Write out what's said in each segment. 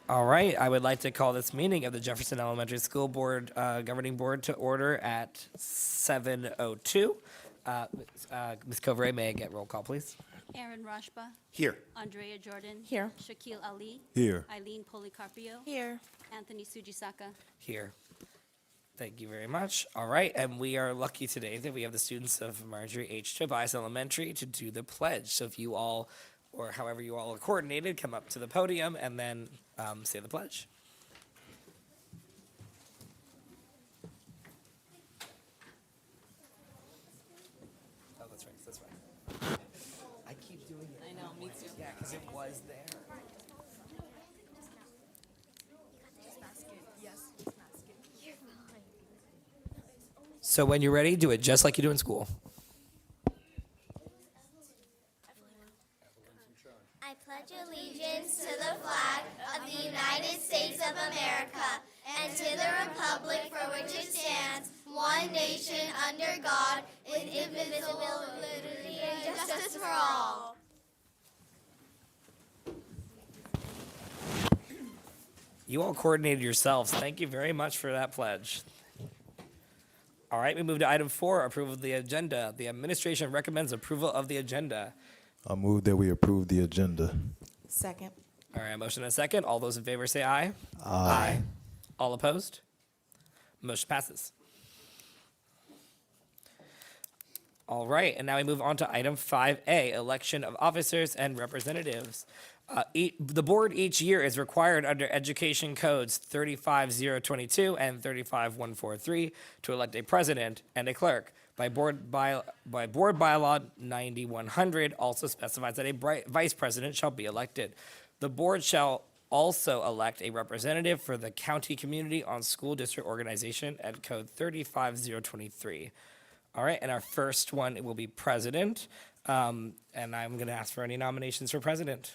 All right, I would like to call this meeting of the Jefferson Elementary School Board Governing Board to order at 7:02. Ms. Covray, may I get roll call, please? Aaron Rashba, Here. Andrea Jordan. Here. Shaquille Ali. Here. Eileen Policarpio. Here. Anthony Sujisaka. Here. Thank you very much. All right, and we are lucky today that we have the students of Marjorie H. Tobias Elementary to do the pledge. So if you all, or however you all are coordinated, come up to the podium and then say the pledge. Oh, that's right, that's right. I keep doing it. I know, me too. Yeah, because it was there. So when you're ready, do it just like you do in school. I pledge allegiance to the flag of the United States of America and to the republic for which it stands, one nation under God, indivisible, with liberty and justice for all. You all coordinated yourselves. Thank you very much for that pledge. All right, we move to item 4, approval of the agenda. The administration recommends approval of the agenda. I move that we approve the agenda. Second. All right, motion and a second. All those in favor say aye. Aye. All opposed? Motion passes. All right, and now we move on to item 5A, election of officers and representatives. The board each year is required under Education Codes 35022 and 35143 to elect a president and a clerk. By board bylaw 9100 also specifies that a vice president shall be elected. The board shall also elect a representative for the county community on school district organization at code 35023. All right, and our first one will be president. And I'm going to ask for any nominations for president.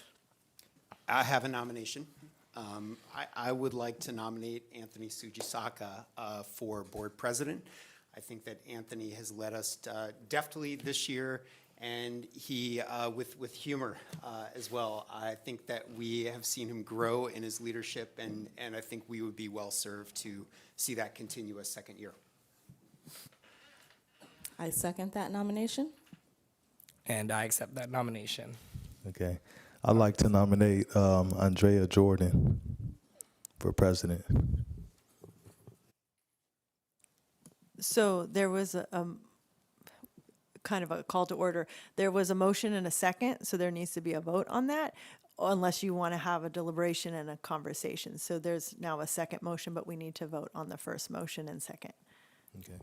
I have a nomination. I would like to nominate Anthony Sujisaka for board president. I think that Anthony has led us deftly this year, and he, with humor as well. I think that we have seen him grow in his leadership, and I think we would be well served to see that continue a second year. I second that nomination. And I accept that nomination. Okay. I'd like to nominate Andrea Jordan for president. So there was a kind of a call to order. There was a motion and a second, so there needs to be a vote on that, unless you want to have a deliberation and a conversation. So there's now a second motion, but we need to vote on the first motion and second. Okay.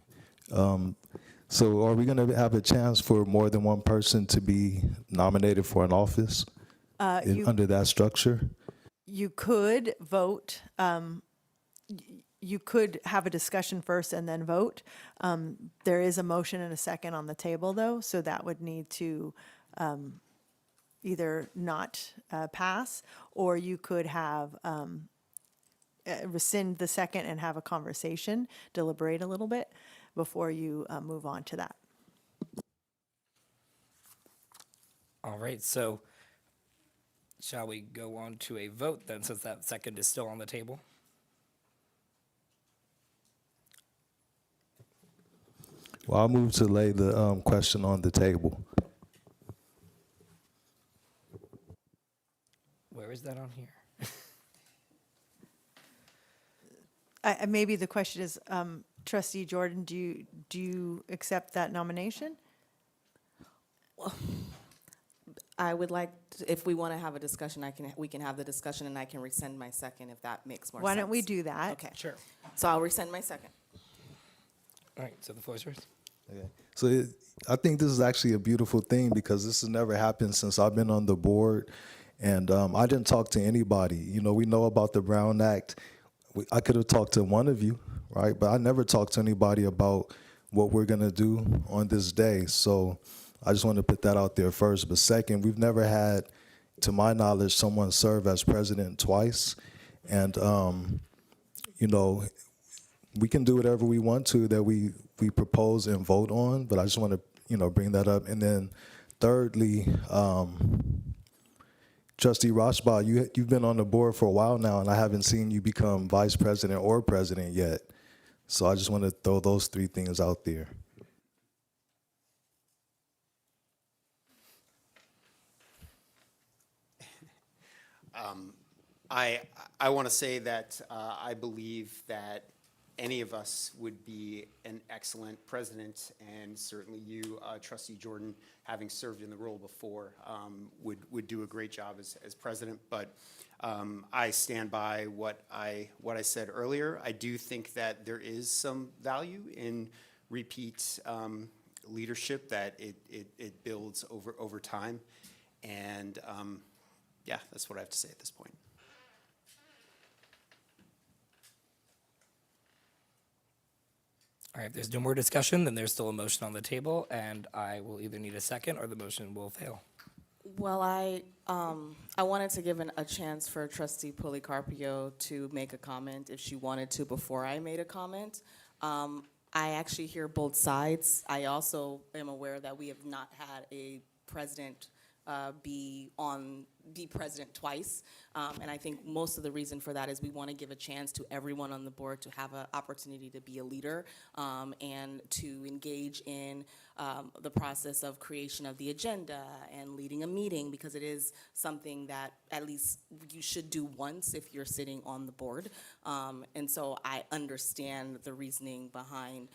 So are we going to have a chance for more than one person to be nominated for an office under that structure? You could vote, you could have a discussion first and then vote. There is a motion and a second on the table, though, so that would need to either not pass, or you could have rescind the second and have a conversation, deliberate a little bit before you move on to that. All right, so shall we go on to a vote then, since that second is still on the table? Well, I'll move to lay the question on the table. Where is that on here? Maybe the question is, Trustee Jordan, do you accept that nomination? I would like, if we want to have a discussion, we can have the discussion, and I can rescind my second if that makes more sense. Why don't we do that? Okay. Sure. So I'll rescind my second. All right, so the floor is yours. Okay. So I think this is actually a beautiful thing because this has never happened since I've been on the board. And I didn't talk to anybody. You know, we know about the Brown Act. I could have talked to one of you, right? But I never talked to anybody about what we're going to do on this day. So I just want to put that out there first. But second, we've never had, to my knowledge, someone serve as president twice. And, you know, we can do whatever we want to that we propose and vote on. But I just want to, you know, bring that up. And then thirdly, Trustee Rashba, you've been on the board for a while now, and I haven't seen you become vice president or president yet. So I just want to throw those three things out there. I want to say that I believe that any of us would be an excellent president, and certainly you, Trustee Jordan, having served in the role before, would do a great job as president. But I stand by what I said earlier. I do think that there is some value in repeat leadership, that it builds over time, and yeah, that's what I have to say at this point. All right, if there's no more discussion, then there's still a motion on the table, and I will either need a second or the motion will fail. Well, I wanted to give a chance for Trustee Policarpio to make a comment if she wanted to before I made a comment. I actually hear both sides. I also am aware that we have not had a president be president twice. And I think most of the reason for that is we want to give a chance to everyone on the board to have an opportunity to be a leader and to engage in the process of creation of the agenda and leading a meeting, because it is something that at least you should do once if you're sitting on the board. And so I understand the reasoning behind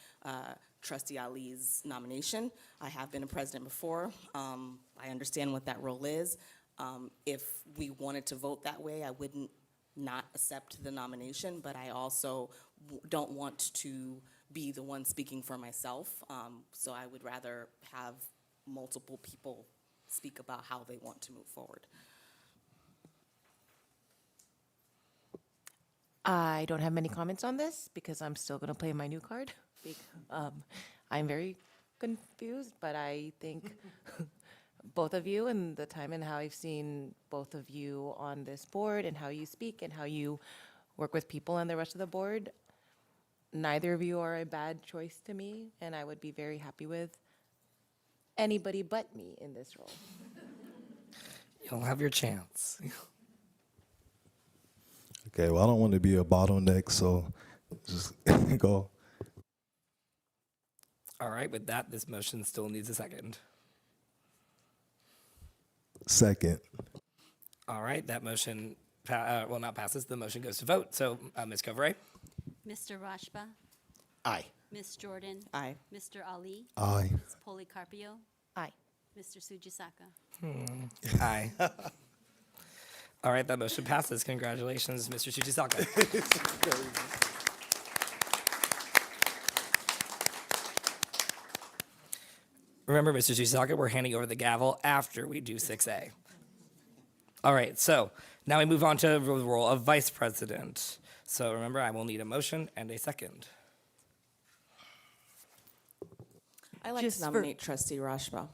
Trustee Ali's nomination. I have been a president before. I understand what that role is. If we wanted to vote that way, I wouldn't not accept the nomination, but I also don't want to be the one speaking for myself. So I would rather have multiple people speak about how they want to move forward. I don't have many comments on this because I'm still going to play my new card. I'm very confused, but I think both of you, and the time and how I've seen both of you on this board and how you speak and how you work with people and the rest of the board, neither of you are a bad choice to me, and I would be very happy with anybody but me in this role. You'll have your chance. Okay, well, I don't want to be a bottleneck, so just go. All right, with that, this motion still needs a second. Second. All right, that motion, not passes, the motion goes to vote. So, Ms. Covray? Mr. Rashba, Aye. Ms. Jordan, Aye. Mr. Ali, Aye. Ms. Policarpio, Aye. Mr. Sujisaka. Aye. All right, that motion passes. Congratulations, Mr. Sujisaka. Remember, Mr. Sujisaka, we're handing over the gavel after we do 6A. All right, so now we move on to the role of vice president. So remember, I will need a motion and a second. I like Just to for- nominate Trustee Rashba.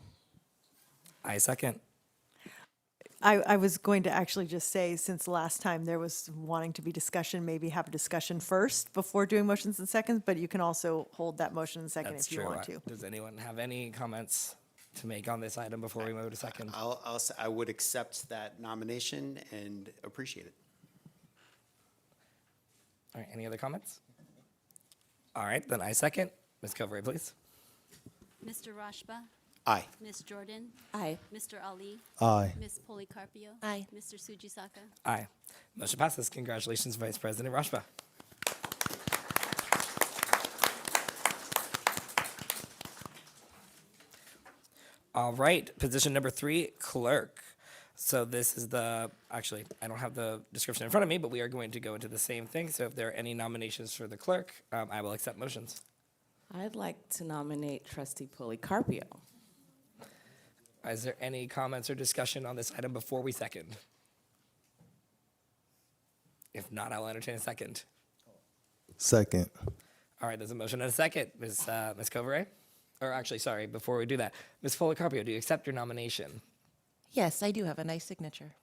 I second. I was going to actually just say, since last time there was wanting to be discussion, maybe have a discussion first before doing motions and seconds, but you can also hold that motion and second That's if you true. want to. Does anyone have any comments to make on this item before we move to second? I would accept that nomination and appreciate it. All right, any other comments? All right, then I second. Ms. Covray, please. Mr. Rashba, Aye. Ms. Jordan, Aye. Mr. Ali, Aye. Ms. Policarpio. Aye. Mr. Sujisaka. Aye. Motion passes. Congratulations, Vice President Rashba. All right, position number 3, clerk. So this is actually, I don't have the description in front of me, but we are going to go into the same thing. So if there are any nominations for the clerk, I will accept motions. I'd like to nominate Trustee Policarpio. Is there any comments or discussion on this item before we second? If not, I will entertain a second. Second. All right, there's a motion and a second. Ms. Covray? Or actually, sorry, before we do that, Ms. Policarpio, do you accept your nomination? Yes, I do have a nice signature.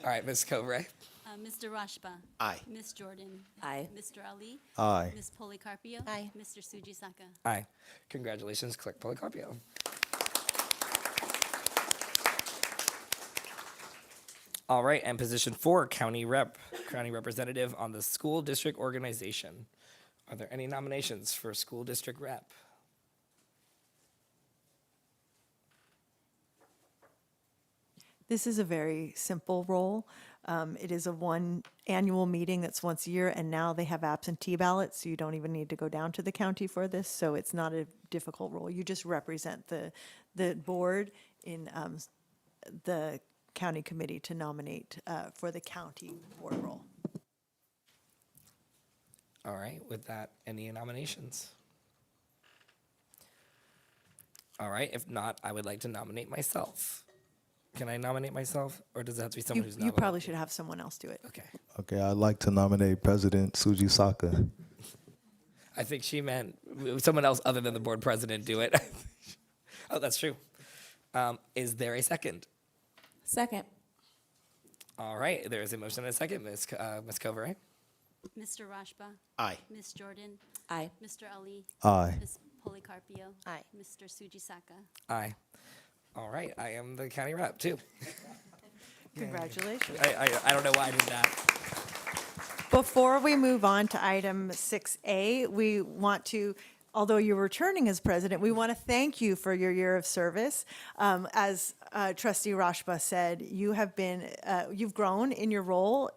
All right, Ms. Covray? Mr. Rashba. Aye. Ms. Jordan. Aye. Mr. Ali. Aye. Ms. Policarpio. Aye. Mr. Sujisaka. Aye. Congratulations, Clerk Policarpio. All right, and position 4, county representative on the school district organization. Are there any nominations for school district rep? This is a very simple role. It is a one annual meeting that's once a year, and now they have absentee ballots, so you don't even need to go down to the county for this, so it's not a difficult role. You just represent the board in the county committee to nominate for the county board role. All right, with that, any nominations? All right, if not, I would like to nominate myself. Can I nominate myself, or does it have to be someone who's You nominated? probably should have someone else do it. Okay, Okay, I'd like to nominate President Sujisaka. I think she meant someone else other than the board president do it. Oh, that's true. Is there a second? Second. All right, there is a motion and a second, Ms. Covering. Mr. Rashba? Aye. Ms. Jordan? Aye. Mr. Ali? Aye. Ms. Policarpio? Aye. Mr. Sujisaka? Aye. All right, I am the county rep too. Congratulations. I don't know why I did that. Before we move on to item 6A, we want to, although you're returning as president, we want to thank you for your year of service. As Trustee Rashba said, you have been, you've grown in your role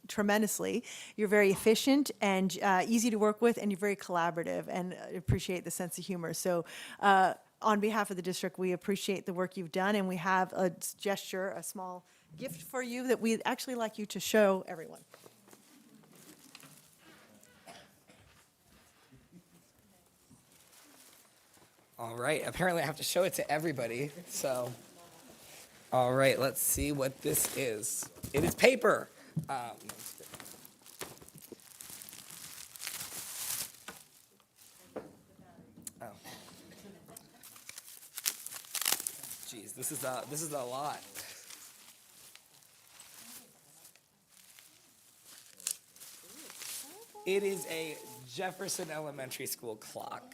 tremendously. You're very efficient and easy to work with, and you're very collaborative, and appreciate the sense of humor. So on behalf of the district, we appreciate the work you've done, and we have a gesture, a small gift for you that we'd actually like you to show everyone. All right, apparently I have to show it to everybody, so. All right, let's see what this is. It is paper. Oh. Jeez, this is a lot. It is a Jefferson Elementary School clock.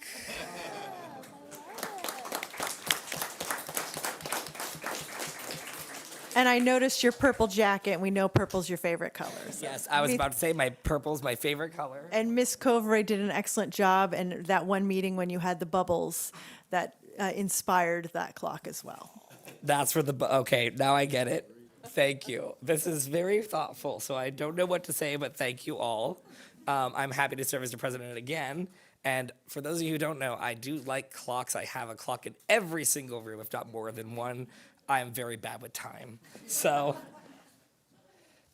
And I noticed your purple jacket, and we know purple's your favorite color. So. Yes, I was about to say my purple's my favorite color. And Miss Coveray did an excellent job, and that one meeting when you had the bubbles, that inspired that clock as well. That's for the, okay, now I get it. Thank you. This is very thoughtful, so I don't know what to say, but thank you all. I'm happy to serve as the president again. And for those of you who don't know, I do like clocks. I have a clock in every single room, if not more than one. I am very bad with time. So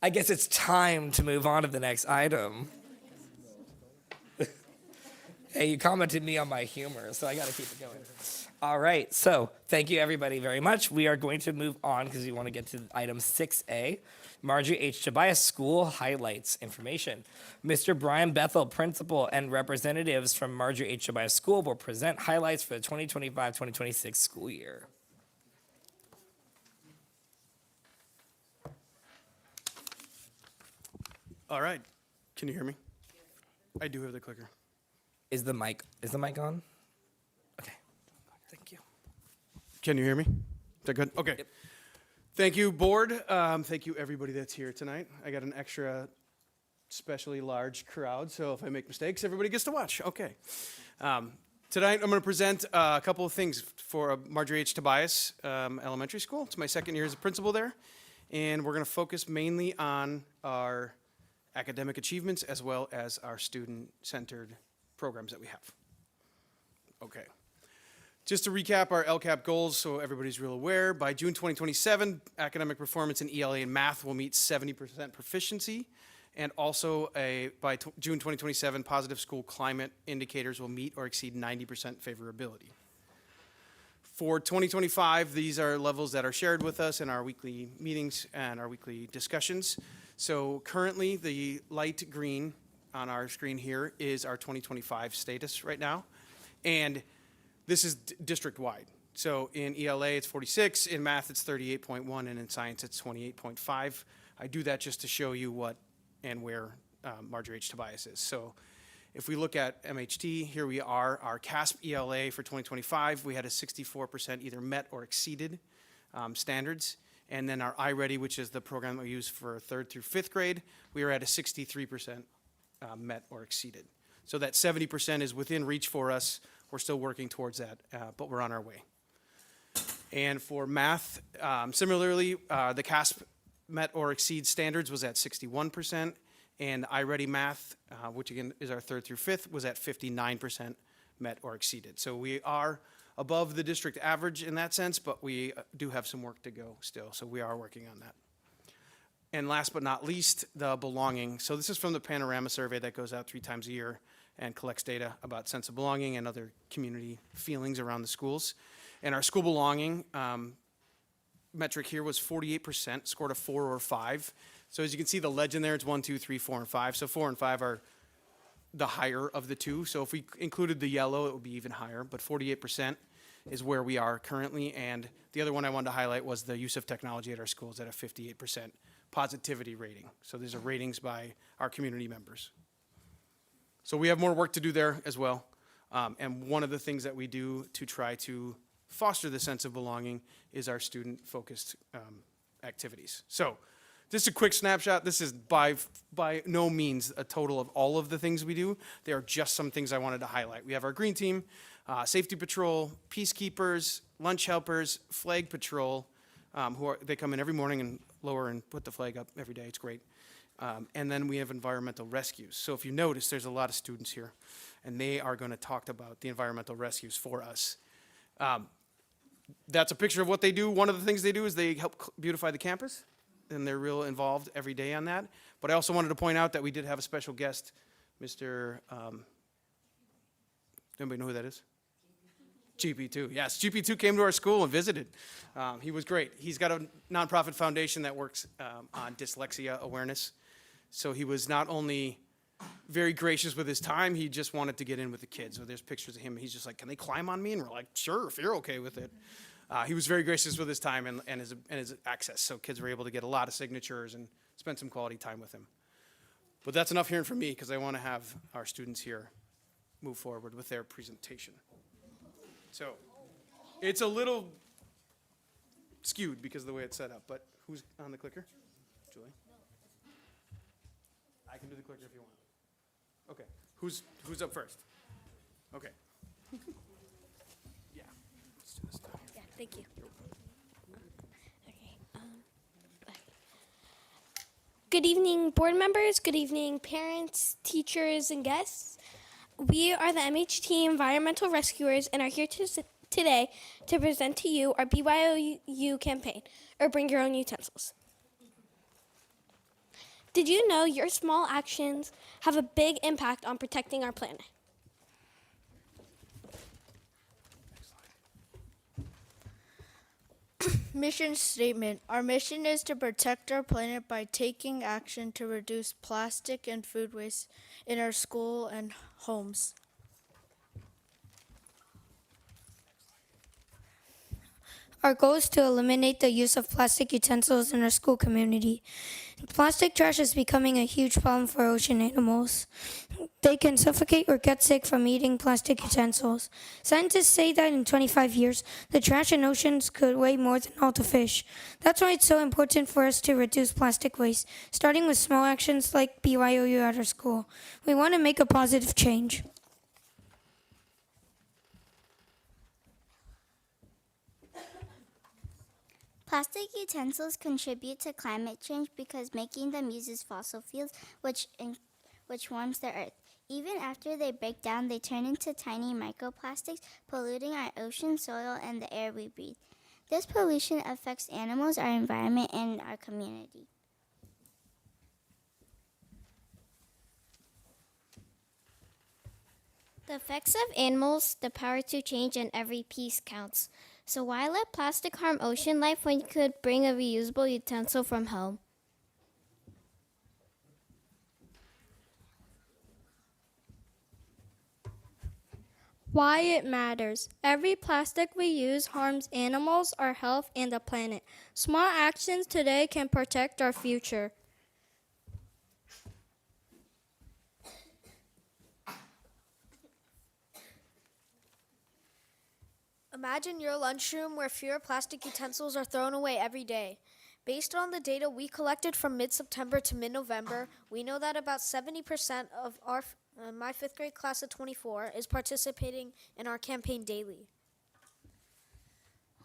I guess it's time to move on to the next item. Hey, you commented me on my humor, so I got to keep it going. All right, so thank you everybody very much. We are going to move on because we want to get to item 6A, Marjorie H. Tobias School Highlights Information. Mr. Brian Bethel, principal, and representatives from Marjorie H. Tobias School will present highlights for the 2025-2026 school year. All right. Can you hear me? I do have the clicker. Is the mic on? Okay, thank you. Can you hear me? Is that good? Okay. Yep. Thank you, board. Thank you, everybody that's here tonight. I got an extra specially large crowd, so if I make mistakes, everybody gets to watch. Okay. Tonight, I'm going to present a couple of things for Marjorie H. Tobias Elementary School. It's my second year as a principal there, and we're going to focus mainly on our academic achievements as well as our student-centered programs that we have. Okay. Just to recap our LCAP goals so everybody's real aware, by June 2027, academic performance in ELA and math will meet 70% proficiency, and also by June 2027, positive school climate indicators will meet or exceed 90% favorability. For 2025, these are levels that are shared with us in our weekly meetings and our weekly discussions. So currently, the light green on our screen here is our 2025 status right now. And this is district-wide. So in ELA, it's 46, in math, it's 38.1, and in science, it's 28.5. I do that just to show you what and where Marjorie H. Tobias is. So if we look at MHT, here we are, our CASP ELA for 2025, we had a 64% either met or exceeded standards. And then our iReady, which is the program that we use for 3rd through 5th grade, we are at a 63% met or exceeded. So that 70% is within reach for us. We're still working towards that, but we're on our way. And for math, similarly, the CASP met or exceed standards was at 61%, and iReady Math, which again is our 3rd through 5th, was at 59% met or exceeded. So we are above the district average in that sense, but we do have some work to go still, so we are working on that. And last but not least, the belonging. So this is from the Panorama Survey that goes out 3 times a year and collects data about sense of belonging and other community feelings around the schools. And our school belonging metric here was 48%, scored a 4 or 5. So as you can see, the legend there, it's 1, 2, 3, 4, and 5. So 4 and 5 are the higher of the two. So if we included the yellow, it would be even higher. But 48% is where we are currently. And the other one I wanted to highlight was the use of technology at our schools at a 58% positivity rating. So these are ratings by our community members. So we have more work to do there as well. And one of the things that we do to try to foster the sense of belonging is our student-focused activities. So just a quick snapshot. This is by no means a total of all of the things we do. They are just some things I wanted to highlight. We have our green team, safety patrol, peacekeepers, lunch helpers, flag patrol, they come in every morning and lower and put the flag up every day. It's great. And then we have environmental rescues. So if you notice, there's a lot of students here, and they are going to talk about the environmental rescues for us. That's a picture of what they do. One of the things they do is they help beautify the campus, and they're real involved every day on that. But I also wanted to point out that we did have a special guest, Mr. Anybody know who that is? GP2, yes. GP2 came to our school and visited. He was great. He's got a nonprofit foundation that works on dyslexia awareness. So he was not only very gracious with his time, he just wanted to get in with the kids. So there's pictures of him. He's just like, can they climb on me? And we're like, sure, if you're okay with it. He was very gracious with his time and his access. So kids were able to get a lot of signatures and spend some quality time with him. But that's enough hearing from me because I want to have our students here move forward with their presentation. So it's a little skewed because of the way it's set up, but who's on the clicker? Julie? I can do the clicker if you want. Okay. Who's up first? Okay. Yeah. Let's do this down here. Yeah, thank you. Good evening, board members. Good evening, parents, teachers, and guests. We are the MHT Environmental Rescuers and are here today to present to you our BYOU campaign, or Bring Your Own Utensils. Did you know your small actions have a big impact on protecting our planet? Mission statement. Our mission is to protect our planet by taking action to reduce plastic and food waste in our school and homes. Our goal is to eliminate the use of plastic utensils in our school community. Plastic trash is becoming a huge problem for ocean animals. They can suffocate or get sick from eating plastic utensils. Scientists say that in 25 years, the trash in oceans could weigh more than all the fish. That's why it's so important for us to reduce plastic waste, starting with small actions like BYOU at our school. We want to make a positive change. Plastic utensils contribute to climate change because making them uses fossil fuels, which warms the earth. Even after they break down, they turn into tiny microplastics, polluting our ocean, soil, and the air we breathe. This pollution affects animals, our environment, and our community. The effects of animals, the power to change, and every piece counts. So why let plastic harm ocean life when you could bring a reusable utensil from home? Why it matters. Every plastic we use harms animals, our health, and the planet. Small actions today can protect our future. Imagine your lunchroom where fewer plastic utensils are thrown away every day. Based on the data we collected from mid-September to mid-November, we know that about 70% of my fifth grade class of 24 is participating in our campaign daily.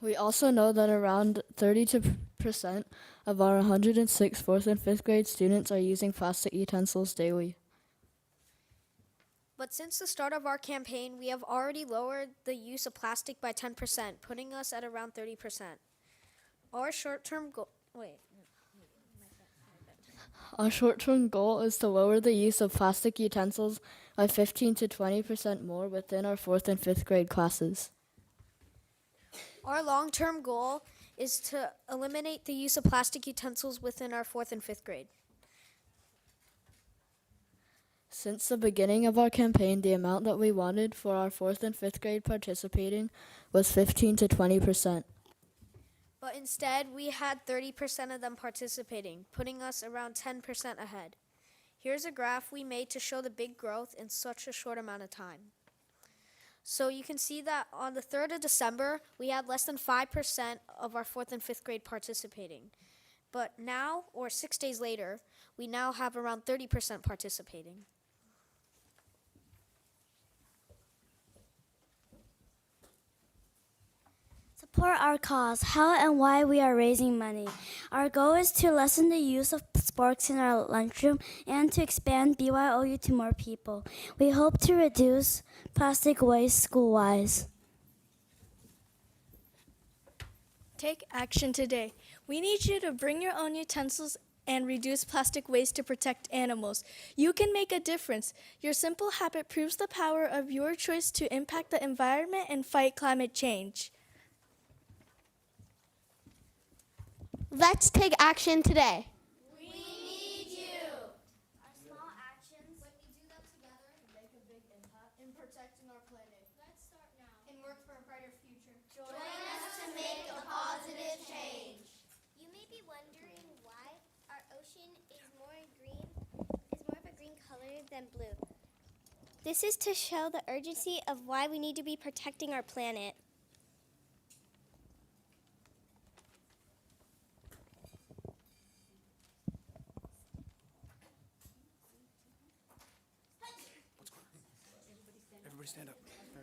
We also know that around 32% of our 106 fourth and fifth grade students are using plastic utensils daily. But since the start of our campaign, we have already lowered the use of plastic by 10%, putting us at around 30%. Our short-term goal, Our short-term goal is to lower the use of plastic utensils by 15 to 20% more within our fourth and fifth grade classes. Our long-term goal is to eliminate the use of plastic utensils within our fourth and fifth grade. Since the beginning of our campaign, the amount that we wanted for our fourth and fifth grade participating was 15 to 20%. But instead, we had 30% of them participating, putting us around 10% ahead. Here's a graph we made to show the big growth in such a short amount of time. So you can see that on the 3rd of December, we had less than 5% of our fourth and fifth grade participating. But now, or 6 days later, we now have around 30% participating. Support our cause. How and why we are raising money. Our goal is to lessen the use of sporks in our lunchroom and to expand BYOU to more people. We hope to reduce plastic waste school-wise. Take action today. We need you to bring your own utensils and reduce plastic waste to protect animals. You can make a difference. Your simple habit proves the power of your choice to impact the environment and fight climate change. Let's take action today. We need you. Our small actions, when we do them together, make a big impact in protecting our planet. Let's start now. And work for a brighter future. Join us to make a positive change. You may be wondering why our ocean is more of a green color than blue. This is to show the urgency of why we need to be protecting our planet. Everybody stand up. There you go.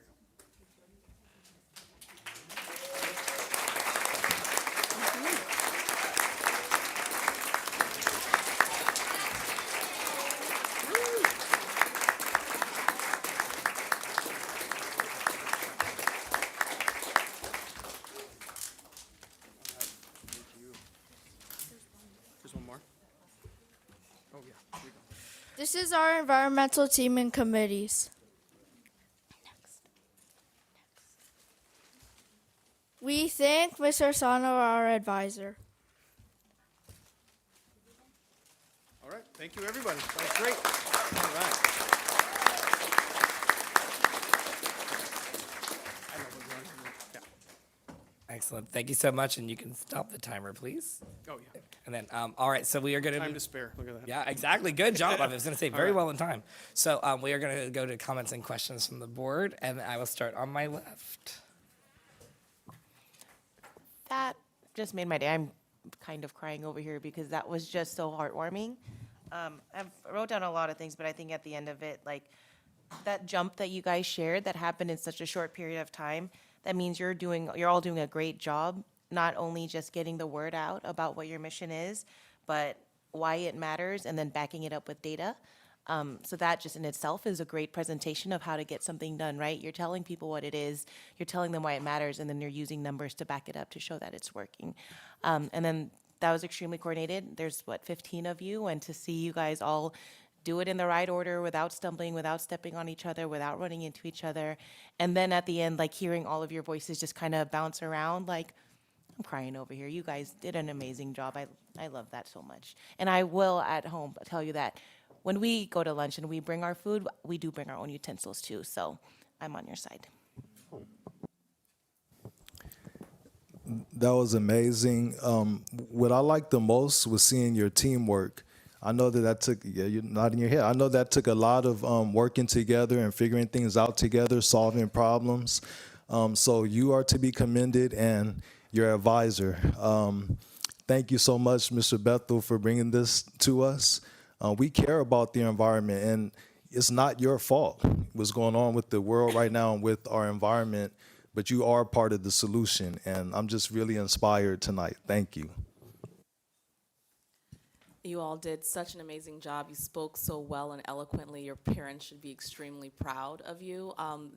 There's one more. Oh, yeah. Here we go. This is our environmental team and committees. We thank Mr. Sano, our advisor. All right. Thank you, everybody. That was great. All right. I know we're going. Yeah. Excellent. Thank you so much. And you can stop the timer, please. Oh, yeah. And then, all right, so we are going Time to. to spare. Look at that. Yeah, exactly. Good job. I was going to say very right. well in time. So we are going to go to comments and questions from the board, and I will start on my left. That just made my day. I'm kind of crying over here because that was just so heartwarming. I wrote down a lot of things, but I think at the end of it, like that jump that you guys shared that happened in such a short period of time, that means you're all doing a great job, not only just getting the word out about what your mission is, but why it matters and then backing it up with data. So that just in itself is a great presentation of how to get something done, right? You're telling people what it is, you're telling them why it matters, and then you're using numbers to back it up to show that it's working. And then that was extremely coordinated. There's 15 of you, and to see you guys all do it in the right order without stumbling, without stepping on each other, without running into each other. And then at the end, like hearing all of your voices just kind of bounce around, like, I'm crying over here. You guys did an amazing job. I love that so much. And I will at home tell you that when we go to lunch and we bring our food, we do bring our own utensils too. So I'm on your side. That was amazing. What I liked the most was seeing your teamwork. I know that took, yeah, you're nodding your head. I know that took a lot of working together and figuring things out together, solving problems. So you are to be commended, and your advisor. Thank you so much, Mr. Bethel, for bringing this to us. We care about the environment, and it's not your fault what's going on with the world right now and with our environment, but you are part of the solution, and I'm just really inspired tonight. Thank you. You all did such an amazing job. You spoke so well and eloquently. Your parents should be extremely proud of you.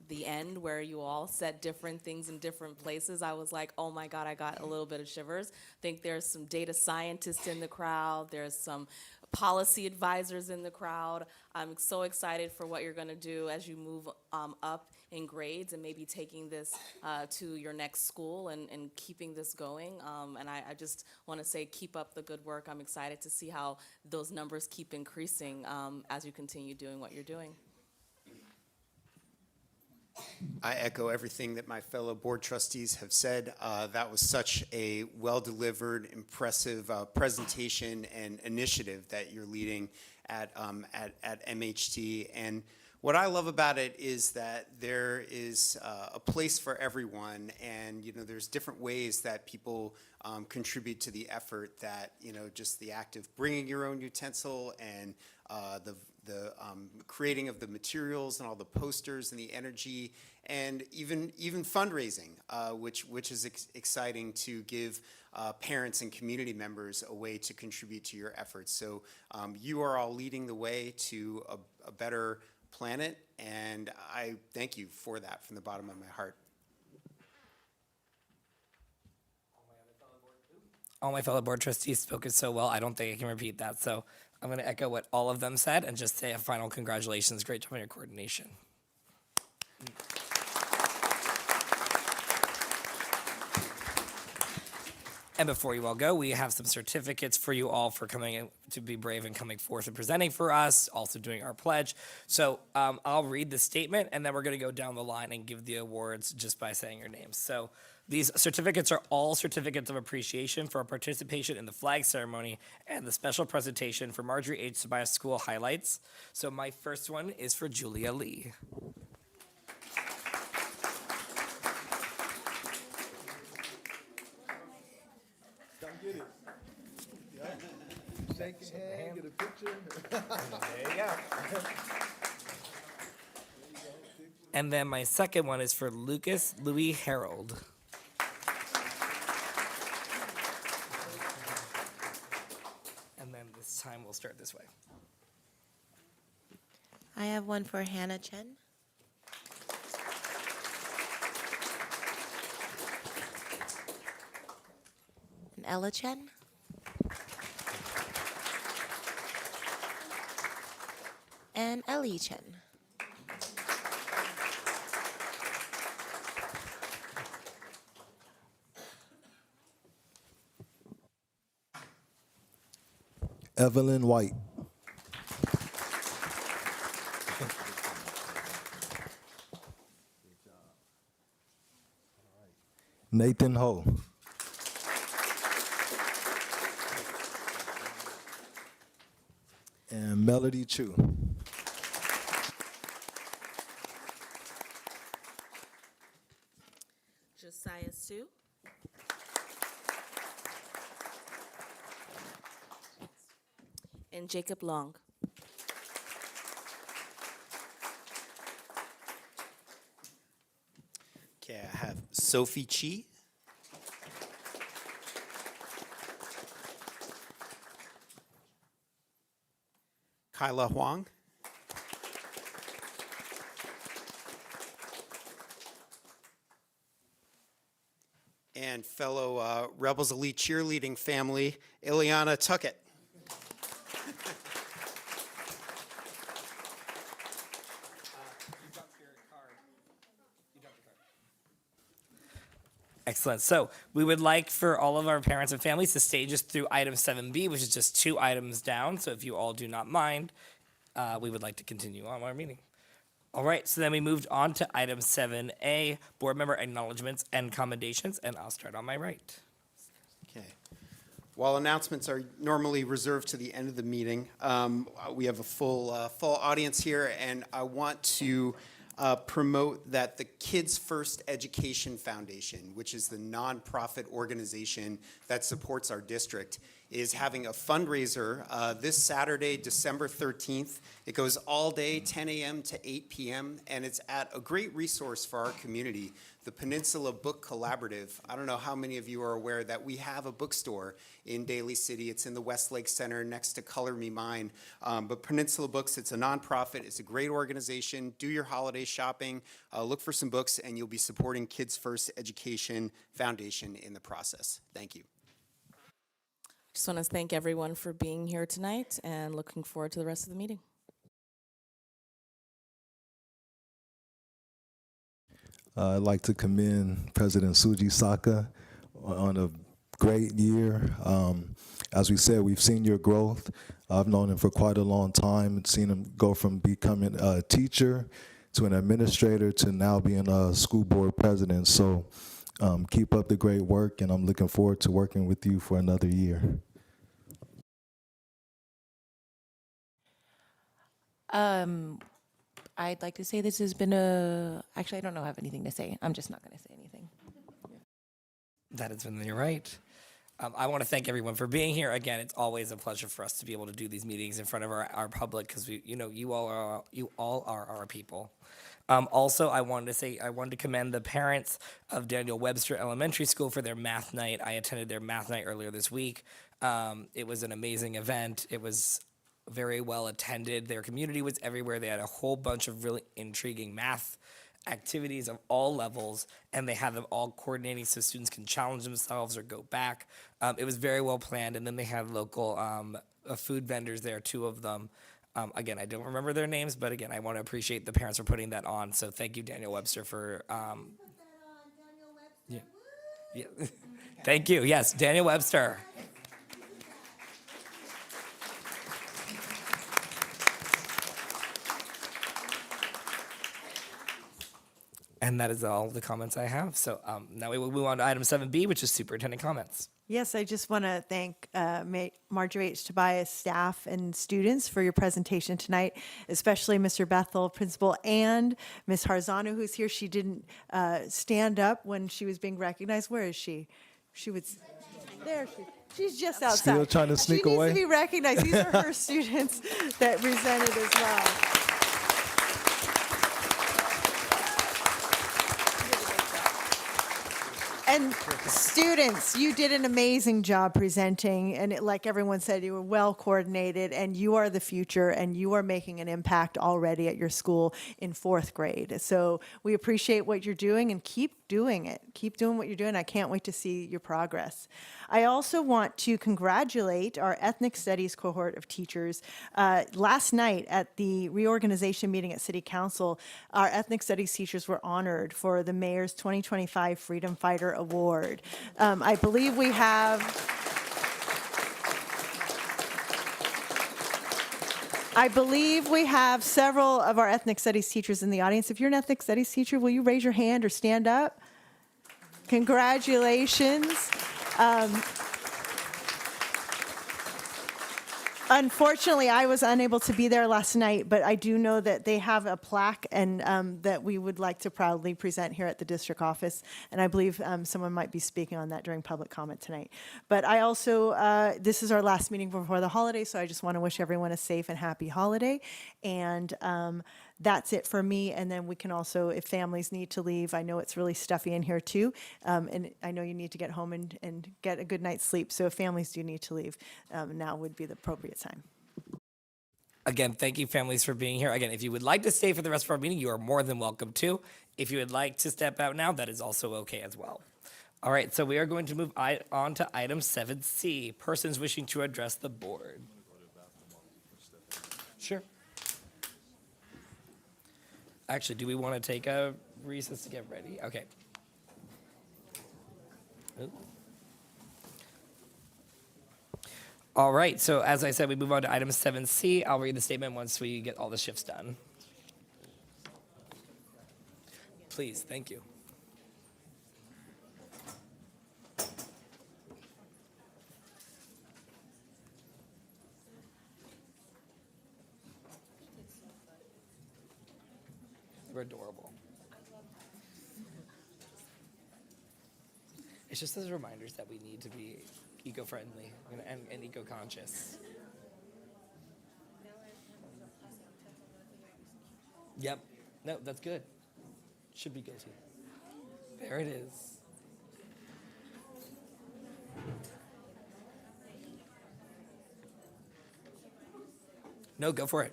The end where you all said different things in different places, I was like, oh my God, I got a little bit of shivers. I think there's some data scientists in the crowd. There's some policy advisors in the crowd. I'm so excited for what you're going to do as you move up in grades and maybe taking this to your next school and keeping this going. And I just want to say keep up the good work. I'm excited to see how those numbers keep increasing as you continue doing what you're doing. I echo everything that my fellow board trustees have said. That was such a well-delivered, impressive presentation and initiative that you're leading at MHT. And what I love about it is that there is a place for everyone, and there's different ways that people contribute to the effort. That just the act of bringing your own utensil and the creating of the materials and all the posters and the energy, and even fundraising, which is exciting to give parents and community members a way to contribute to your efforts. So you are all leading the way to a better planet, and I thank you for that from the bottom of my heart. All my fellow board trustees spoke it so well, I don't think I can repeat that. So I'm going to echo what all of them said and just say a final congratulations. Great job on your coordination. And before you all go, we have some certificates for you all for coming in, to be brave and coming forth and presenting for us, also doing our pledge. So I'll read the statement, and then we're going to go down the line and give the awards just by saying your names. So these certificates are all certificates of appreciation for our participation in the flag ceremony and the special presentation for Marjorie H. Tobias School highlights. So my first one is for Julia Lee. Get it. Yeah. Shake your hand, get a picture. There you go. And then my second one is for Lucas Louis Harold. And then this time we'll start this way. I have one for Hannah Chen. And Ella Chen. And Ellie Chen. Evelyn White. Nathan Ho. And Melody Chu. Josiah Sue. And Jacob Long. Okay, I have Sophie Chi. Kyla Huang. And fellow Rebels Elite cheerleading family, Ileana Tuckett. Excellent. So we would like for all of our parents and families to stay just through item 7B, which is just 2 items down. So if you all do not mind, we would like to continue on our meeting. All right, so then we moved on to item 7A, board member acknowledgements and commendations, and I'll start on my right. Okay. While announcements are normally reserved to the end of the meeting, we have a full audience here, and I want to promote that the Kids First Education Foundation, which is the nonprofit organization that supports our district, is having a fundraiser this Saturday, December 13th. It goes all day, 10 a.m. to 8 p.m., and it's at a great resource for our community, the Peninsula Book Collaborative. I don't know how many of you are aware that we have a bookstore in Daly City. It's in the Westlake Center next to Color Me Mine. But Peninsula Books, it's a nonprofit. It's a great organization. Do your holiday shopping. Look for some books, and you'll be supporting Kids First Education Foundation in the process. Thank you. Just want to thank everyone for being here tonight and looking forward to the rest of the meeting. I'd like to commend President Suji Saka on a great year. As we said, we've seen your growth. I've known him for quite a long time and seen him go from becoming a teacher to an administrator to now being a school board president. So keep up the great work, and I'm looking forward to working with you for another year. I'd like to say this has been actually, I don't know, I have anything to say. I'm just not going to say anything. That has been, you're right. I want to thank everyone for being here. Again, it's always a pleasure for us to be able to do these meetings in front of our public, because you all are our people. Also, I wanted to commend the parents of Daniel Webster Elementary School for their math night. I attended their math night earlier this week. It was an amazing event. It was very well attended. Their community was everywhere. They had a whole bunch of really intriguing math activities of all levels, and they had them all coordinating so students can challenge themselves or go back. It was very well planned, and then they had local food vendors there, 2 of them. Again, I don't remember their names, but again, I want to appreciate the parents for putting that on. So thank you, Daniel Webster, for yeah. Thank you. Yes, Daniel Webster. And that is all the comments I have. So now we will move on to item 7B, which is superintendent comments. Yes, I just want to thank Marjorie H. Tobias, staff, and students for your presentation tonight, especially Mr. Bethel, principal, and Ms. Harzano, who's here. She didn't stand up when she was being recognized. Where is she? She was there. She's just outside. Still trying to sneak away? She needs to be recognized. These are her students that presented as well. And students, you did an amazing job presenting, and like everyone said, you were well coordinated, and you are the future, and you are making an impact already at your school in 4th grade. So we appreciate what you're doing, and keep doing it. Keep doing what you're doing. I can't wait to see your progress. I also want to congratulate our ethnic studies cohort of teachers. Last night at the reorganization meeting at City Council, our ethnic studies teachers were honored for the Mayor's 2025 Freedom Fighter Award. I believe we have several of our ethnic studies teachers in the audience. If you're an ethnic studies teacher, will you raise your hand or stand up? Congratulations. Unfortunately, I was unable to be there last night, but I do know that they have a plaque and that we would like to proudly present here at the district office. And I believe someone might be speaking on that during public comment tonight. But I also, this is our last meeting before the holiday, so I just want to wish everyone a safe and happy holiday. And that's it for me. And then we can also, if families need to leave, I know it's really stuffy in here too. And I know you need to get home and get a good night's sleep. So if families do need to leave, now would be the appropriate time. Again, thank you, families, for being here. Again, if you would like to stay for the rest of our meeting, you are more than welcome to. If you would like to step out now, that is also okay as well. All right, so we are going to move on to item 7C, persons wishing to address the board. Sure. Actually, do we want to take a recess to get ready? Okay. Ooh. All right, so as I said, we move on to item 7C. I'll read the statement once we get all the shifts done. Please, thank you. They're adorable. It's just those reminders that we need to be eco-friendly and eco-conscious. Yep. No, that's good. Should be guilty. There it is. No, go for it.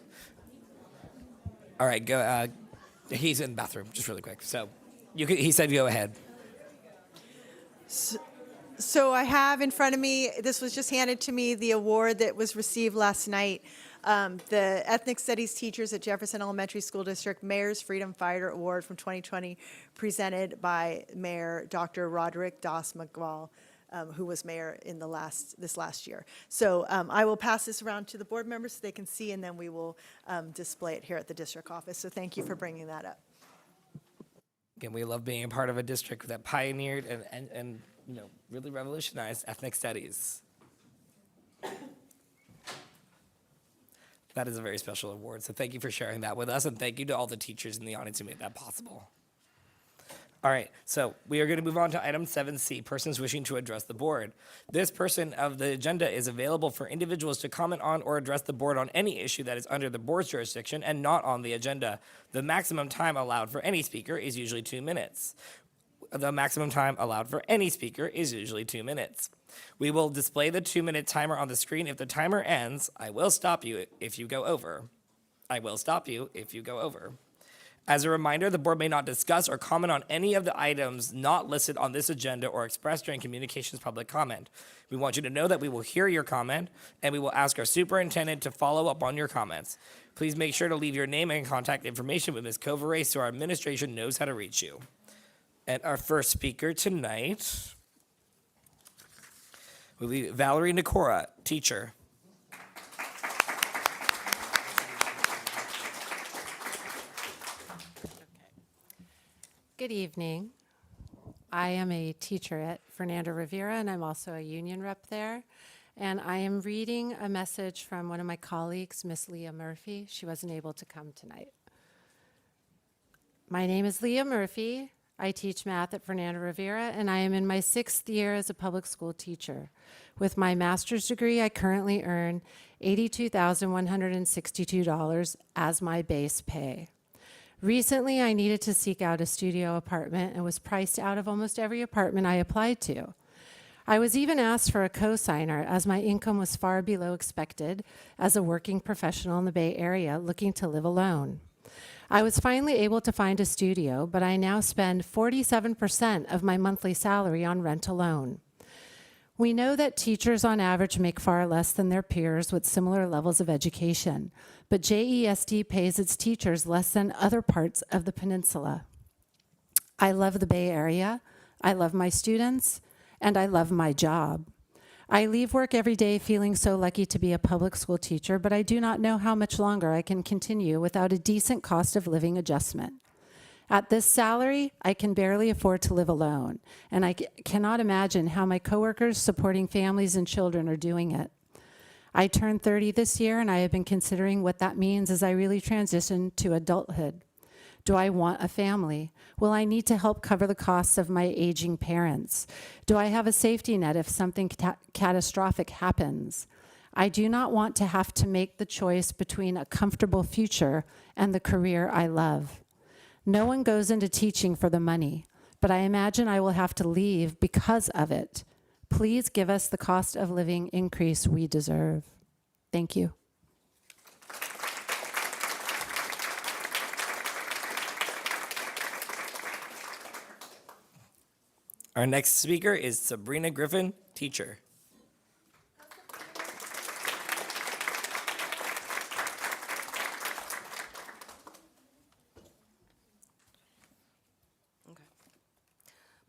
All right, go. He's in the bathroom, just really quick. So, he said go ahead. So I have in front of me, this was just handed to me, the award that was received last night. The Ethnic Studies teachers at Jefferson Elementary School District Mayor's Freedom Fighter Award from 2020, presented by Mayor Dr. Roderick Doss McGraw, who was mayor in this last year. So I will pass this around to the board members so they can see, and then we will display it here at the district office. So thank you for bringing that up. Again, we love being a part of a district that pioneered and really revolutionized ethnic studies. That is a very special award, so thank you for sharing that with us, and thank you to all the teachers in the audience who made that possible. All right, so we are going to move on to item 7C, persons wishing to address the board. This portion of the agenda is available for individuals to comment on or address the board on any issue that is under the board's jurisdiction and not on the agenda. The maximum time allowed for any speaker is usually 2 minutes. The maximum time allowed for any speaker is usually 2 minutes. We will display the 2-minute timer on the screen. If the timer ends, I will stop you if you go over. I will stop you if you go over. As a reminder, the board may not discuss or comment on any of the items not listed on this agenda or expressed during communications public comment. We want you to know that we will hear your comment, and we will ask our superintendent to follow up on your comments. Please make sure to leave your name and contact information with Ms. Covere so our administration knows how to reach you. And our first speaker tonight will be Valerie Nikora, teacher. Good evening. I am a teacher at Fernando Rivera, and I'm also a union rep there. And I am reading a message from one of my colleagues, Miss Leah Murphy. She wasn't able to come tonight. My name is Leah Murphy. I teach math at Fernando Rivera, and I am in my 6th year as a public school teacher. With my master's degree, I currently earn $82,162 as my base pay. Recently, I needed to seek out a studio apartment and was priced out of almost every apartment I applied to. I was even asked for a co-signer as my income was far below expected as a working professional in the Bay Area looking to live alone. I was finally able to find a studio, but I now spend 47% of my monthly salary on rent alone. We know that teachers on average make far less than their peers with similar levels of education, but JESD pays its teachers less than other parts of the peninsula. I love the Bay Area, I love my students, and I love my job. I leave work every day feeling so lucky to be a public school teacher, but I do not know how much longer I can continue without a decent cost of living adjustment. At this salary, I can barely afford to live alone, and I cannot imagine how my coworkers supporting families and children are doing it. I turned 30 this year, and I have been considering what that means as I really transition to adulthood. Do I want a family? Will I need to help cover the costs of my aging parents? Do I have a safety net if something catastrophic happens? I do not want to have to make the choice between a comfortable future and the career I love. No one goes into teaching for the money, but I imagine I will have to leave because of it. Please give us the cost of living increase we deserve. Thank you. Our next speaker is Sabrina Griffin, teacher.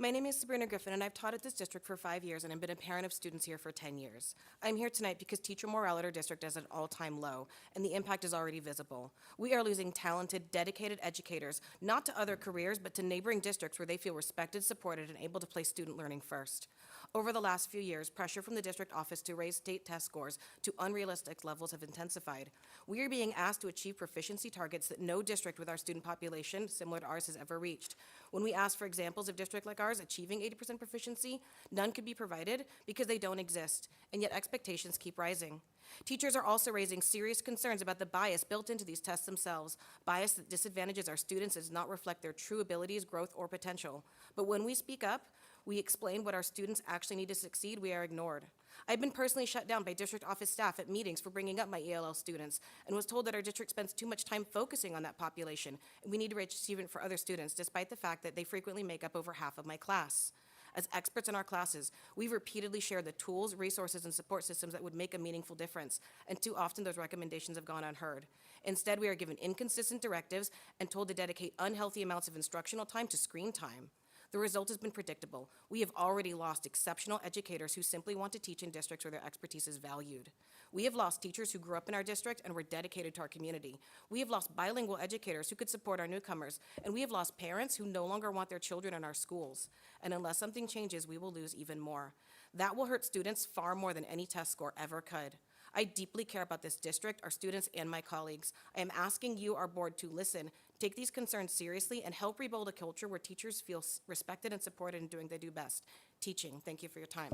My name is Sabrina Griffin, and I've taught at this district for 5 years, and I've been a parent of students here for 10 years. I'm here tonight because teacher morale at our district is at an all-time low, and the impact is already visible. We are losing talented, dedicated educators, not to other careers, but to neighboring districts where they feel respected, supported, and able to place student learning first. Over the last few years, pressure from the district office to raise state test scores to unrealistic levels have intensified. We are being asked to achieve proficiency targets that no district with our student population similar to ours has ever reached. When we ask for examples of districts like ours achieving 80% proficiency, none could be provided because they don't exist, and yet expectations keep rising. Teachers are also raising serious concerns about the bias built into these tests themselves, bias that disadvantages our students and does not reflect their true abilities, growth, or potential. But when we speak up, we explain what our students actually need to succeed, we are ignored. I've been personally shut down by district office staff at meetings for bringing up my ELL students and was told that our district spends too much time focusing on that population and we need to reach achievement for other students, despite the fact that they frequently make up over half of my class. As experts in our classes, we've repeatedly shared the tools, resources, and support systems that would make a meaningful difference, and too often those recommendations have gone unheard. Instead, we are given inconsistent directives and told to dedicate unhealthy amounts of instructional time to screen time. The result has been predictable. We have already lost exceptional educators who simply want to teach in districts where their expertise is valued. We have lost teachers who grew up in our district and were dedicated to our community. We have lost bilingual educators who could support our newcomers, and we have lost parents who no longer want their children in our schools. And unless something changes, we will lose even more. That will hurt students far more than any test score ever could. I deeply care about this district, our students, and my colleagues. I am asking you, our board, to listen, take these concerns seriously, and help rebuild a culture where teachers feel respected and supported in doing what they do best, teaching. Thank you for your time.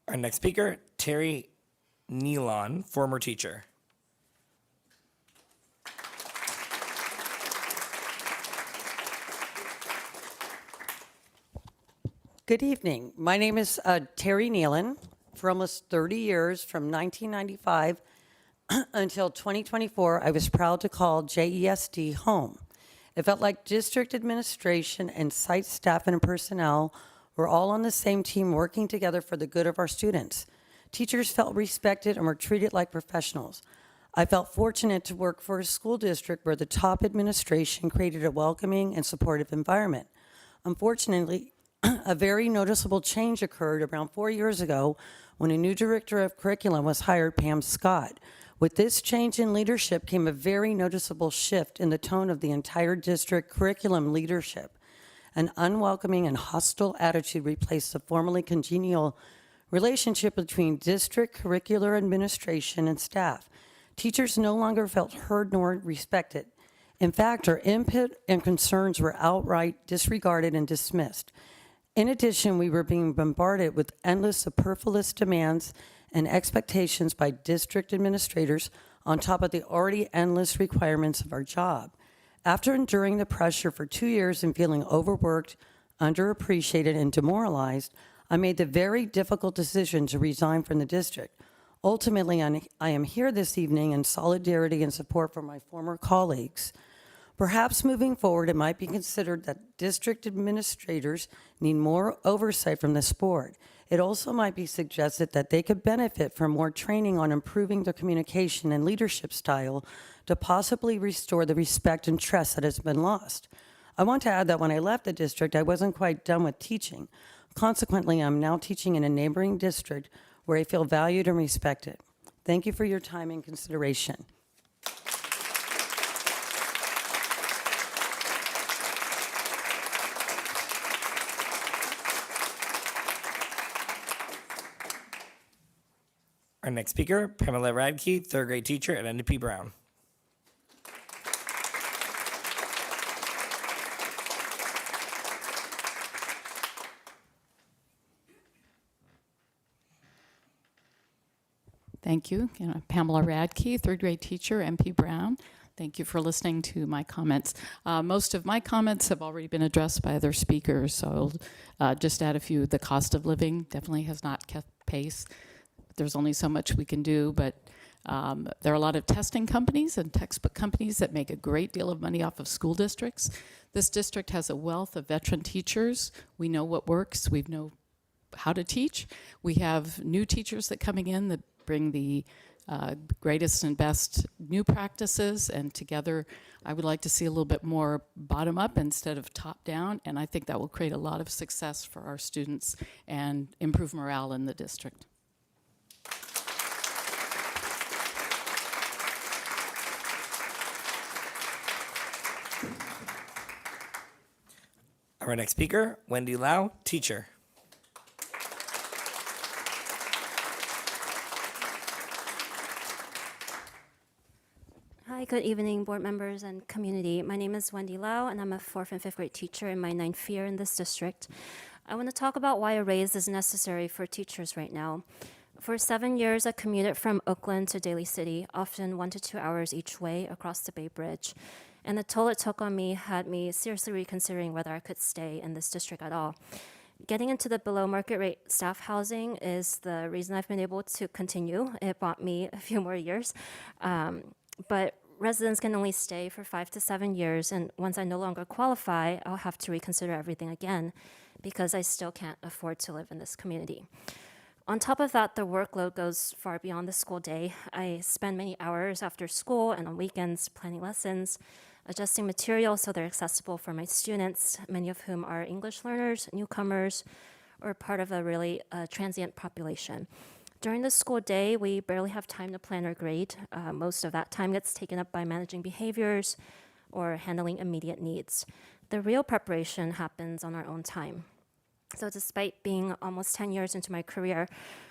Our next speaker, Terry Nealon, former teacher. Good evening. My name is Terry Nealon. For almost 30 years, from 1995 until 2024, I was proud to call JESD home. It felt like district administration and site staff and personnel were all on the same team working together for the good of our students. Teachers felt respected and were treated like professionals. I felt fortunate to work for a school district where the top administration created a welcoming and supportive environment. Unfortunately, a very noticeable change occurred around 4 years ago when a new director of curriculum was hired, Pam Scott. With this change in leadership came a very noticeable shift in the tone of the entire district curriculum leadership. An unwelcoming and hostile attitude replaced the formerly congenial relationship between district curricular administration and staff. Teachers no longer felt heard nor respected. In fact, our input and concerns were outright disregarded and dismissed. In addition, we were being bombarded with endless superfluous demands and expectations by district administrators on top of the already endless requirements of our job. After enduring the pressure for 2 years and feeling overworked, underappreciated, and demoralized, I made the very difficult decision to resign from the district. Ultimately, I am here this evening in solidarity and support for my former colleagues. Perhaps moving forward, it might be considered that district administrators need more oversight from this board. It also might be suggested that they could benefit from more training on improving their communication and leadership style to possibly restore the respect and trust that has been lost. I want to add that when I left the district, I wasn't quite done with teaching. Consequently, I'm now teaching in a neighboring district where I feel valued and respected. Thank you for your time and consideration. Our next speaker, Pamela Radke, third grade teacher at NP Brown. Thank you. Pamela Radke, third grade teacher, MP Brown. Thank you for listening to my comments. Most of my comments have already been addressed by other speakers, so I'll just add a few. The cost of living definitely has not kept pace. There's only so much we can do, but there are a lot of testing companies and textbook companies that make a great deal of money off of school districts. This district has a wealth of veteran teachers. We know what works. We know how to teach. We have new teachers that coming in that bring the greatest and best new practices, and together I would like to see a little bit more bottom up instead of top down, and I think that will create a lot of success for our students and improve morale in the district. Our next speaker, Wendy Lau, teacher. Hi, good evening, board members and community. My name is Wendy Lau, and I'm a 4th and 5th grade teacher in my 9th year in this district. I want to talk about why a raise is necessary for teachers right now. For 7 years, I commuted from Oakland to Daly City, often 1 to 2 hours each way across the Bay Bridge. And the toll it took on me had me seriously reconsidering whether I could stay in this district at all. Getting into the below market rate staff housing is the reason I've been able to continue. It bought me a few more years. But residents can only stay for 5 to 7 years, and once I no longer qualify, I'll have to reconsider everything again because I still can't afford to live in this community. On top of that, the workload goes far beyond the school day. I spend many hours after school and on weekends planning lessons, adjusting materials so they're accessible for my students, many of whom are English learners, newcomers, or part of a really transient population. During the school day, we barely have time to plan or grade. Most of that time gets taken up by managing behaviors or handling immediate needs. The real preparation happens on our own time. So despite being almost 10 years into my career,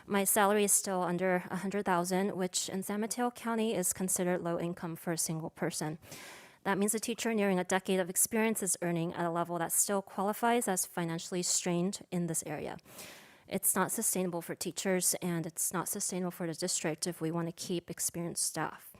my salary is still under $100,000, which in San Mateo County is considered low income for a single person. That means a teacher nearing a decade of experience is earning at a level that still qualifies as financially strained in this area. It's not sustainable for teachers, and it's not sustainable for the district if we want to keep experienced staff.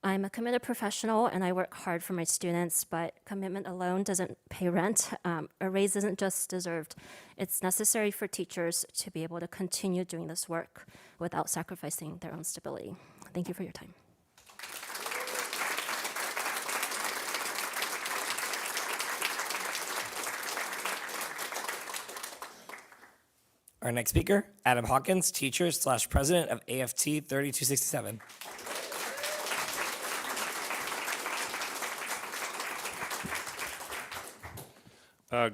I'm a committed professional, and I work hard for my students, but commitment alone doesn't pay rent. A raise isn't just deserved. It's necessary for teachers to be able to continue doing this work without sacrificing their own stability. Thank you for your time. Our next speaker, Adam Hawkins, teacher / president of AFT 3267.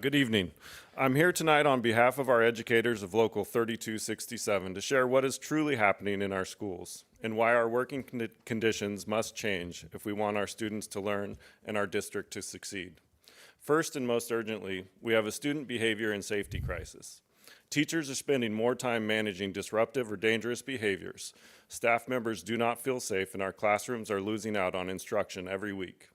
Good evening. I'm here tonight on behalf of our educators of Local 3267 to share what is truly happening in our schools and why our working conditions must change if we want our students to learn and our district to succeed. First and most urgently, we have a student behavior and safety crisis. Teachers are spending more time managing disruptive or dangerous behaviors. Staff members do not feel safe, and our classrooms are losing out on instruction every week.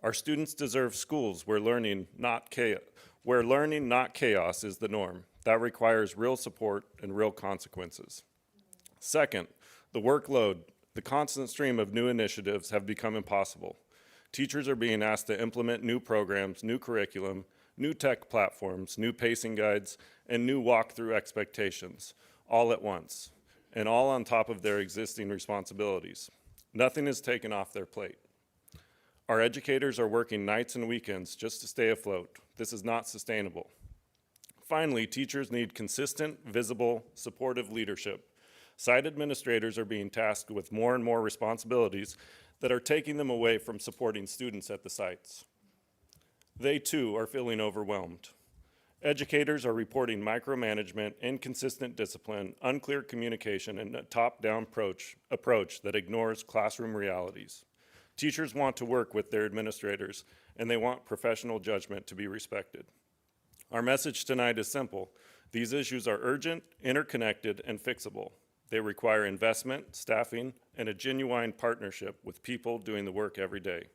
Our students deserve schools where learning, not chaos, is the norm. That requires real support and real consequences. Second, the workload, the constant stream of new initiatives have become impossible. Teachers are being asked to implement new programs, new curriculum, new tech platforms, new pacing guides, and new walkthrough expectations, all at once, and all on top of their existing responsibilities. Nothing is taken off their plate. Our educators are working nights and weekends just to stay afloat. This is not sustainable. Finally, teachers need consistent, visible, supportive leadership. Site administrators are being tasked with more and more responsibilities that are taking them away from supporting students at the sites. They too are feeling overwhelmed. Educators are reporting micromanagement, inconsistent discipline, unclear communication, and a top-down approach that ignores classroom realities. Teachers want to work with their administrators, and they want professional judgment to be respected. Our message tonight is simple. These issues are urgent, interconnected, and fixable. They require investment, staffing, and a genuine partnership with people doing the work every day.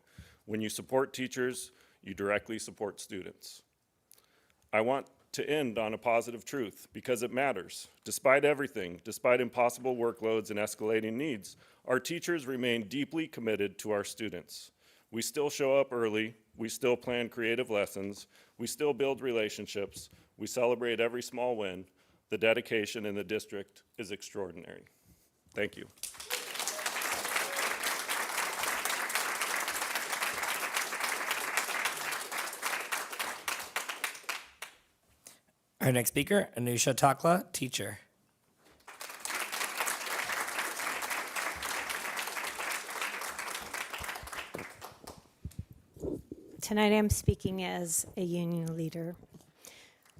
When you support teachers, you directly support students. I want to end on a positive truth because it matters. Despite everything, despite impossible workloads and escalating needs, our teachers remain deeply committed to our students. We still show up early, we still plan creative lessons, we still build relationships, we celebrate every small win. The dedication in the district is extraordinary. Thank you. Our next speaker, Anusha Takla, teacher. Tonight I'm speaking as a union leader.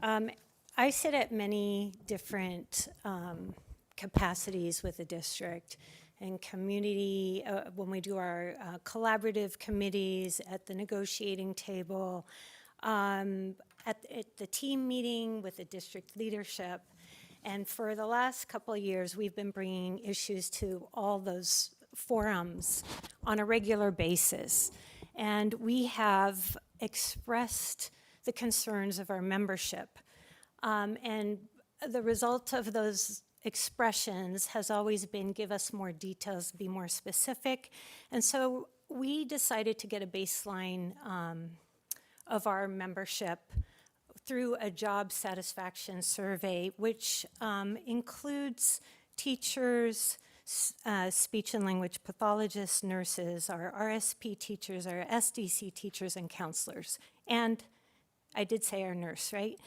I sit at many different capacities with the district and community, when we do our collaborative committees at the negotiating table. at the team meeting with the district leadership. And for the last couple of years, we've been bringing issues to all those forums on a regular basis. And we have expressed the concerns of our membership. And the result of those expressions has always been give us more details, be more specific. And so we decided to get a baseline of our membership through a job satisfaction survey, which includes teachers, speech and language pathologists, nurses, our RSP teachers, our SDC teachers, and counselors. And I did say our nurse, right?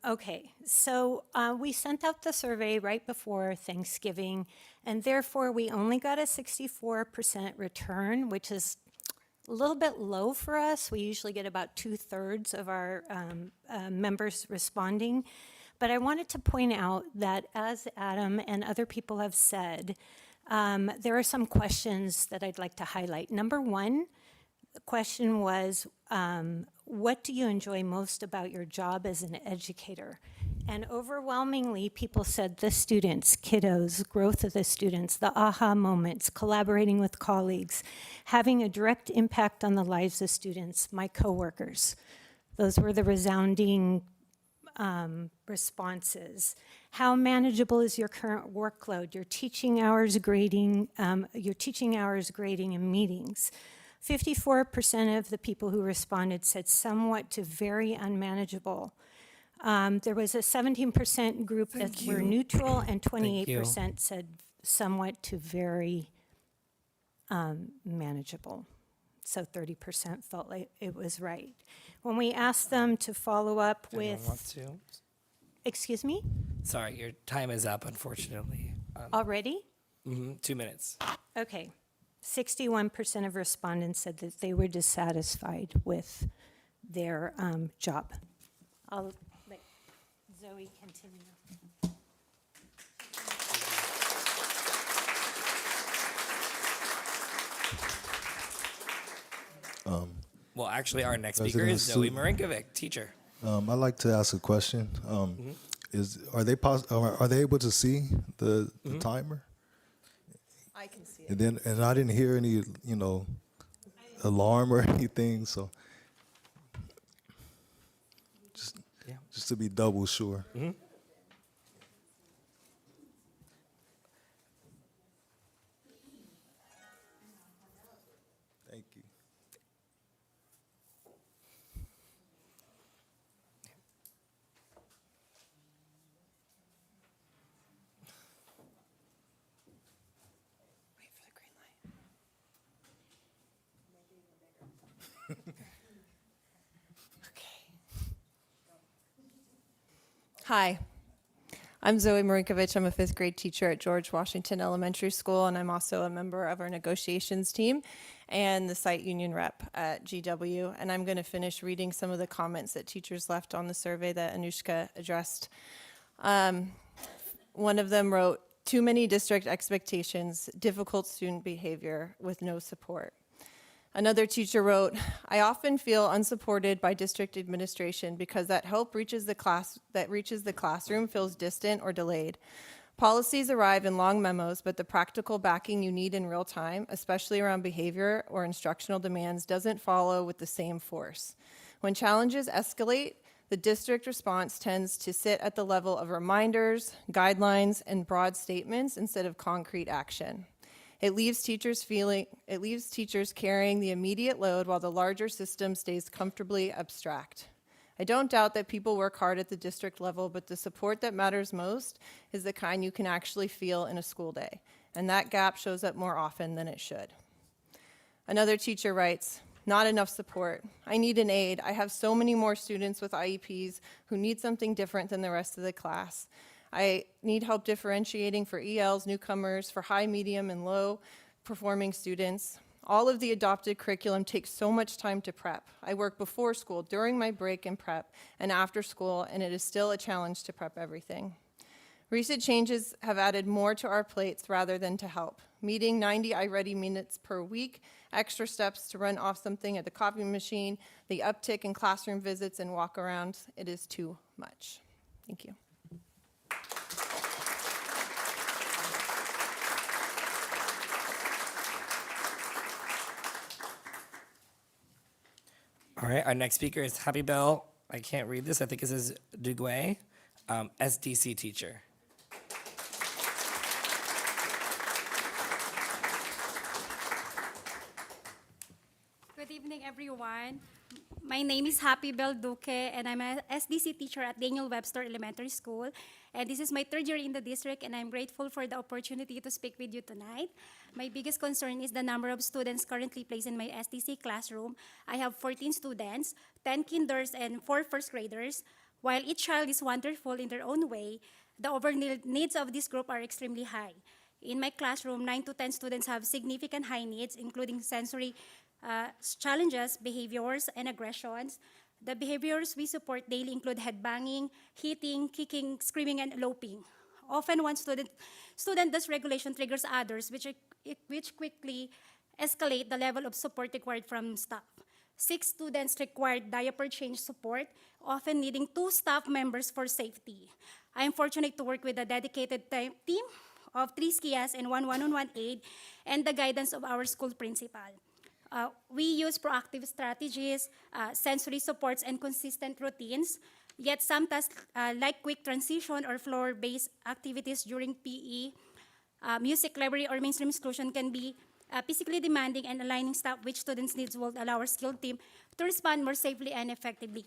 Okay, so we sent out the survey right before Thanksgiving, and therefore we only got a 64% return, which is a little bit low for us. We usually get about 2/3 of our members responding. But I wanted to point out that, as Adam and other people have said, there are some questions that I'd like to highlight. Number one, the question was, what do you enjoy most about your job as an educator? And overwhelmingly, people said the students, kiddos, growth of the students, the aha moments, collaborating with colleagues, having a direct impact on the lives of students, my coworkers. Those were the resounding responses. How manageable is your current workload? Your teaching hours grading, and meetings. 54% of the people who responded said somewhat to very unmanageable. There was a 17% group that were neutral, and 28% said somewhat to very manageable. So 30% felt like it was right. When we asked them to follow up Anyone with... want to? Excuse me? Sorry, your time is up, unfortunately. Already? 2 minutes. Okay. 61% of respondents said that they were dissatisfied with their job. I'll let Zoe continue. Well, actually, our next speaker is Zoe Marinkovic, teacher. I'd like to ask a question. Are they able to see the timer? I can see it. And I didn't hear any, alarm or anything, so just to be double sure. Thank you. Hi, I'm Zoe Marinkovic. I'm a 5th grade teacher at George Washington Elementary School, and I'm also a member of our negotiations team and the site union rep at GW. And I'm going to finish reading some of the comments that teachers left on the survey that Anushka addressed. One of them wrote, "Too many district expectations, difficult student behavior with no support." Another teacher wrote, "I often feel unsupported by district administration because that help reaches the classroom feels distant or delayed. Policies arrive in long memos, but the practical backing you need in real time, especially around behavior or instructional demands, doesn't follow with the same force. When challenges escalate, the district response tends to sit at the level of reminders, guidelines, and broad statements instead of concrete action. It leaves teachers carrying the immediate load while the larger system stays comfortably abstract. I don't doubt that people work hard at the district level, but the support that matters most is the kind you can actually feel in a school day, and that gap shows up more often than it should." Another teacher writes, "Not enough support. I need an aid. I have so many more students with IEPs who need something different than the rest of the class. I need help differentiating for ELs, newcomers, for high, medium, and low performing students. All of the adopted curriculum takes so much time to prep. I work before school, during my break and prep, and after school, and it is still a challenge to prep everything. Recent changes have added more to our plates rather than to help. meeting 90 iReady minutes per week, extra steps to run off something at the copy machine, the uptick in classroom visits and walkarounds. It is too much. Thank you. All right, our next speaker is Happy Bell. I can't read this. I think this is Duguay, SDC teacher. Good evening, everyone. My name is Happy Bell Duque, and I'm a SDC teacher at Daniel Webster Elementary School. And this is my third year in the district, and I'm grateful for the opportunity to speak with you tonight. My biggest concern is the number of students currently placed in my SDC classroom. I have 14 students, 10 kinders, and 4 first graders. While each child is wonderful in their own way, the overall needs of this group are extremely high. In my classroom, 9 to 10 students have significant high needs, including sensory challenges, behaviors, and aggressions. The behaviors we support daily include headbanging, hitting, kicking, screaming, and eloping. Often one student dysregulation triggers others, which quickly escalate the level of support required from staff. 6 students required diaper change support, often needing 2 staff members for safety. I am fortunate to work with a dedicated team of 3 SKIAs and 1 one-on-one aide, and the guidance of our school principal. We use proactive strategies, sensory supports, and consistent routines. Yet some tasks like quick transition or floor-based activities during PE, music, library, or mainstream exclusion can be physically demanding, and aligning staff which students' needs will allow our skilled team to respond more safely and effectively.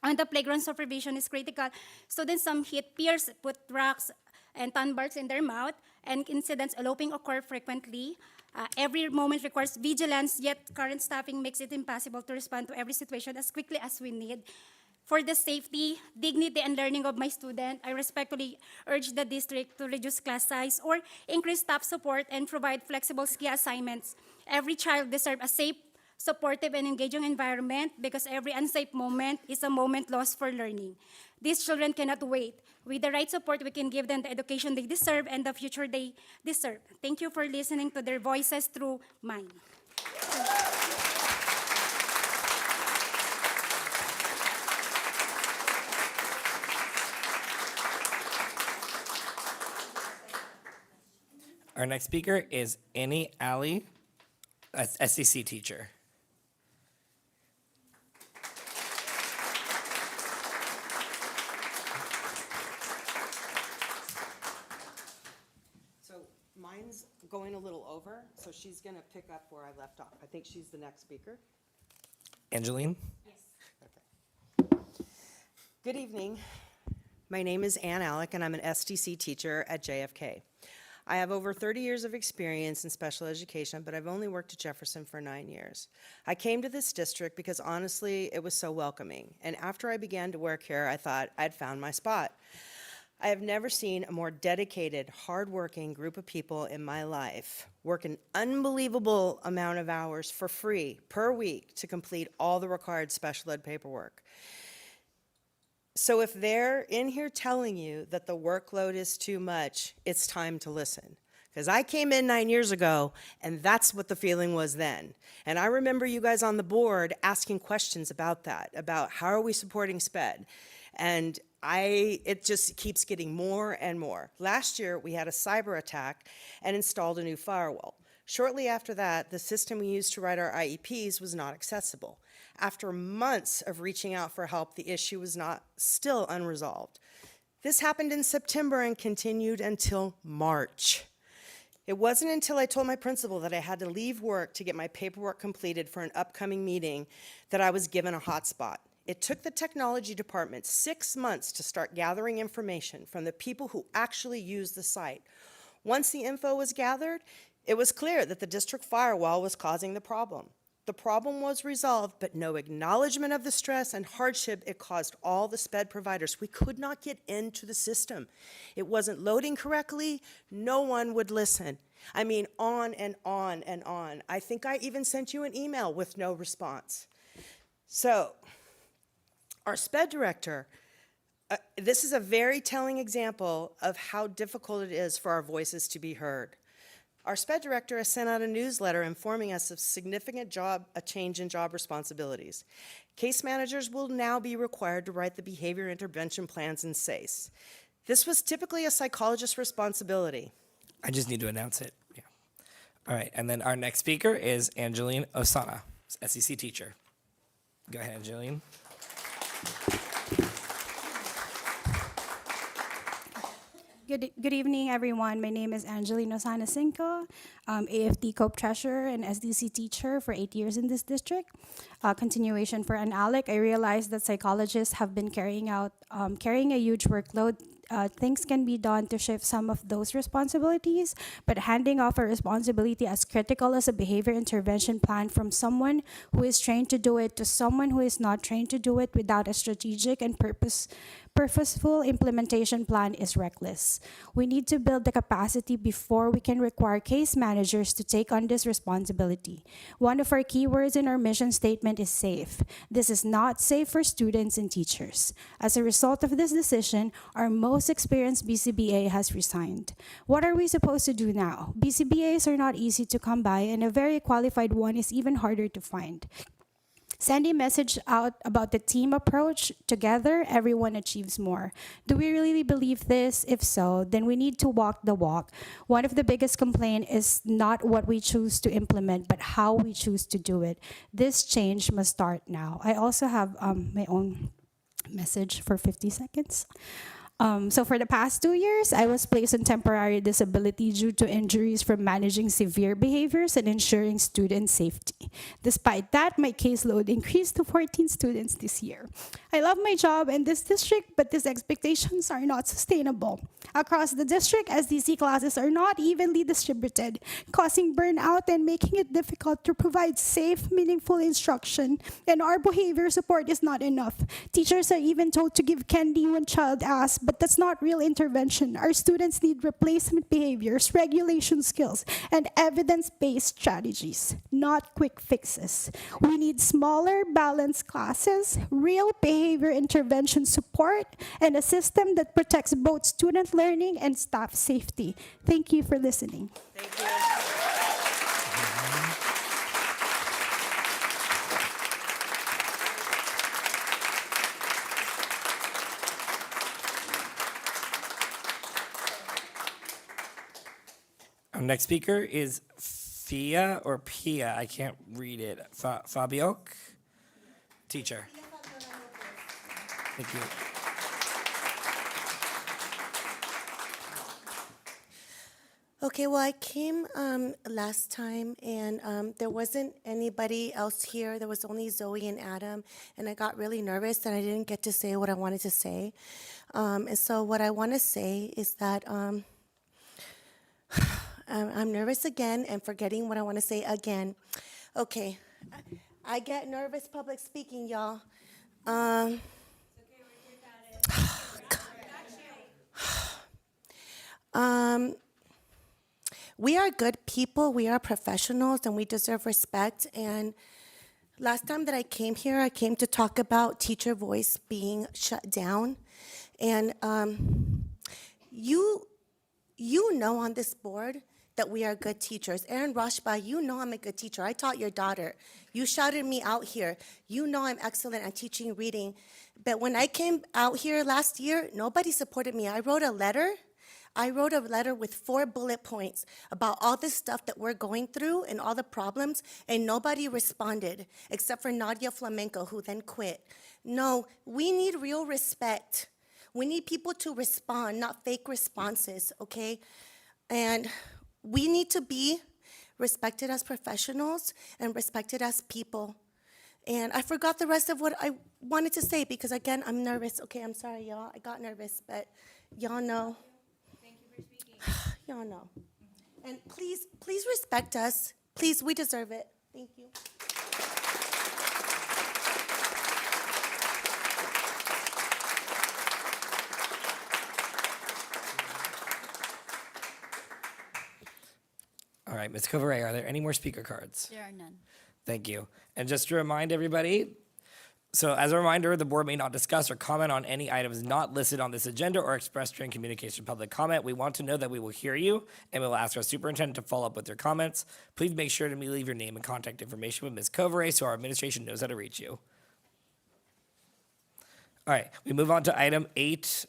On the playground, supervision is critical. Students some hit peers, put rocks and tanbarks in their mouth, and incidents eloping occur frequently. Every moment requires vigilance, yet current staffing makes it impossible to respond to every situation as quickly as we need. For the safety, dignity, and learning of my student, I respectfully urge the district to reduce class size or increase staff support and provide flexible SKIA assignments. Every child deserves a safe, supportive, and engaging environment, because every unsafe moment is a moment lost for learning. These children cannot wait. With the right support, we can give them the education they deserve and the future they deserve. Thank you for listening to their voices through mine. Our next speaker is Annie Ali, SDC teacher. So mine's going a little over, so she's going to pick up where I left off. I think she's the next speaker. Angeline? Good evening. My name is Ann Alec, and I'm an SDC teacher at JFK. I have over 30 years of experience in special education, but I've only worked at Jefferson for 9 years. I came to this district because honestly, it was so welcoming. And after I began to work here, I thought I'd found my spot. I have never seen a more dedicated, hardworking group of people in my life work an unbelievable amount of hours for free per week to complete all the required special ed paperwork. So if they're in here telling you that the workload is too much, it's time to listen. Because I came in 9 years ago, and that's what the feeling was then. And I remember you guys on the board asking questions about that, about how are we supporting SPED? And it just keeps getting more and more. Last year, we had a cyber attack and installed a new firewall. Shortly after that, the system we used to write our IEPs was not accessible. After months of reaching out for help, the issue was still unresolved. This happened in September and continued until March. It wasn't until I told my principal that I had to leave work to get my paperwork completed for an upcoming meeting that I was given a hotspot. It took the technology department 6 months to start gathering information from the people who actually use the site. Once the info was gathered, it was clear that the district firewall was causing the problem. The problem was resolved, but no acknowledgement of the stress and hardship it caused all the SPED providers. We could not get into the system. It wasn't loading correctly. No one would listen. I mean, on and on and on. I think I even sent you an email with no response. So, our SPED director, this is a very telling example of how difficult it is for our voices to be heard. Our SPED director has sent out a newsletter informing us of significant a change in job responsibilities. Case managers will now be required to write the behavior intervention plans in SACE. This was typically a psychologist's responsibility. I just need to announce it. Yeah. All right, and then our next speaker is Angeline Osana, SEC teacher. Go ahead, Angeline. Good evening, everyone. My name is Angelina Osana Cinco, AFD co-treasurer and SDC teacher for 8 years in this district. Continuation for Alec, I realized that psychologists have been carrying a huge workload. Things can be done to shift some of those responsibilities, but handing off a responsibility as critical as a behavior intervention plan from someone who is trained to do it to someone who is not trained to do it without a strategic and purposeful implementation plan is reckless. We need to build the capacity before we can require case managers to take on this responsibility. One of our key words in our mission statement is safe. This is not safe for students and teachers. As a result of this decision, our most experienced BCBA has resigned. What are we supposed to do now? BCBAs are not easy to come by, and a very qualified one is even harder to find. Send a message out about the team approach. Together, everyone achieves more. Do we really believe this? If so, then we need to walk the walk. One of the biggest complaints is not what we choose to implement, but how we choose to do it. This change must start now. I also have my own message for 50 seconds. So for the past 2 years, I was placed on temporary disability due to injuries from managing severe behaviors and ensuring student safety. Despite that, my caseload increased to 14 students this year. I love my job in this district, but these expectations are not sustainable. Across the district, SDC classes are not evenly distributed, causing burnout and making it difficult to provide safe, meaningful instruction. And our behavior support is not enough. Teachers are even told to give candy when child asks, but that's not real intervention. Our students need replacement behaviors, regulation skills, and evidence-based strategies, not quick fixes. We need smaller, balanced classes, real behavior intervention support, and a system that protects both student learning and staff safety. Thank you for listening. Thank you. Our next speaker is Fia or Pia. I can't read it. Fabioc, teacher. Thank you. Okay, well, I came last time, and there wasn't anybody else here. There was only Zoe and Adam, and I got really nervous, and I didn't get to say what I wanted to say. And so what I want to say is that I'm nervous again and forgetting what I want to say again. Okay, I get nervous public speaking, y'all. We are good people, we are professionals, and we deserve respect. And last time that I came here, I came to talk about teacher voice being shut down. And you know on this board that we are good teachers. Erin Roshba, you know I'm a good teacher. I taught your daughter. You shouted me out here. You know I'm excellent at teaching reading. But when I came out here last year, nobody supported me. I wrote a letter with 4 bullet points about all this stuff that we're going through and all the problems, and nobody responded except for Nadia Flamenco, who then quit. No, we need real respect. We need people to respond, not fake responses, okay? And we need to be respected as professionals and respected as people. And I forgot the rest of what I wanted to say because, again, I'm nervous. Okay, I'm sorry, y'all. I got nervous, but y'all know. Thank you for speaking. Y'all know. And please respect us. Please, we deserve it. Thank you. All right, Ms. Coveray, are there any more speaker cards? There are none. Thank you. And just to remind everybody, So as a reminder, the board may not discuss or comment on any items not listed on this agenda or expressed during communication public comment. We want to know that we will hear you, and we will ask our superintendent to follow up with your comments. Please make sure to leave your name and contact information with Ms. Covere so our administration knows how to reach you. All right, we move on to item 8,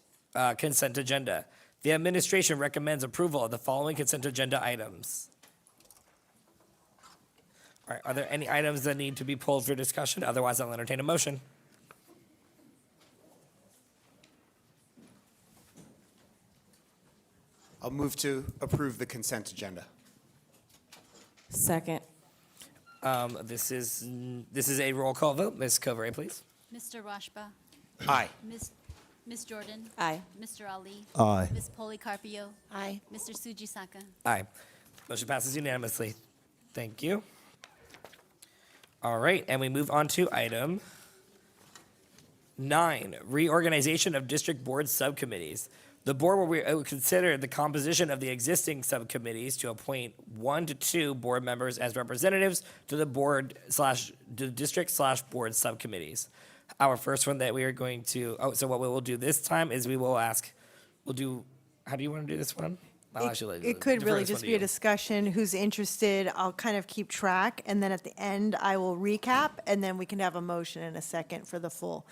consent agenda. The administration recommends approval of the following consent agenda items. All right, are there any items that need to be pulled for discussion? Otherwise, I'll entertain a motion. I'll move to approve the consent agenda. Second. This is a roll call vote. Ms. Covere, please. Mr. Rashba. Aye. Ms. Jordan. Aye. Mr. Ali. Aye. Ms. Policarpio. Aye. Mr. Sujisaka. Aye. Motion passes unanimously. Thank you. All right, and we move on to item 9, reorganization of district board subcommittees. The board will consider the composition of the existing subcommittees to appoint 1 to 2 board members as representatives to the district/board subcommittees. Our first one that we are going to, so what we will do this time is how do you want to do this one? I'll actually It could defer really this one just to be a you. discussion, who's interested, I'll kind of keep track, and then at the end, I will recap, and then we can have a motion in a second for the full.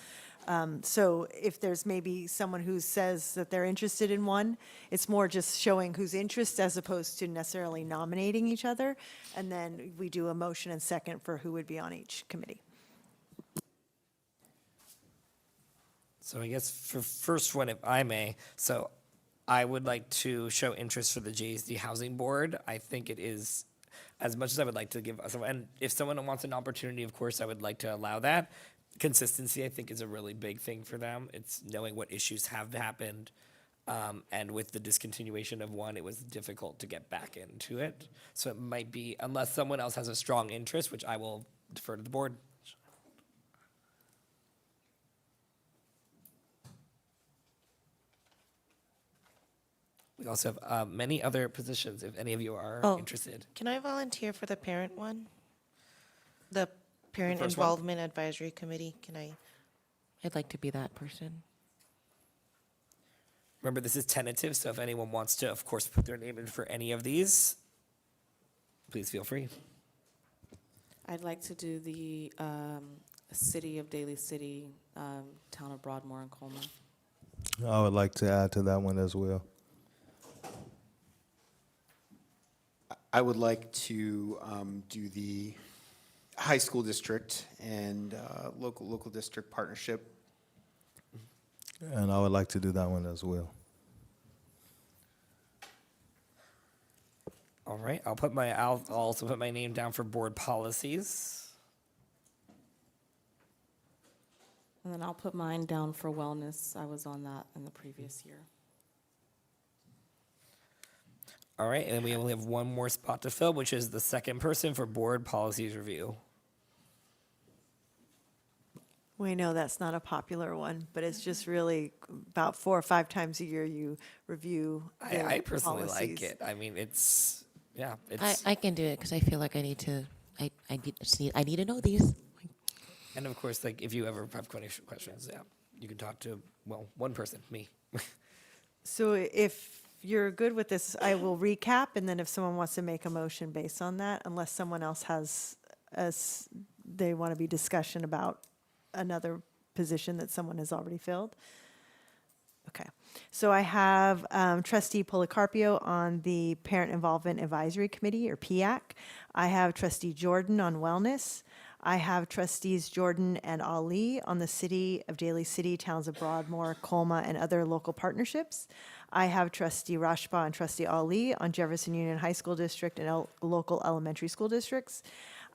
So if there's maybe someone who says that they're interested in one, it's more just showing whose interest as opposed to necessarily nominating each other, and then we do a motion and second for who would be on each committee. So I guess for first one, if I may, so I would like to show interest for the JESD Housing Board. I think it is, as much as I would like to give someone, and if someone wants an opportunity, of course, I would like to allow that. Consistency, I think, is a really big thing for them. It's knowing what issues have happened. And with the discontinuation of one, it was difficult to get back into it. So it might be, unless someone else has a strong interest, which I will defer to the board. We also have many other positions, if any of you are interested. Can I volunteer for the parent one? The Parent first one? Involvement Advisory Committee, I'd like to be that person. Remember, this is tentative, so if anyone wants to, of course, put their name in for any of these, please feel free. I'd like to do the City of Daly City, Town of Broadmoor and Coleman. I would like to add to that one as well. I would like to do the high school district and local district partnership. And I would like to do that one as well. All right, I'll also put my name down for board policies. And then I'll put mine down for wellness. I was on that in the previous year. All right, and we only have one more spot to fill, which is the second person for board policies review. We know that's not a popular one, but it's just really about 4 or 5 times a year you review their I personally like policies. it. I mean, it's, it's. I can do it because I feel like I need to know these. And of course, like, if you ever have questions, you can talk to, one person, me. So if you're good with this, I will recap, and then if someone wants to make a motion based on that, unless someone else has, they want to be discussion about another position that someone has already filled. Okay, so I have trustee Policarpio on the Parent Involvement Advisory Committee, or PIAC. I have trustee Jordan on wellness. I have trustees Jordan and Ali on the City of Daly City, Towns of Broadmoor, Colma, and other local partnerships. I have trustee Rashba and trustee Ali on Jefferson Union High School District and local elementary school districts.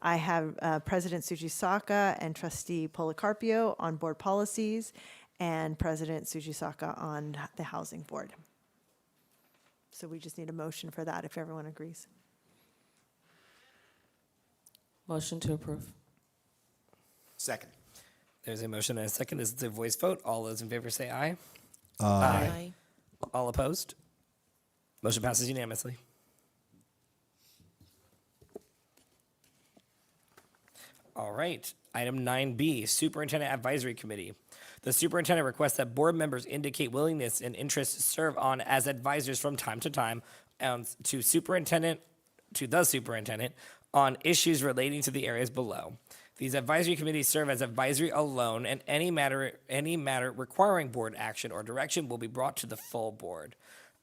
I have President Sujisaka and trustee Policarpio on board policies, and President Sujisaka on the housing board. So we just need a motion for that, if everyone agrees. Motion to approve. Second. There's a motion and a second. This is a voice vote. All those in favor say aye. Aye. All opposed? Motion passes unanimously. All right. Item 9B, Superintendent Advisory Committee. The superintendent requests that board members indicate willingness and interest to serve on as advisors from time to time to the superintendent on issues relating to the areas below. These advisory committees serve as advisory alone, and any matter requiring board action or direction will be brought to the full board.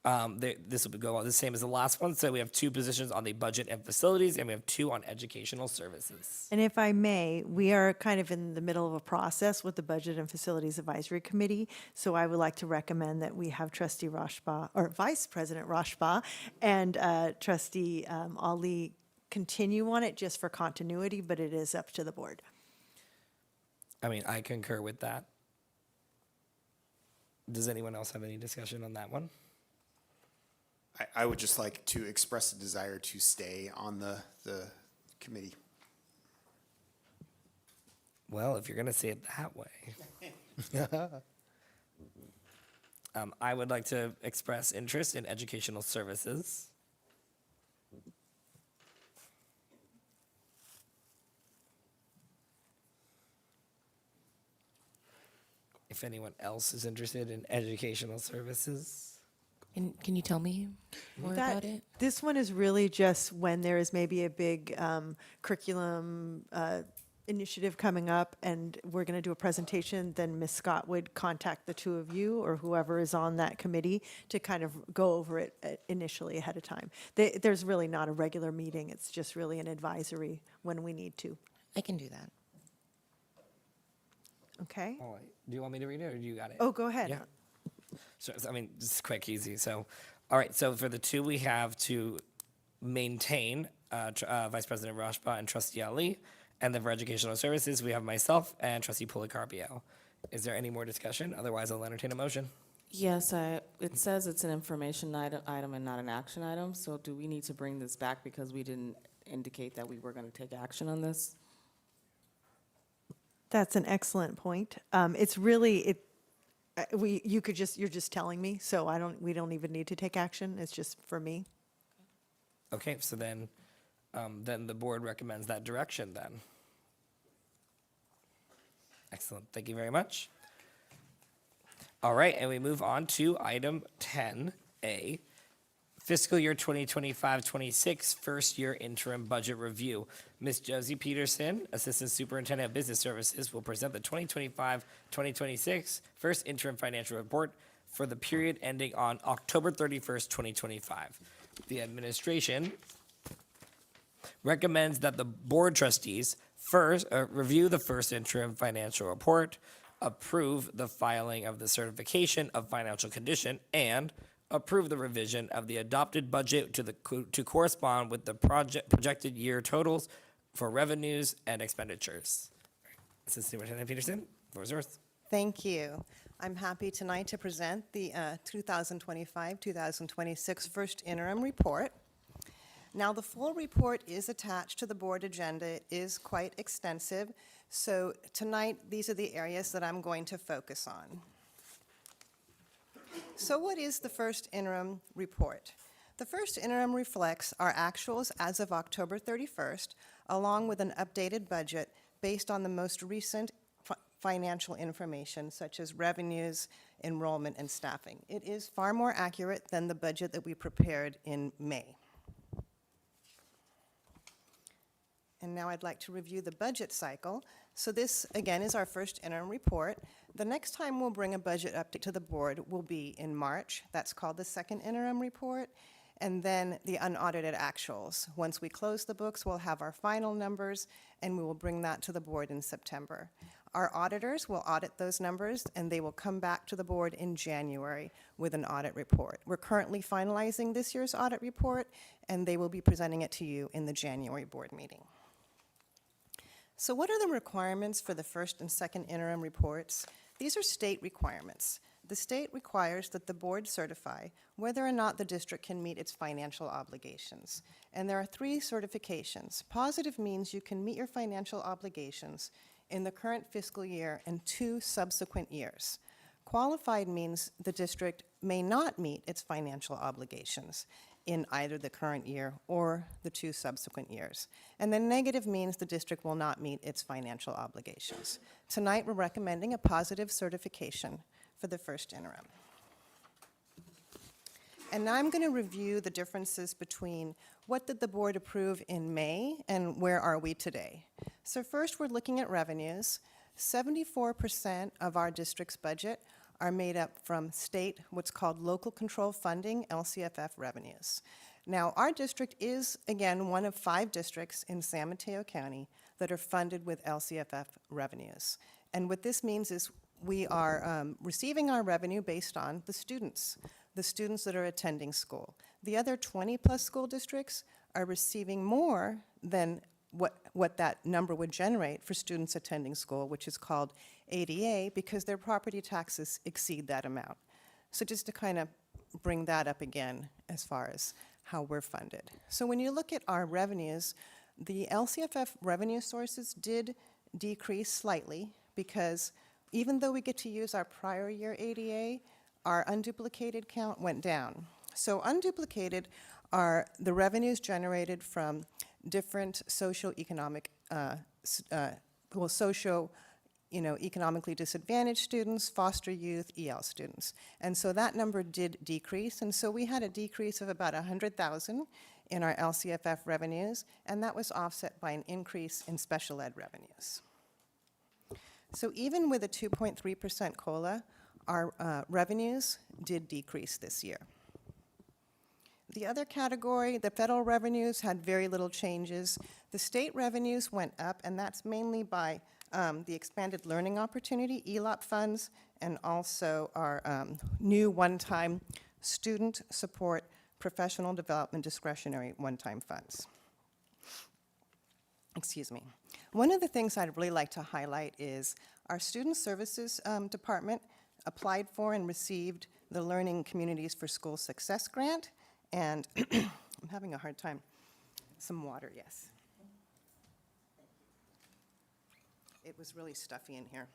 This will go on the same as the last one. So we have 2 positions on the budget and facilities, and we have 2 on educational services. And if I may, we are kind of in the middle of a process with the Budget and Facilities Advisory Committee. So I would like to recommend that we have Trustee Rashba, or Vice President Rashba, and Trustee Ali continue on it just for continuity, but it is up to the board. I mean, I concur with that. Does anyone else have any discussion on that one? I would just like to express a desire to stay on the committee. Well, if you're going to say it that way. I would like to express interest in educational services. If anyone else is interested in educational services. And can you tell me more about it? This one is really just when there is maybe a big curriculum initiative coming up and we're going to do a presentation, then Ms. Scott would contact the 2 of you or whoever is on that committee to kind of go over it initially ahead of time. There's really not a regular meeting. It's just really an advisory when we need to. I can do that. Okay? All right. Do you want me to read it or do you got it? Oh, go ahead. Yeah. So, I mean, this is quick, easy. So, all right. So for the 2 we have to maintain Vice President Rashba and Trustee Ali. And then for educational services, we have myself and Trustee Policarpio. Is there any more discussion? Otherwise, I'll entertain a motion. Yes, it says it's an information item and not an action item. So do we need to bring this back because we didn't indicate that we were going to take action on this? That's an excellent point. It's really you're just telling me, so we don't even need to take action. It's just for me. Okay, so then the board recommends that direction then. Excellent, thank you very much. All right, and we move on to item 10A, fiscal year 2025-26 first year interim budget review. Ms. Josie Peterson, Assistant Superintendent of Business Services, will present the 2025-2026 first interim financial report for the period ending on October 31st, 2025. The administration recommends that the board trustees first review the first interim financial report, approve the filing of the certification of financial condition, and approve the revision of the adopted budget to correspond with the projected year totals for revenues and expenditures. Assistant Superintendent Peterson, floor is yours. Thank you. I'm happy tonight to present the 2025-2026 first interim report. Now, the full report is attached to the board agenda. It is quite extensive. So tonight, these are the areas that I'm going to focus on. So what is the first interim report? The first interim reflects our actuals as of October 31st, along with an updated budget based on the most recent financial information, such as revenues, enrollment, and staffing. It is far more accurate than the budget that we prepared in May. And now I'd like to review the budget cycle. So this, again, is our first interim report. The next time we'll bring a budget update to the board will be in March. That's called the second interim report. And then the unaudited actuals. Once we close the books, we'll have our final numbers, and we will bring that to the board in September. Our auditors will audit those numbers, and they will come back to the board in January with an audit report. We're currently finalizing this year's audit report, and they will be presenting it to you in the January board meeting. So what are the requirements for the first and second interim reports? These are state requirements. The state requires that the board certify whether or not the district can meet its financial obligations. And there are 3 certifications. Positive means you can meet your financial obligations in the current fiscal year and 2 subsequent years. Qualified means the district may not meet its financial obligations. in either the current year or the 2 subsequent years. And then negative means the district will not meet its financial obligations. Tonight, we're recommending a positive certification for the first interim. And now I'm going to review the differences between what did the board approve in May and where are we today. So first, we're looking at revenues. 74% of our district's budget are made up from state, what's called local control funding, LCFF revenues. Now, our district is, again, one of 5 districts in San Mateo County that are funded with LCFF revenues. And what this means is we are receiving our revenue based on the students that are attending school. The other 20-plus school districts are receiving more than what that number would generate for students attending school, which is called ADA, because their property taxes exceed that amount. So just to kind of bring that up again as far as how we're funded. So when you look at our revenues, the LCFF revenue sources did decrease slightly because even though we get to use our prior year ADA, our unduplicated count went down. So unduplicated are the revenues generated from different socioeconomic, economically disadvantaged students, foster youth, EL students. And so that number did decrease, and so we had a decrease of about 100,000 in our LCFF revenues, and that was offset by an increase in special ed revenues. So even with a 2.3% COLA, our revenues did decrease this year. The other category, the federal revenues, had very little changes. The state revenues went up, and that's mainly by the expanded learning opportunity, ELOP funds, and also our new one-time student support professional development discretionary one-time funds. Excuse me. One of the things I'd really like to highlight is our Student Services Department applied for and received the Learning Communities for School Success Grant, and I'm having a hard time. Some water, yes. It was really stuffy in here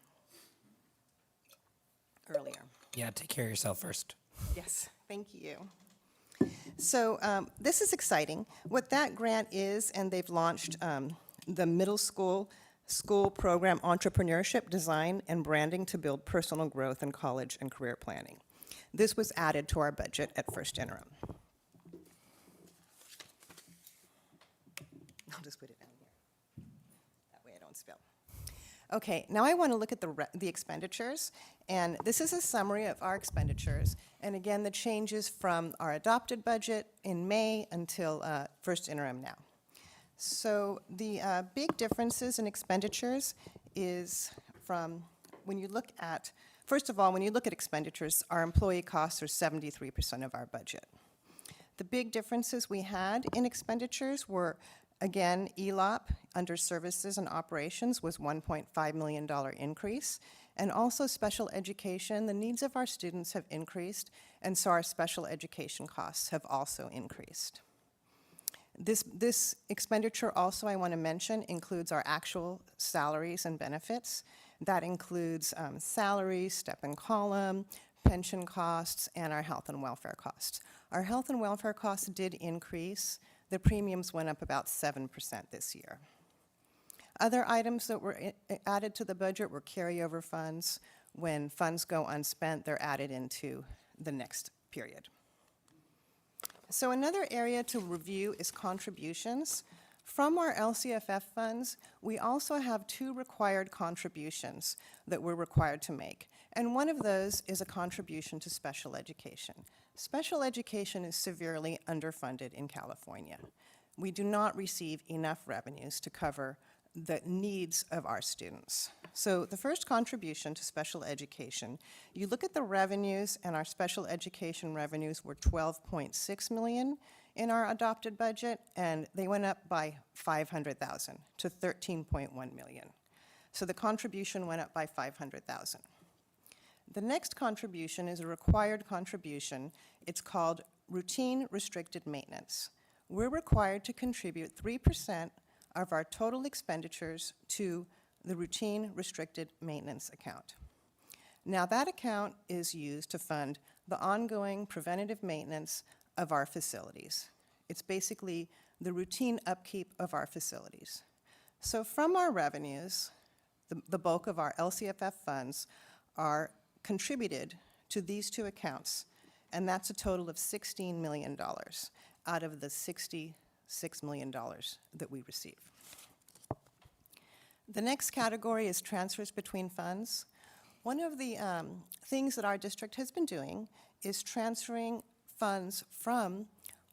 earlier. Yeah, take care of yourself first. Yes, thank you. So this is exciting. What that grant is, and they've launched the middle school program Entrepreneurship, Design, and Branding to build personal growth in college and career planning. This was added to our budget at first interim. I'll just put it down here. That way I don't spill. Okay, now I want to look at the expenditures, and this is a summary of our expenditures. And again, the changes from our adopted budget in May until first interim now. So the big differences in expenditures is from when you look at, first of all, when you look at expenditures, our employee costs are 73% of our budget. The big differences we had in expenditures were, again, ELOP under services and operations was $1.5 million increase. And also special education, the needs of our students have increased, and so our special education costs have also increased. This expenditure also, I want to mention, includes our actual salaries and benefits. That includes salaries, step and column, pension costs, and our health and welfare costs. Our health and welfare costs did increase. The premiums went up about 7% this year. Other items that were added to the budget were carryover funds. When funds go unspent, they're added into the next period. So another area to review is contributions. From our LCFF funds, we also have 2 required contributions that we're required to make. And one of those is a contribution to special education. Special education is severely underfunded in California. We do not receive enough revenues to cover the needs of our students. So the first contribution to special education, you look at the revenues, and our special education revenues were $12.6 million in our adopted budget, and they went up by $500,000 to $13.1 million. So the contribution went up by $500,000. The next contribution is a required contribution. It's called routine restricted maintenance. We're required to contribute 3% of our total expenditures to the routine restricted maintenance account. Now that account is used to fund the ongoing preventative maintenance of our facilities. It's basically the routine upkeep of our facilities. So from our revenues, the bulk of our LCFF funds are contributed to these two accounts, and that's a total of $16 million out of the $66 million that we receive. The next category is transfers between funds. One of the things that our district has been doing is transferring funds from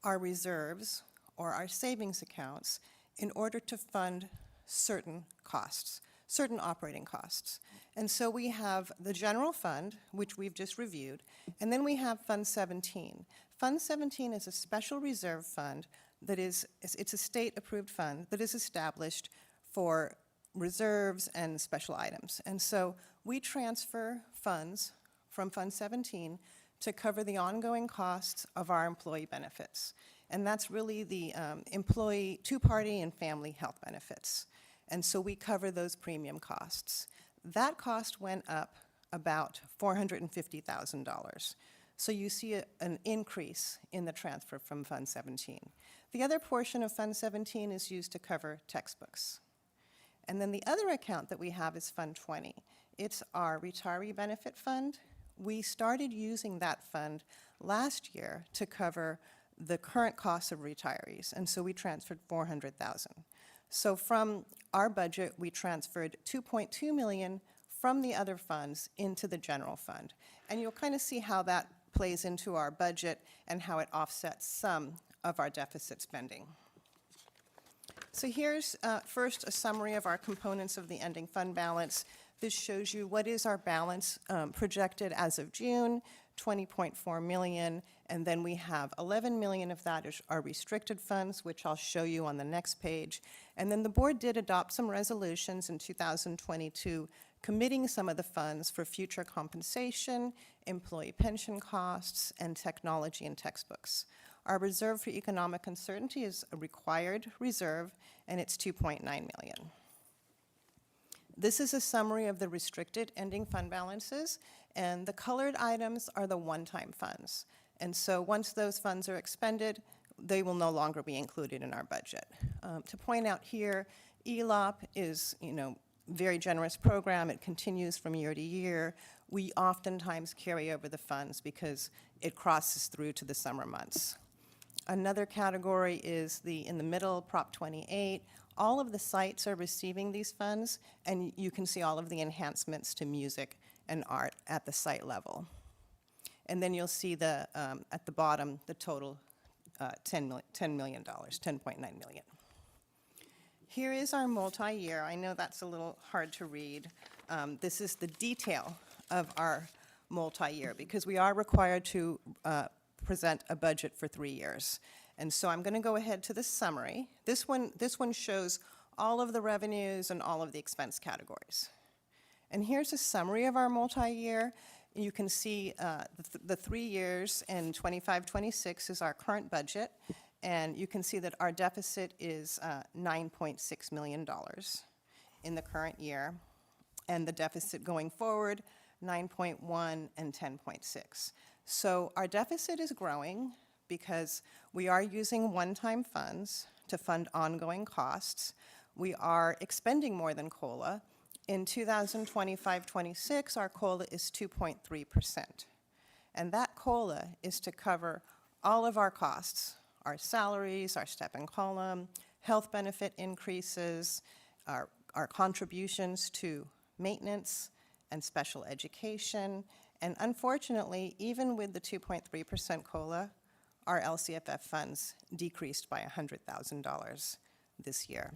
our reserves or our savings accounts in order to fund certain costs, certain operating costs. And so we have the general fund, which we've just reviewed, and then we have Fund 17. Fund 17 is a special reserve fund that it's a state-approved fund that is established for reserves and special items. And so we transfer funds from Fund 17 to cover the ongoing costs of our employee benefits. And that's really the employee two-party and family health benefits. And so we cover those premium costs. That cost went up about $450,000. So you see an increase in the transfer from Fund 17. The other portion of Fund 17 is used to cover textbooks. And then the other account that we have is Fund 20. It's our retiree benefit fund. We started using that fund last year to cover the current costs of retirees, and so we transferred $400,000. So from our budget, we transferred $2.2 million from the other funds into the general fund. And you'll kind of see how that plays into our budget and how it offsets some of our deficit spending. So here's first a summary of our components of the ending fund balance. This shows you what is our balance projected as of June, 20.4 million, and then we have 11 million of that is our restricted funds, which I'll show you on the next page. And then the board did adopt some resolutions in 2022 committing some of the funds for future compensation, employee pension costs, and technology and textbooks. Our reserve for economic uncertainty is a required reserve, and it's 2.9 million. This is a summary of the restricted ending fund balances, and the colored items are the one-time funds. And so once those funds are expended, they will no longer be included in our budget. To point out here, ELOP is, very generous program. It continues from year to year. We oftentimes carry over the funds because it crosses through to the summer months. Another category is in the middle, Prop 28. All of the sites are receiving these funds, and you can see all of the enhancements to music and art at the site level. And then you'll see at the bottom, the total $10 million, $10.9 million. Here is our multi-year. I know that's a little hard to read. This is the detail of our multi-year because we are required to present a budget for 3 years. And so I'm going to go ahead to the summary. This one shows all of the revenues and all of the expense categories. And here's a summary of our multi-year. You can see the 3 years in 25-26 is our current budget. And you can see that our deficit is $9.6 million in the current year. And the deficit going forward, 9.1 and 10.6. So our deficit is growing because we are using one-time funds to fund ongoing costs. We are expending more than COLA. In 2025-26, our COLA is 2.3%. And that COLA is to cover all of our costs, our salaries, our step and column, health benefit increases, our contributions to maintenance and special education. And unfortunately, even with the 2.3% COLA, our LCFF funds decreased by $100,000 this year.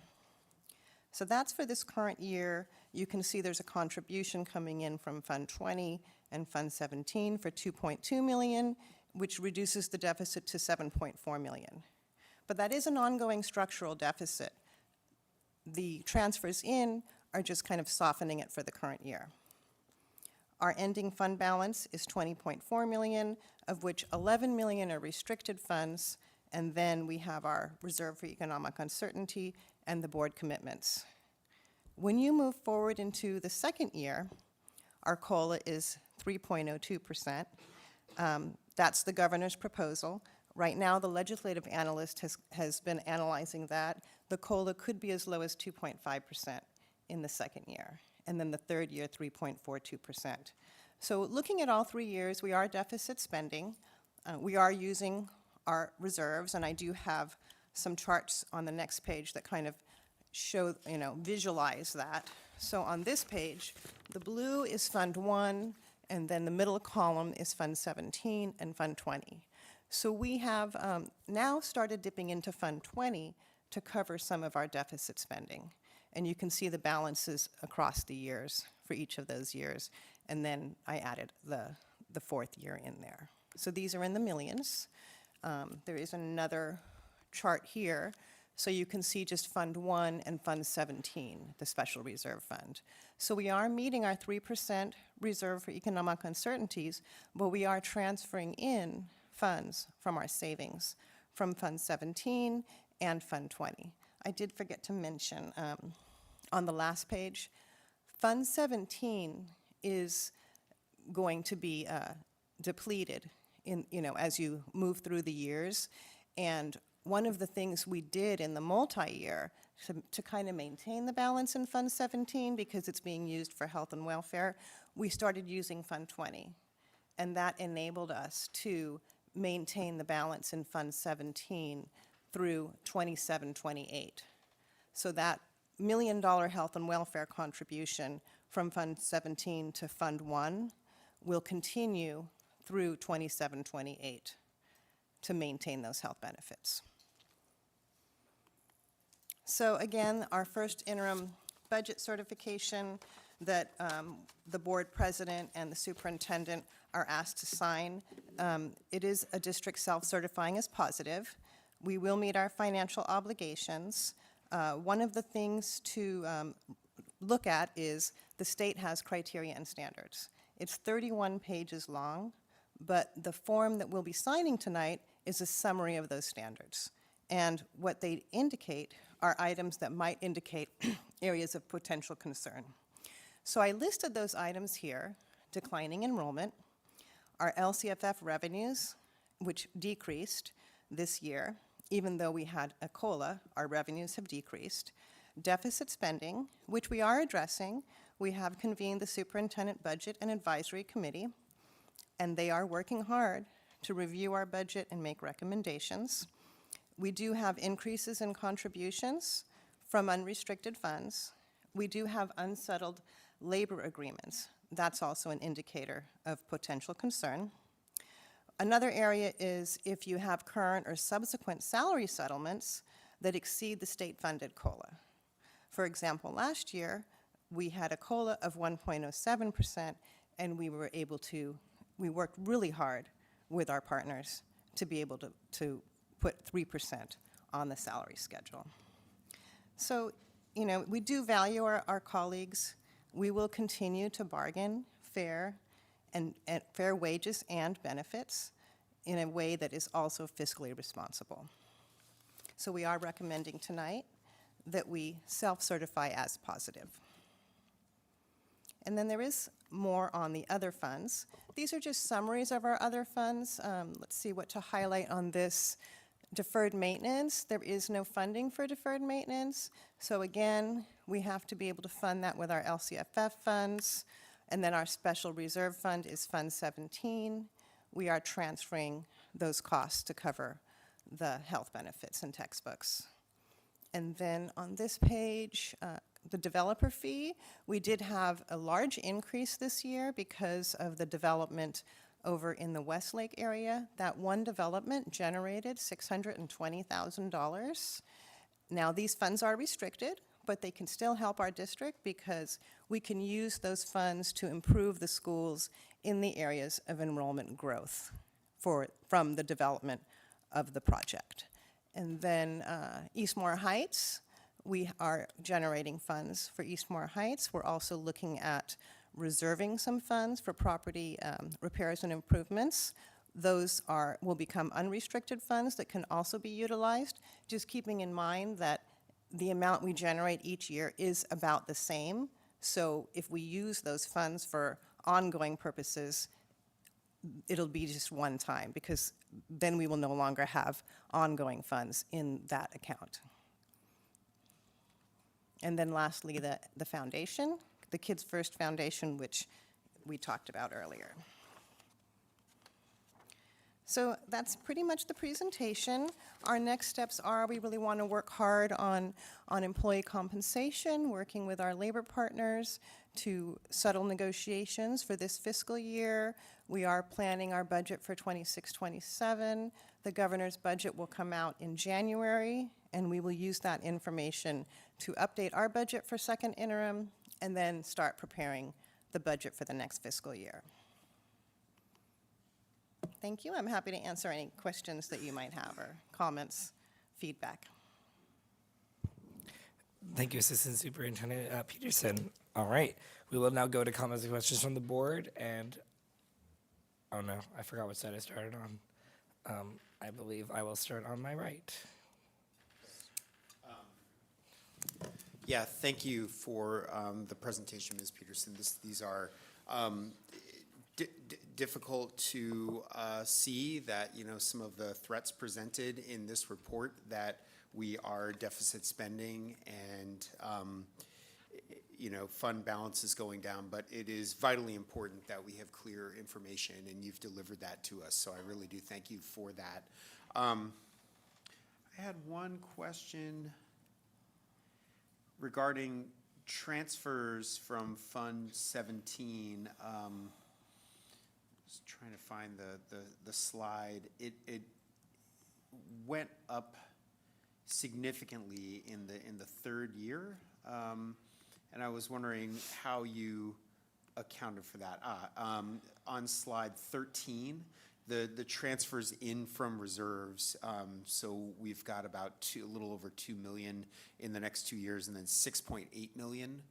So that's for this current year. You can see there's a contribution coming in from Fund 20 and Fund 17 for $2.2 million, which reduces the deficit to $7.4 million. But that is an ongoing structural deficit. The transfers in are just kind of softening it for the current year. Our ending fund balance is $20.4 million, of which $11 million are restricted funds, and then we have our reserve for economic uncertainty and the board commitments. When you move forward into the second year, our COLA is 3.02%. That's the governor's proposal. Right now, the legislative analyst has been analyzing that. The COLA could be as low as 2.5% in the second year, and then the third year, 3.42%. So looking at all 3 years, we are deficit spending. We are using our reserves, and I do have some charts on the next page that kind of show, visualize that. So on this page, the blue is Fund 1, and then the middle column is Fund 17 and Fund 20. So we have now started dipping into Fund 20 to cover some of our deficit spending. And you can see the balances across the years for each of those years. And then I added the fourth year in there. So these are in the millions. There is another chart here. So you can see just Fund 1 and Fund 17, the Special Reserve Fund. So we are meeting our 3% reserve for economic uncertainties, but we are transferring in funds from our savings from Fund 17 and Fund 20. I did forget to mention on the last page, Fund 17 is going to be depleted as you move through the years. And one of the things we did in the multi-year to kind of maintain the balance in Fund 17, because it's being used for health and welfare, we started using Fund 20. And that enabled us to maintain the balance in Fund 17 through 27-28. So that $1 million health and welfare contribution from Fund 17 to Fund 1 will continue through 27-28 to maintain those health benefits. So again, our first interim budget certification that the board president and the superintendent are asked to sign. It is a district self-certifying as positive. We will meet our financial obligations. One of the things to look at is the state has criteria and standards. It's 31 pages long, but the form that we'll be signing tonight is a summary of those standards. And what they indicate are items that might indicate areas of potential concern. So I listed those items here: declining enrollment, our LCFF revenues, which decreased this year. Even though we had a COLA, our revenues have decreased. Deficit spending, which we are addressing. We have convened the Superintendent Budget and Advisory Committee, and they are working hard to review our budget and make recommendations. We do have increases in contributions from unrestricted funds. We do have unsettled labor agreements. That's also an indicator of potential concern. Another area is if you have current or subsequent salary settlements that exceed the state-funded COLA. For example, last year, we had a COLA of 1.07%, and we worked really hard with our partners to be able to put 3% on the salary schedule. So, we do value our colleagues. We will continue to bargain fair and fair wages and benefits in a way that is also fiscally responsible. So we are recommending tonight that we self-certify as positive. And then there is more on the other funds. These are just summaries of our other funds. Let's see what to highlight on this. Deferred maintenance, there is no funding for deferred maintenance. So again, we have to be able to fund that with our LCFF funds. And then our special reserve fund is Fund 17. We are transferring those costs to cover the health benefits and textbooks. And then on this page, the developer fee, we did have a large increase this year because of the development over in the Westlake area. That one development generated $620,000. Now, these funds are restricted, but they can still help our district because we can use those funds to improve the schools in the areas of enrollment growth from the development of the project. And then Eastmore Heights, we are generating funds for Eastmore Heights. We're also looking at reserving some funds for property repairs and improvements. Those will become unrestricted funds that can also be utilized, just keeping in mind that the amount we generate each year is about the same. So if we use those funds for ongoing purposes, it'll be just one time, because then we will no longer have ongoing funds in that account. And then lastly, the foundation, the Kids First Foundation, which we talked about earlier. So that's pretty much the presentation. Our next steps are, we really want to work hard on employee compensation, working with our labor partners to settle negotiations for this fiscal year. We are planning our budget for 26-27. The governor's budget will come out in January, and we will use that information to update our budget for second interim and then start preparing the budget for the next fiscal year. Thank you. I'm happy to answer any questions that you might have or comments, feedback. Thank you, Assistant Superintendent Peterson. All right, we will now go to comments and questions from the board. And oh no, I forgot what side I started on. I believe I will start on my right. Yeah, thank you for the presentation, Ms. Peterson. These are difficult to see that, some of the threats presented in this report, that we are deficit spending and, fund balance is going down, but it is vitally important that we have clear information, and you've delivered that to us, so I really do thank you for that. I had one question regarding transfers from Fund 17. Just trying to find the slide. It went up significantly in the third year, and I was wondering how you accounted for that. On slide 13, the transfers in from reserves. So we've got about a little over 2 million in the next 2 years, and then 6.8 million.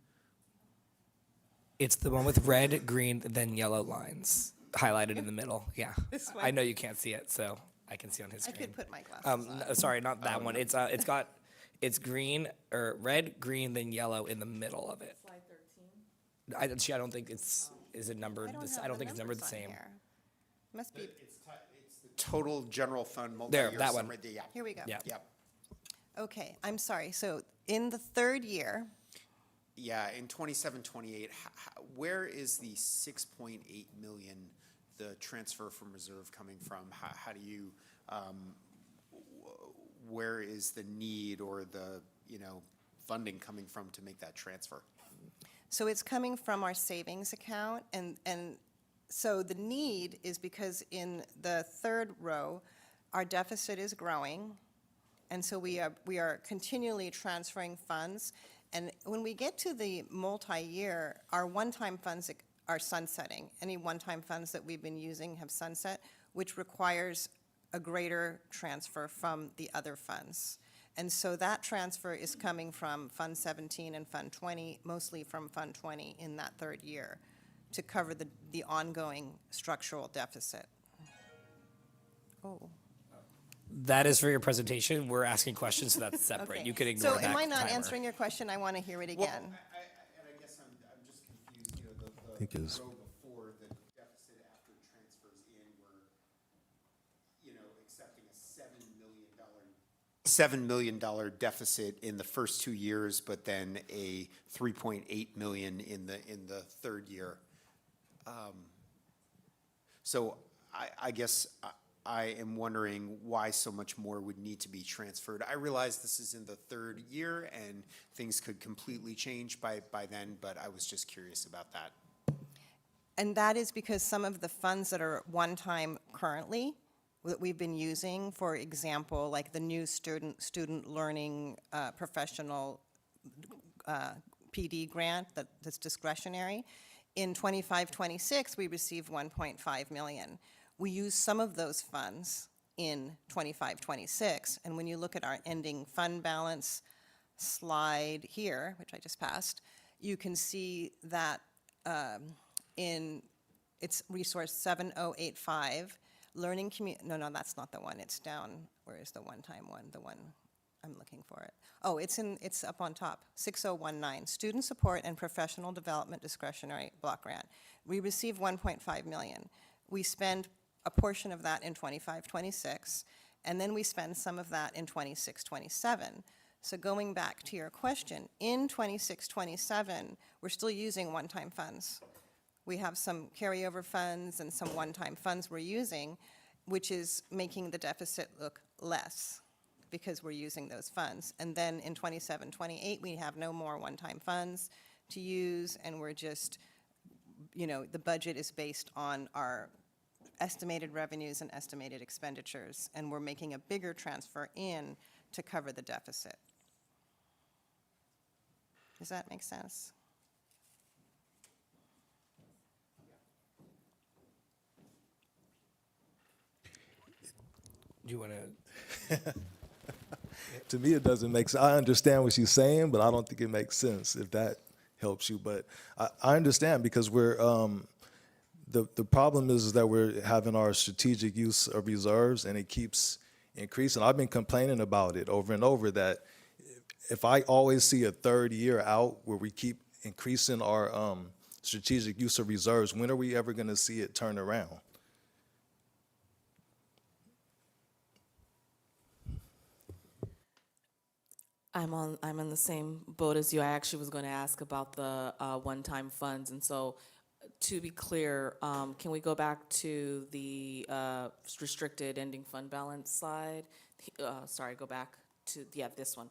It's the one with red, green, then yellow lines highlighted in the middle. Yeah, This one? I know you can't see it, so I can see on his I screen. could put my glasses on. No, sorry, not that one. It's green or red, green, then yellow in the middle of it. Slide 13. I don't think it's is it numbered. I don't think it's numbered the same. Must be. It's the total general fund There, multi-year that one. summary. Yeah. Here we go. Yeah. Yep. Okay, I'm sorry. So in the third year, Yeah, in 27-28, where is the 6.8 million, the transfer from reserve coming from? How do you, where is the need or the, funding coming from to make that transfer? so it's coming from our savings account, and so the need is because in the third row, our deficit is growing, and so we are continually transferring funds. And when we get to the multi-year, our one-time funds are sunsetting. Any one-time funds that we've been using have sunset, which requires a greater transfer from the other funds. And so that transfer is coming from Fund 17 and Fund 20, mostly from Fund 20 in that third year, to cover the ongoing structural deficit. Oh. That is for your presentation. We're asking questions, so that's separate. Okay. You can ignore that. So am I not timer. answering your question? I want to hear it again. And I guess I'm just confused, I think it's- the row before the deficit after transfers in, we're, accepting a $7 million deficit in the first 2 years, but then a 3.8 million in the third year. So I guess I am wondering why so much more would need to be transferred. I realize this is in the third year and things could completely change by then, but I was just curious about that. And that is because some of the funds that are one-time currently, that we've been using, for example, like the new student learning professional PD grant that's discretionary, in 25-26, we received 1.5 million. We use some of those funds in 25-26, and when you look at our ending fund balance slide here, which I just passed, you can see that it's resource 7085, learning no, that's not the one, it's down, where is the one-time one, the one, I'm looking for it. Oh, it's up on top, 6019, student support and professional development discretionary block grant. We received 1.5 million. we spend a portion of that in 25, 26, and then we spend some of that in 26, 27. So going back to your question, in 26, 27, we're still using one-time funds. We have some carryover funds and some one-time funds we're using, which is making the deficit look less because we're using those funds. And then in 27, 28, we have no more one-time funds to use, and we're just, the budget is based on our estimated revenues and estimated expenditures, and we're making a bigger transfer in to cover the deficit. Does that make sense? Do you want to? To me, it doesn't make sense. I understand what she's saying, but I don't think it makes sense, if that helps you. But I understand, because we're, the problem is that we're having our strategic use of reserves, and it keeps increasing. I've been complaining about it over and over, that if I always see a third year out where we keep increasing our strategic use of reserves, when are we ever going to see it turn around? I'm in the same boat as you. I actually was going to ask about the one-time funds, and so to be clear, can we go back to the restricted ending fund balance slide? Sorry, go back to this one.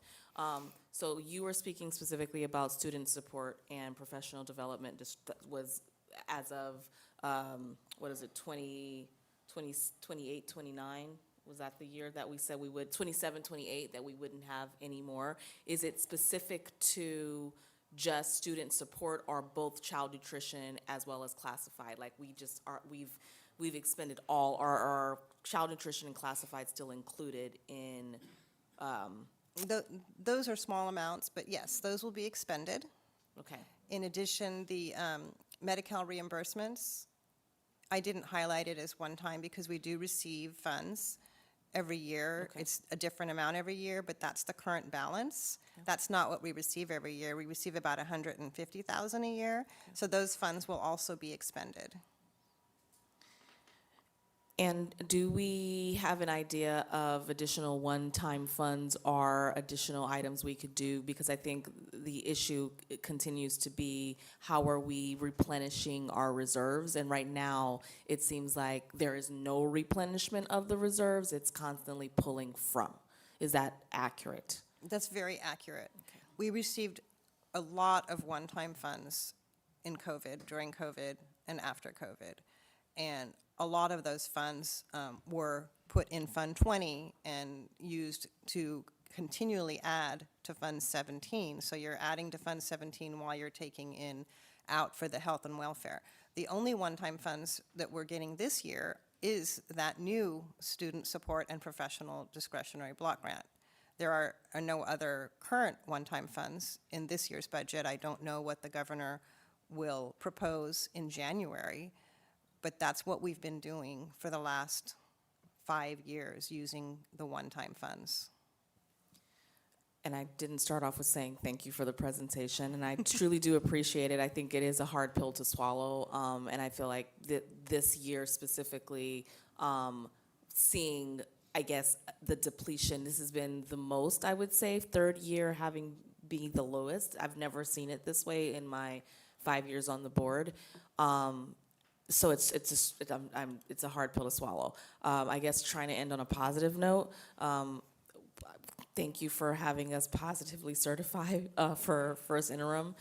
So you were speaking specifically about student support and professional development. That was as of what is it, 28, 29? Was that the year that we said we would, 27, 28, that we wouldn't have any more? Is it specific to just student support, or both child nutrition as well as classified? Like we've expended all our child nutrition and classified still included in. Those are small amounts, but yes, those will be expended. Okay. In addition, the Medi-Cal reimbursements, I didn't highlight it as one time because we do receive funds every year. Okay. It's a different amount every year, but that's the current balance. That's not what we receive every year. We receive about $150,000 a year. So those funds will also be expended. And do we have an idea of additional one-time funds or additional items we could do? Because I think the issue continues to be, how are we replenishing our reserves? And right now, it seems like there is no replenishment of the reserves. It's constantly pulling from. Is that accurate? That's very accurate. Okay. We received a lot of one-time funds in COVID, during COVID, and after COVID. And a lot of those funds were put in Fund 20 and used to continually add to Fund 17. So you're adding to Fund 17 while you're taking in out for the health and welfare. The only one-time funds that we're getting this year is that new student support and professional discretionary block grant. There are no other current one-time funds in this year's budget. I don't know what the governor will propose in January, but that's what we've been doing for the last 5 years, using the one-time funds. And I didn't start off with saying thank you for the presentation, and I truly do appreciate it. I think it is a hard pill to swallow, and I feel like this year specifically, seeing, I guess, the depletion, this has been the most, I would say, third year having been the lowest. I've never seen it this way in my 5 years on the board. So it's a hard pill to swallow. I guess trying to end on a positive note. Thank you for having us positively certified for first interim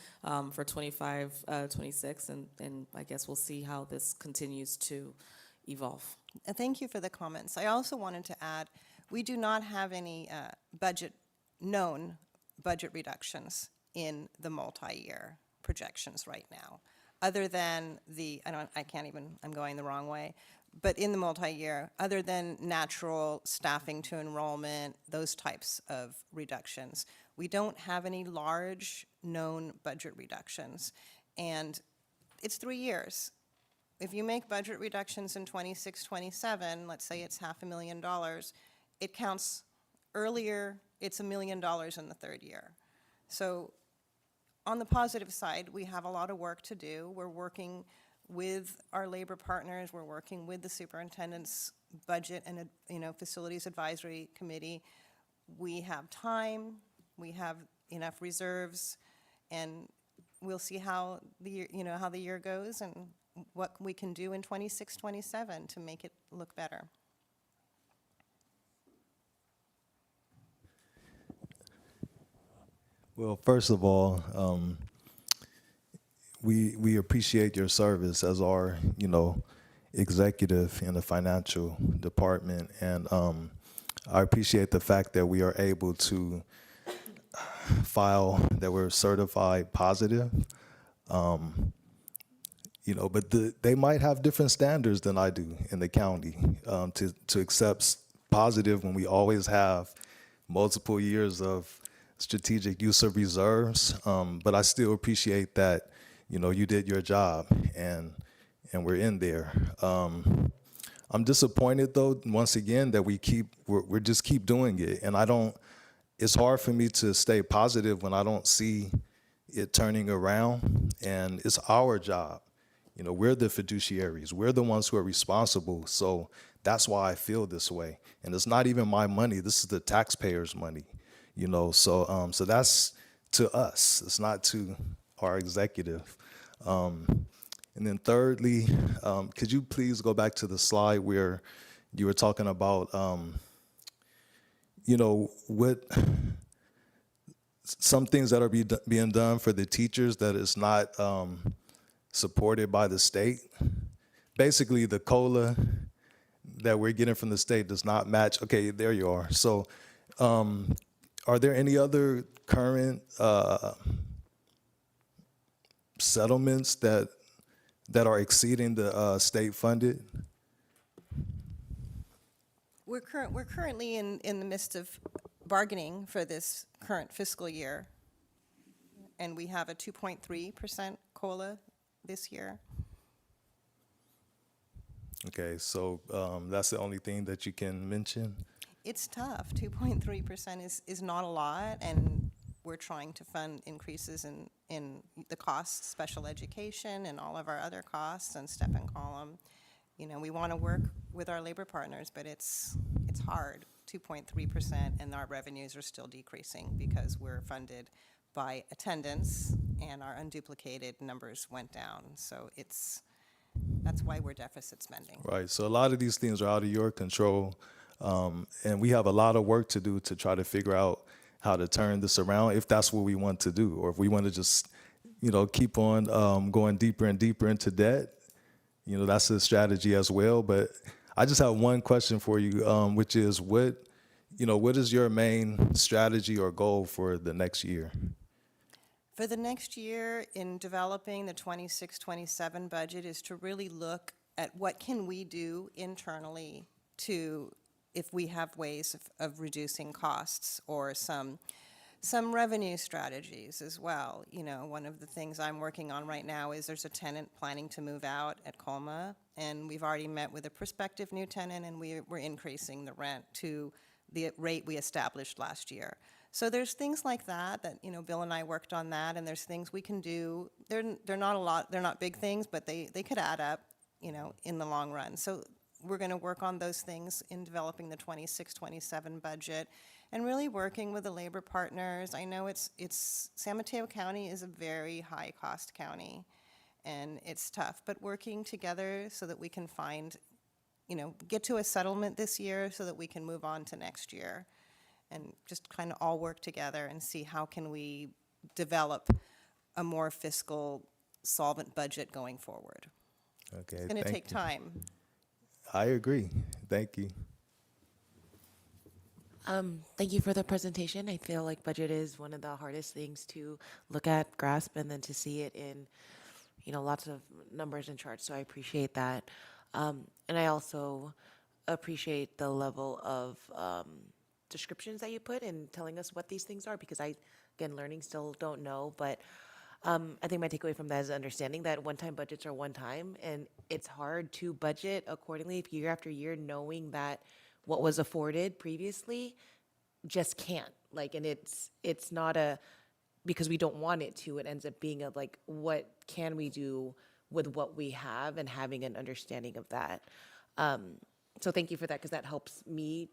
for 25, 26, and I guess we'll see how this continues to evolve. Thank you for the comments. I also wanted to add, we do not have any known budget reductions in the multi-year projections right now, other than I'm going the wrong way, but in the multi-year, other than natural staffing to enrollment, those types of reductions. We don't have any large known budget reductions, and it's 3 years. If you make budget reductions in 26, 27, let's say it's $500,000, it counts earlier, it's $1 million in the third year. So on the positive side, we have a lot of work to do. We're working with our labor partners. We're working with the superintendent's budget and, facilities advisory committee. We have time, we have enough reserves, and we'll see how the year, how the year goes and what we can do in 26, 27 to make it look better. Well, first of all, we appreciate your service as our, executive in the financial department, and I appreciate the fact that we are able to file that we're certified positive. But they might have different standards than I do in the county to accept positive when we always have multiple years of strategic use of reserves. But I still appreciate that, you did your job and we're in there. I'm disappointed though, once again, that we're just keep doing it. And it's hard for me to stay positive when I don't see it turning around, and it's our job. We're the fiduciaries. We're the ones who are responsible. So that's why I feel this way. And it's not even my money. This is the taxpayers' money, So that's to us. It's not to our executive. And then thirdly, could you please go back to the slide where you were talking about, what some things that are being done for the teachers that is not supported by the state. Basically, the COLA that we're getting from the state does not match. Okay, there you are. So are there any other current settlements that are exceeding the state funded? We're currently in the midst of bargaining for this current fiscal year, and we have a 2.3% COLA this year. Okay, so that's the only thing that you can mention? It's tough. 2.3% is not a lot, and we're trying to fund increases in the costs, special education, and all of our other costs, and step and column. We want to work with our labor partners, but it's hard. 2.3%, and our revenues are still decreasing because we're funded by attendance, and our unduplicated numbers went down. So that's why we're deficit spending. Right. So a lot of these things are out of your control, and we have a lot of work to do to try to figure out how to turn this around, if that's what we want to do, or if we want to just, keep on going deeper and deeper into debt. That's a strategy as well. But I just have one question for you, which is what is your main strategy or goal for the next year? For the next year, in developing the 26-27 budget, is to really look at what can we do internally if we have ways of reducing costs, or some revenue strategies as well. One of the things I'm working on right now is there's a tenant planning to move out at Colma, and we've already met with a prospective new tenant, and we're increasing the rent to the rate we established last year. So there's things like that Bill and I worked on that, and there's things we can do. They're not a lot, they're not big things, but they could add up, in the long run. So we're going to work on those things in developing the 26-27 budget, and really working with the labor partners. I know San Mateo County is a very high cost county, and it's tough, but working together so that we can get to a settlement this year so that we can move on to next year, and just kind of all work together and see how can we develop a more fiscal solvent budget going forward. Okay, it's going to take time. I agree. Thank you. Thank you for the presentation. I feel like budget is one of the hardest things to look at, grasp, and then to see it in, lots of numbers and charts. So I appreciate that. And I also appreciate the level of descriptions that you put in telling us what these things are, because learning still don't know. But I think my takeaway from that is understanding that one-time budgets are one time, and it's hard to budget accordingly year after year, knowing that what was afforded previously just can't. And it's not because we don't want it to. It ends up being what can we do with what we have and having an understanding of that. So thank you for that, because that helps me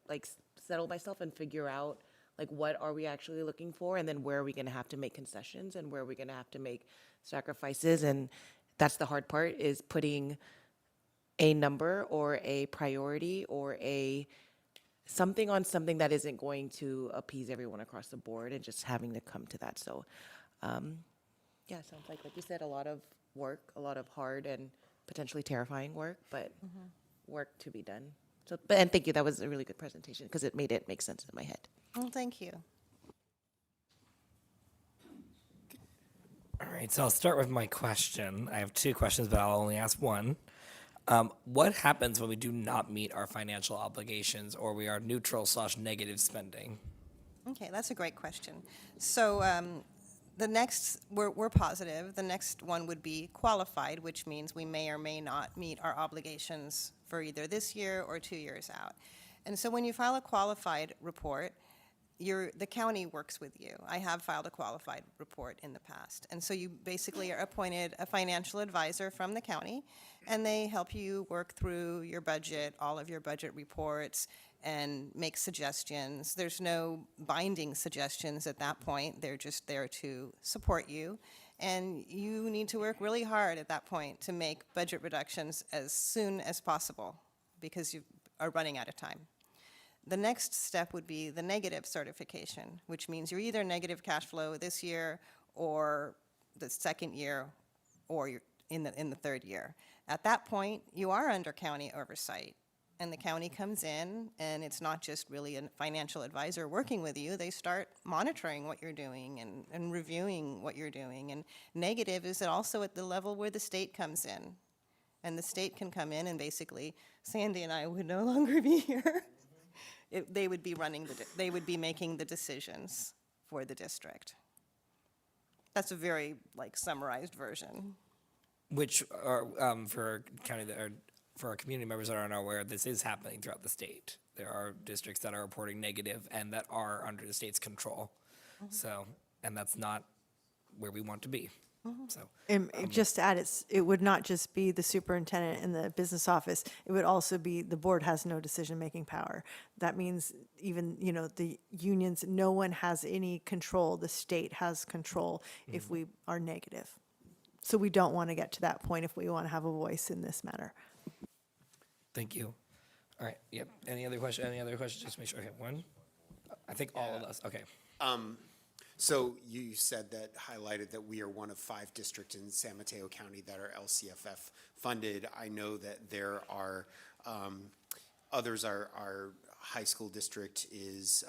like settle myself and figure out like what are we actually looking for, and then where are we going to have to make concessions, and where are we going to have to make sacrifices. And that's the hard part, is putting a number or a priority or a something on something that isn't going to appease everyone across the board, and just having to come to that. So yeah, sounds like you said, a lot of work, a lot of hard and potentially terrifying work, but work to be done. So, and thank you. That was a really good presentation, because it made it make sense in my head. Well, thank you. All right, so I'll start with my question. I have two questions, but I'll only ask one. What happens when we do not meet our financial obligations, or we are neutral/negative spending? Okay, that's a great question. So the next, we're positive. The next one would be qualified, which means we may or may not meet our obligations for either this year or 2 years out. And so when you file a qualified report, the county works with you. I have filed a qualified report in the past. And so you basically are appointed a financial advisor from the county, and they help you work through your budget, all of your budget reports, and make suggestions. There's no binding suggestions at that point. They're just there to support you. And you need to work really hard at that point to make budget reductions as soon as possible, because you are running out of time. The next step would be the negative certification, which means you're either negative cash flow this year, or the second year, or you're in the third year. At that point, you are under county oversight, and the county comes in, and it's not just really a financial advisor working with you. They start monitoring what you're doing and reviewing what you're doing. And negative is also at the level where the state comes in. And the state can come in and basically, Sandy and I would no longer be here. They would be they would be making the decisions for the district. That's a very summarized version. Which are for our community members that aren't aware, this is happening throughout the state. There are districts that are reporting negative and that are under the state's control. So, and that's not where we want to be. So, And just to add, it would not just be the superintendent and the business office. It would also be, the board has no decision-making power. That means even, the unions, no one has any control. The state has control if we are negative. So we don't want to get to that point if we want to have a voice in this matter. thank you. All right, yep. Any other questions? Just make sure. Okay, one. I think all of us. Okay. So you said that, highlighted that we are one of 5 districts in San Mateo County that are LCFF funded. I know that there are others. Our high school district is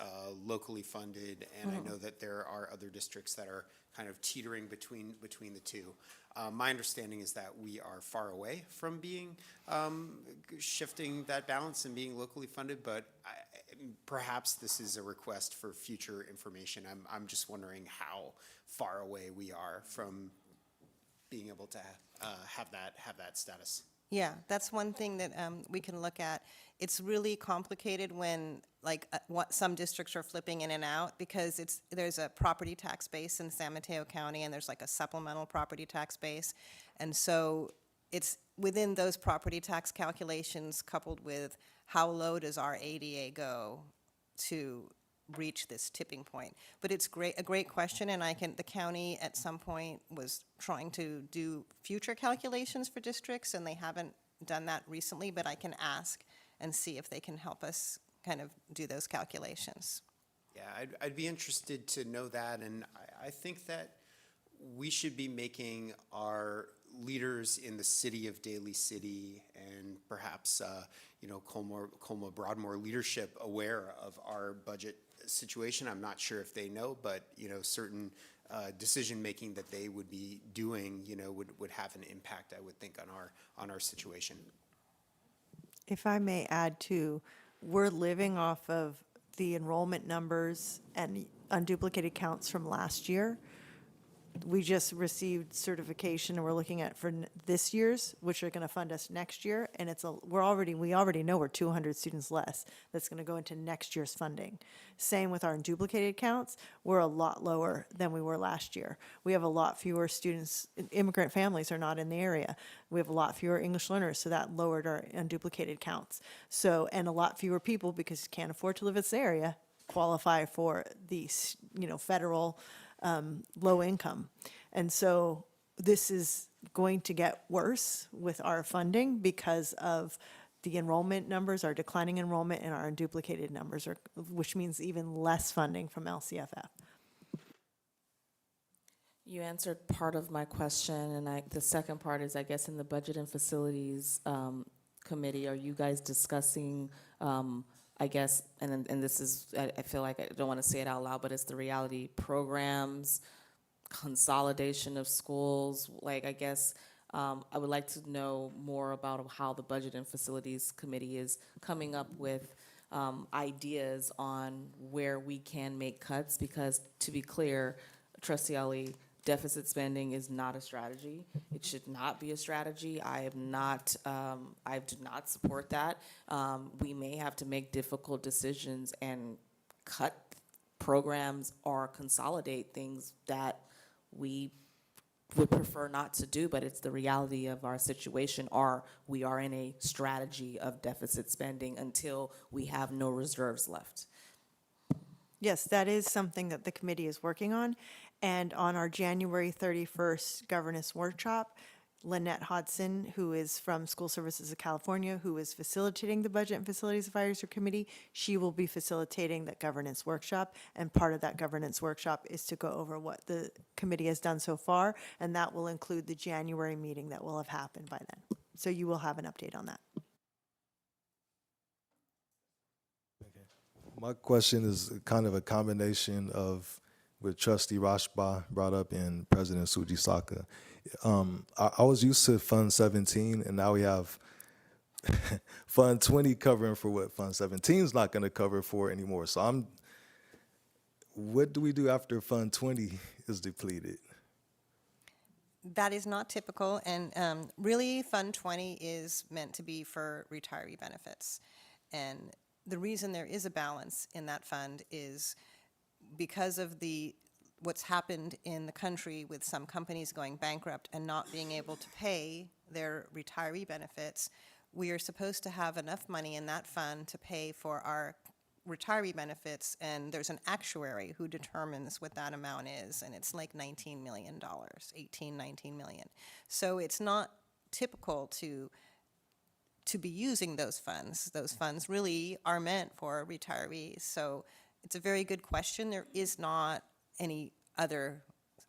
locally funded, and I know that there are other districts that are kind of teetering between the two. My understanding is that we are far away from being shifting that balance and being locally funded, but perhaps this is a request for future information. I'm just wondering how far away we are from being able to have that status. Yeah, that's one thing that we can look at. It's really complicated when what some districts are flipping in and out, because there's a property tax base in San Mateo County, and there's a supplemental property tax base. And so it's within those property tax calculations, coupled with how low does our ADA go to reach this tipping point. But it's a great question, and the county at some point was trying to do future calculations for districts, and they haven't done that recently, but I can ask and see if they can help us kind of do those calculations. Yeah, I'd be interested to know that, and I think that we should be making our leaders in the city of Daly City and perhaps Colma Broadmoor leadership aware of our budget situation. I'm not sure if they know, but certain decision making that they would be doing would have an impact, I would think, on our situation. If I may add too, we're living off of the enrollment numbers and unduplicated counts from last year. we just received certification and we're looking at for this year's, which are going to fund us next year. And we already know we're 200 students less. That's going to go into next year's funding. Same with our unduplicated counts. We're a lot lower than we were last year. We have a lot fewer students, immigrant families are not in the area. We have a lot fewer English learners, so that lowered our unduplicated counts. So, and a lot fewer people, because you can't afford to live in this area, qualify for the, federal low income. And so this is going to get worse with our funding because of the enrollment numbers, our declining enrollment, and our unduplicated numbers, which means even less funding from LCFF. You answered part of my question, and the second part is, I guess, in the Budget and Facilities Committee, are you guys discussing, I guess, and this is, I feel like I don't want to say it out loud, but it's the reality programs, consolidation of schools, like, I guess, I would like to know more about how the Budget and Facilities Committee is coming up with ideas on where we can make cuts, because to be clear, Trustee Ali, deficit spending is not a strategy. It should not be a strategy. I do not support that. We may have to make difficult decisions and cut programs or consolidate things that we would prefer not to do, but it's the reality of our situation, or we are in a strategy of deficit spending until we have no reserves left. Yes, that is something that the committee is working on. And on our January 31st governance workshop, Lynette Hodson, who is from School Services of California, who is facilitating the Budget and Facilities Advisory Committee, she will be facilitating that governance workshop. And part of that governance workshop is to go over what the committee has done so far, and that will include the January meeting that will have happened by then. So you will have an update on that. My question is kind of a combination of what Trustee Rashba brought up and President Sujisaka. I was used to Fund 17, and now we have Fund 20 covering for what Fund 17 is not going to cover for anymore. So what do we do after Fund 20 is depleted? That is not typical, and really Fund 20 is meant to be for retiree benefits. And the reason there is a balance in that fund is because of what's happened in the country with some companies going bankrupt and not being able to pay their retiree benefits. We are supposed to have enough money in that fund to pay for our retiree benefits, and there's an actuary who determines what that amount is, and it's like $19 million, 19 million. So it's not typical to be using those funds. Those funds really are meant for retirees. So it's a very good question. There is not any other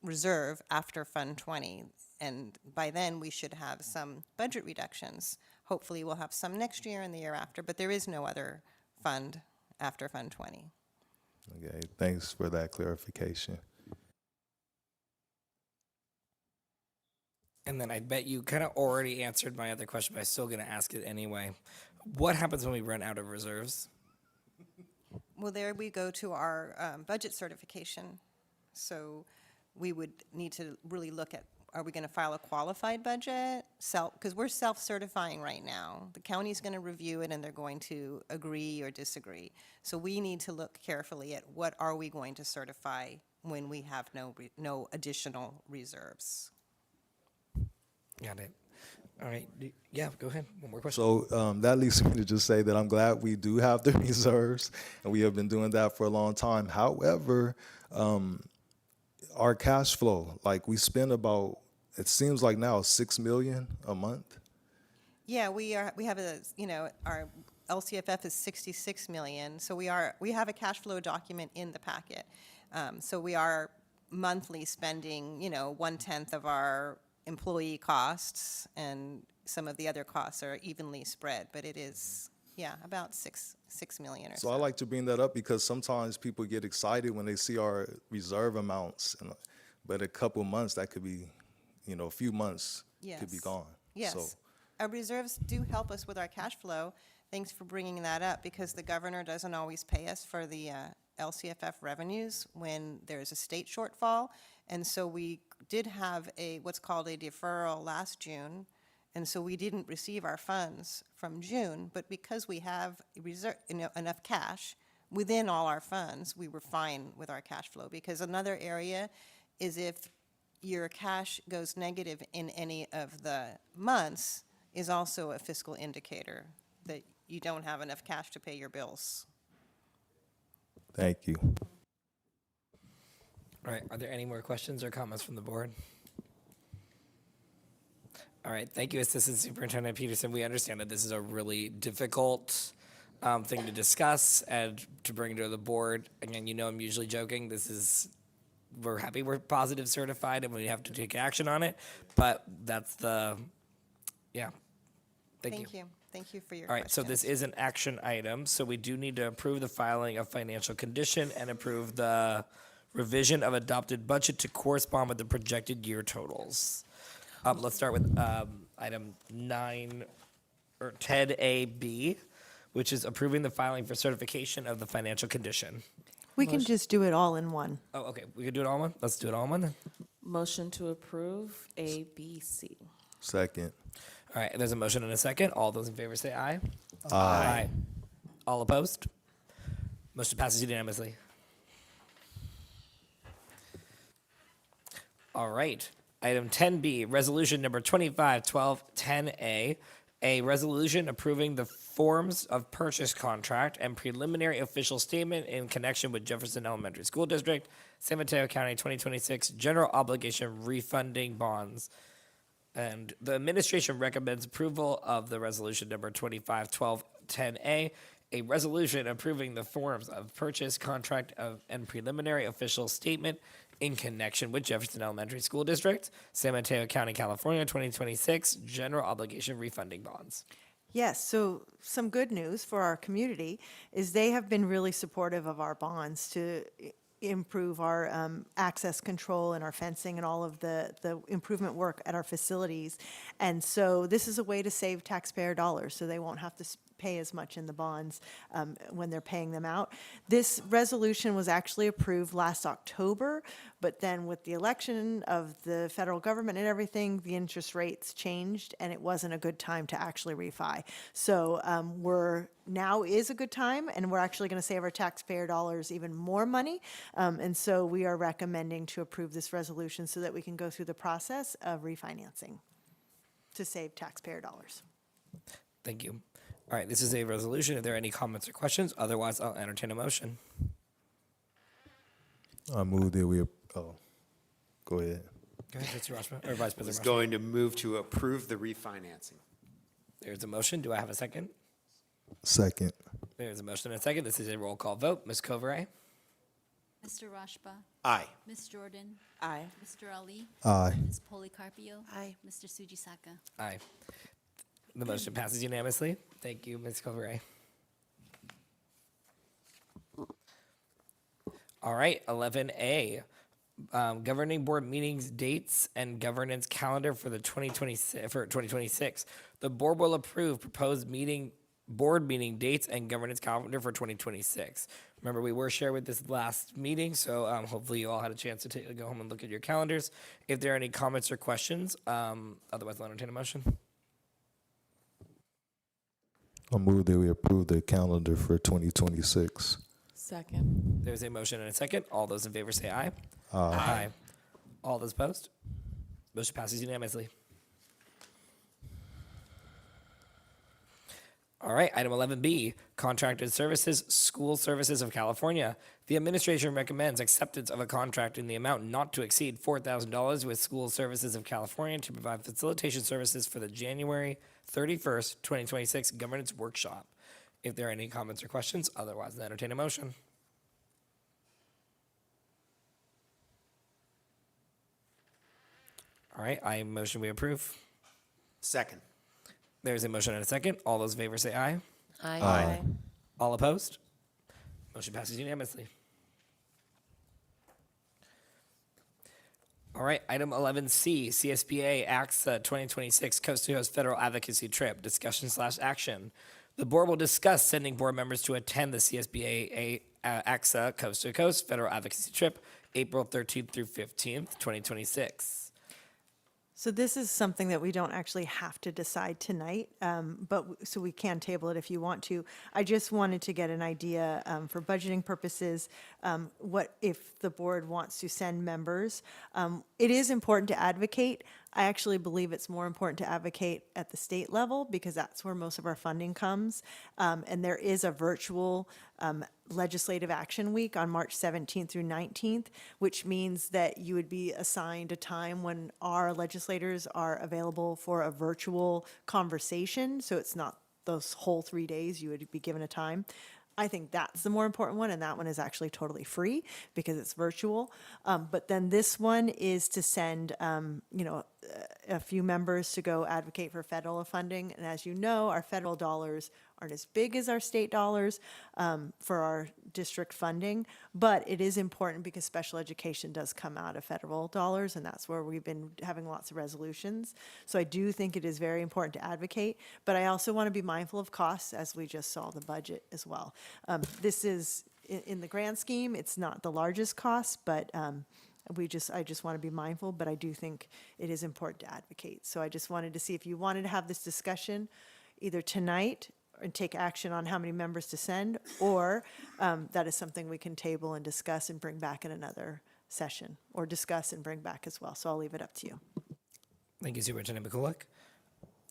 reserve after Fund 20. And by then, we should have some budget reductions. Hopefully, we'll have some next year and the year after, but there is no other fund after Fund 20. Okay, thanks for that clarification. And then I bet you kind of already answered my other question, but I'm still going to ask it anyway. What happens when we run out of reserves? Well, there we go to our budget certification. So we would need to really look at, are we going to file a qualified budget? Because we're self-certifying right now. The county's going to review it, and they're going to agree or disagree. So we need to look carefully at what are we going to certify when we have no additional reserves. Got it. All right. Yeah, go ahead. One more question. So that leads me to just say that I'm glad we do have the reserves, and we have been doing that for a long time. However, our cash flow, like we spend about, it seems like now $6 million a month. Yeah, we have our LCFF is 66 million. So we have a cash flow document in the packet. So we are monthly spending, 1/10 of our employee costs, and some of the other costs are evenly spread, but it is, about 6 million or so. So I like to bring that up because sometimes people get excited when they see our reserve amounts, but a couple months that could be, a few months could be gone. Yes. So, our reserves do help us with our cash flow. Thanks for bringing that up, because the governor doesn't always pay us for the LCFF revenues when there's a state shortfall. And so we did have what's called a deferral last June. And so we didn't receive our funds from June, but because we have enough cash within all our funds, we were fine with our cash flow. Because another area is if your cash goes negative in any of the months is also a fiscal indicator that you don't have enough cash to pay your bills. Thank you. All right, are there any more questions or comments from the board? All right, thank you, Assistant Superintendent Peterson. We understand that this is a really difficult thing to discuss and to bring to the board. Again, you know I'm usually joking. We're happy we're positive certified and we have to take action on it, but that's thank you. Thank you for your All right, so this is an action item, so we do need to approve the filing of financial condition and approve the revision of adopted budget to correspond with the projected year totals. Let's start with item 10A-B, which is approving the filing for certification of the financial condition. We can just do it all in one. Oh, okay, we can do it all in one? Let's do it all in one then. Motion to approve A, B, C. Second. All right, there's a motion and a second. All those in favor say aye. Aye. All opposed? Motion passes unanimously. All right. Item 10B, resolution number 251210A, a resolution approving the forms of purchase contract and preliminary official statement in connection with Jefferson Elementary School District, San Mateo County 2026 general obligation refunding bonds. And the administration recommends approval of the resolution number 251210A, a resolution approving the forms of purchase contract and preliminary official statement in connection with Jefferson Elementary School District, San Mateo County, California, 2026 general obligation refunding bonds. Yes, so some good news for our community is they have been really supportive of our bonds to improve our access control and our fencing and all of the improvement work at our facilities. And so this is a way to save taxpayer dollars, so they won't have to pay as much in the bonds when they're paying them out. This resolution was actually approved last October, but then with the election of the federal government and everything, the interest rates changed and it wasn't a good time to actually refi. So now is a good time, and we're actually going to save our taxpayer dollars even more money. And so we are recommending to approve this resolution so that we can go through the process of refinancing to save taxpayer dollars. Thank you. All right, this is a resolution. If there are any comments or questions, otherwise I'll entertain a motion. I move that we, go ahead. Go ahead, Mr. Rashba, or Vice I was President Rashba. going to move to approve the refinancing. There's a motion. Do I have a second? Second. There's a motion and a second. This is a roll call vote. Ms. Kovare? Mr. Rashba? Aye. Ms. Jordan? Aye. Mr. Ali? Aye. Ms. Policarpio? Aye. Mr. Sujisaka? Aye. The motion passes unanimously. Thank you, Ms. Kovare. All right, 11A, governing board meetings, dates, and governance calendar for the 2026. The board will approve proposed board meeting dates and governance calendar for 2026. Remember, we were shared with this last meeting, so hopefully you all had a chance to go home and look at your calendars. If there are any comments or questions, otherwise I'll entertain a motion. I move that we approve the calendar for 2026. Second. There's a motion and a second. All those in favor say aye. Aye. All those opposed? Motion passes unanimously. All right, item 11B, Contracted Services, School Services of California. The administration recommends acceptance of a contract in the amount not to exceed $4,000 with School Services of California to provide facilitation services for the January 31st, 2026 governance workshop. If there are any comments or questions, otherwise I'll entertain a motion. All right, I motion we approve. Second. There's a motion and a second. All those in favor say aye. Aye. Aye. All opposed? Motion passes unanimously. All right, item 11C, CSBA AXA 2026 Coast to Coast Federal Advocacy Trip, discussion/action. The board will discuss sending board members to attend the CSBA AXA Coast to Coast Federal Advocacy Trip, April 13th through 15th, 2026. So this is something that we don't actually have to decide tonight, so we can table it if you want to. I just wanted to get an idea for budgeting purposes, what if the board wants to send members. It is important to advocate. I actually believe it's more important to advocate at the state level because that's where most of our funding comes. And there is a virtual legislative action week on March 17th through 19th, which means that you would be assigned a time when our legislators are available for a virtual conversation. So it's not those whole 3 days, you would be given a time. I think that's the more important one, and that one is actually totally free because it's virtual. But then this one is to send, a few members to go advocate for federal funding. And as you know, our federal dollars aren't as big as our state dollars for our district funding, but it is important because special education does come out of federal dollars, and that's where we've been having lots of resolutions. So I do think it is very important to advocate, but I also want to be mindful of costs, as we just saw the budget as well. This is, in the grand scheme, it's not the largest cost, but I just want to be mindful, but I do think it is important to advocate. So I just wanted to see if you wanted to have this discussion either tonight and take action on how many members to send, or that is something we can table and discuss and bring back in another session, or discuss and bring back as well. So I'll leave it up to you. Thank you, Superintendent Mikulik.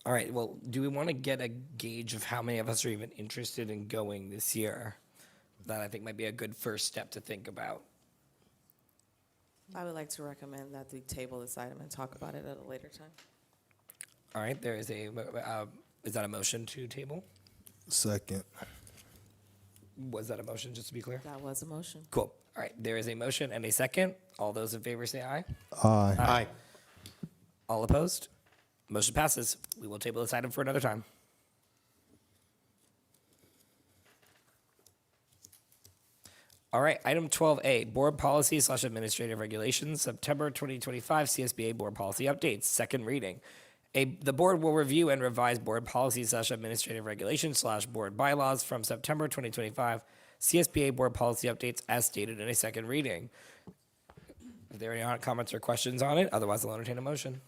All right, well, do we want to get a gauge of how many of us are even interested in going this year? That I think might be a good first step to think about. I would like to recommend that we table this item and talk about it at a later time. All right, there is is that a motion to table? Second. Was that a motion, just to be clear? That was a motion. Cool. All right, there is a motion and a second. All those in favor say aye. Aye. Aye. All opposed? Motion passes. We will table this item for another time. All right, item 12A, Board Policy / Administrative Regulations, September 2025 CSBA Board Policy Updates, second reading. The board will review and revise board policy / administrative regulations / board bylaws from September 2025 CSBA board policy updates as stated in a second reading. Are there any comments or questions on it? Otherwise, I'll entertain a motion.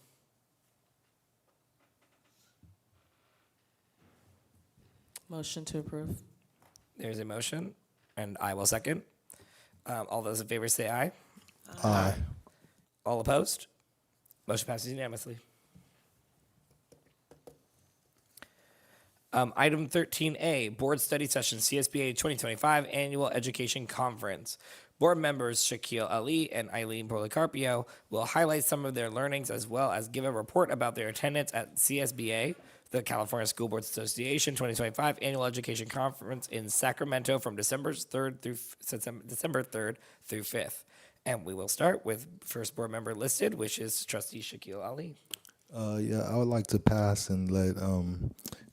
Motion to approve. There's a motion, and I will second. All those in favor say aye. Aye. All opposed? Motion passes unanimously. Item 13A, Board Study Session, CSBA 2025 Annual Education Conference. Board members Shaquille Ali and Eileen Policarpio will highlight some of their learnings as well as give a report about their attendance at CSBA, the California School Boards Association 2025 Annual Education Conference in Sacramento from December 3rd through 5th. And we will start with first board member listed, which is Trustee Shaquille Ali. Yeah, I would like to pass and let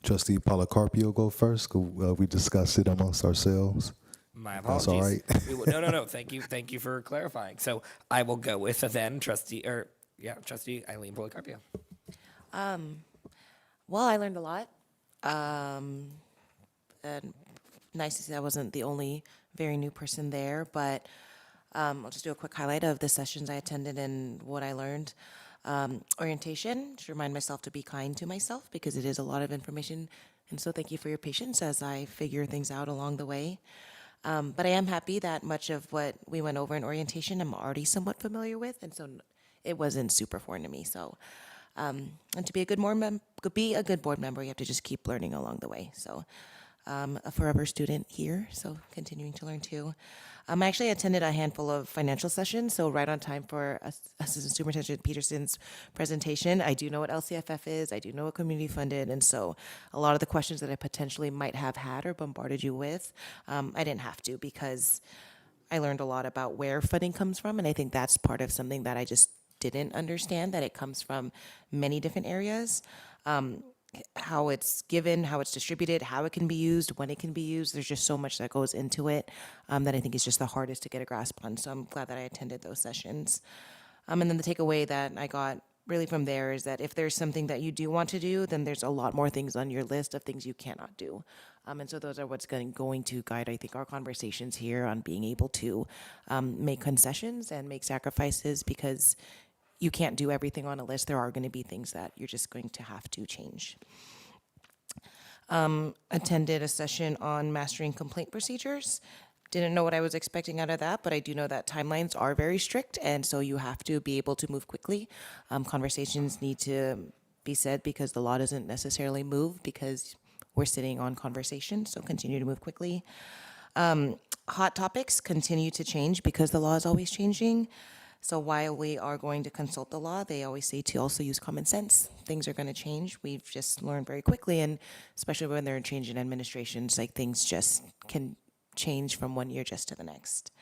Trustee Policarpio go first. We discussed it amongst ourselves. My apologies. That's all right. No. Thank you for clarifying. So I will go with Trustee Eileen Policarpio. Well, I learned a lot. And nice to see I wasn't the only very new person there, but I'll just do a quick highlight of the sessions I attended and what I learned. Orientation, to remind myself to be kind to myself because it is a lot of information. And so thank you for your patience as I figure things out along the way. But I am happy that much of what we went over in orientation I'm already somewhat familiar with. And so it wasn't super foreign to me. So, and to be a good board member, you have to just keep learning along the way. So a forever student here, so continuing to learn too. I actually attended a handful of financial sessions, so right on time for Assistant Superintendent Peterson's presentation. I do know what LCFF is, I do know what community funded, and so a lot of the questions that I potentially might have had or bombarded you with, I didn't have to because I learned a lot about where funding comes from, and I think that's part of something that I just didn't understand, that it comes from many different areas. How it's given, how it's distributed, how it can be used, when it can be used. There's just so much that goes into it that I think is just the hardest to get a grasp on. So I'm glad that I attended those sessions. And then the takeaway that I got really from there is that if there's something that you do want to do, then there's a lot more things on your list of things you cannot do. And so those are what's going to guide, I think, our conversations here on being able to make concessions and make sacrifices, because you can't do everything on a list. There are going to be things that you're just going to have to change. Attended a session on mastering complaint procedures. Didn't know what I was expecting out of that, but I do know that timelines are very strict, and so you have to be able to move quickly. Conversations need to be said because the law doesn't necessarily move because we're sitting on conversation, so continue to move quickly. Hot topics continue to change because the law is always changing. So while we are going to consult the law, they always say to also use common sense. Things are going to change. We've just learned very quickly, and especially when they're changing administrations, like things just can change from one year just to the next.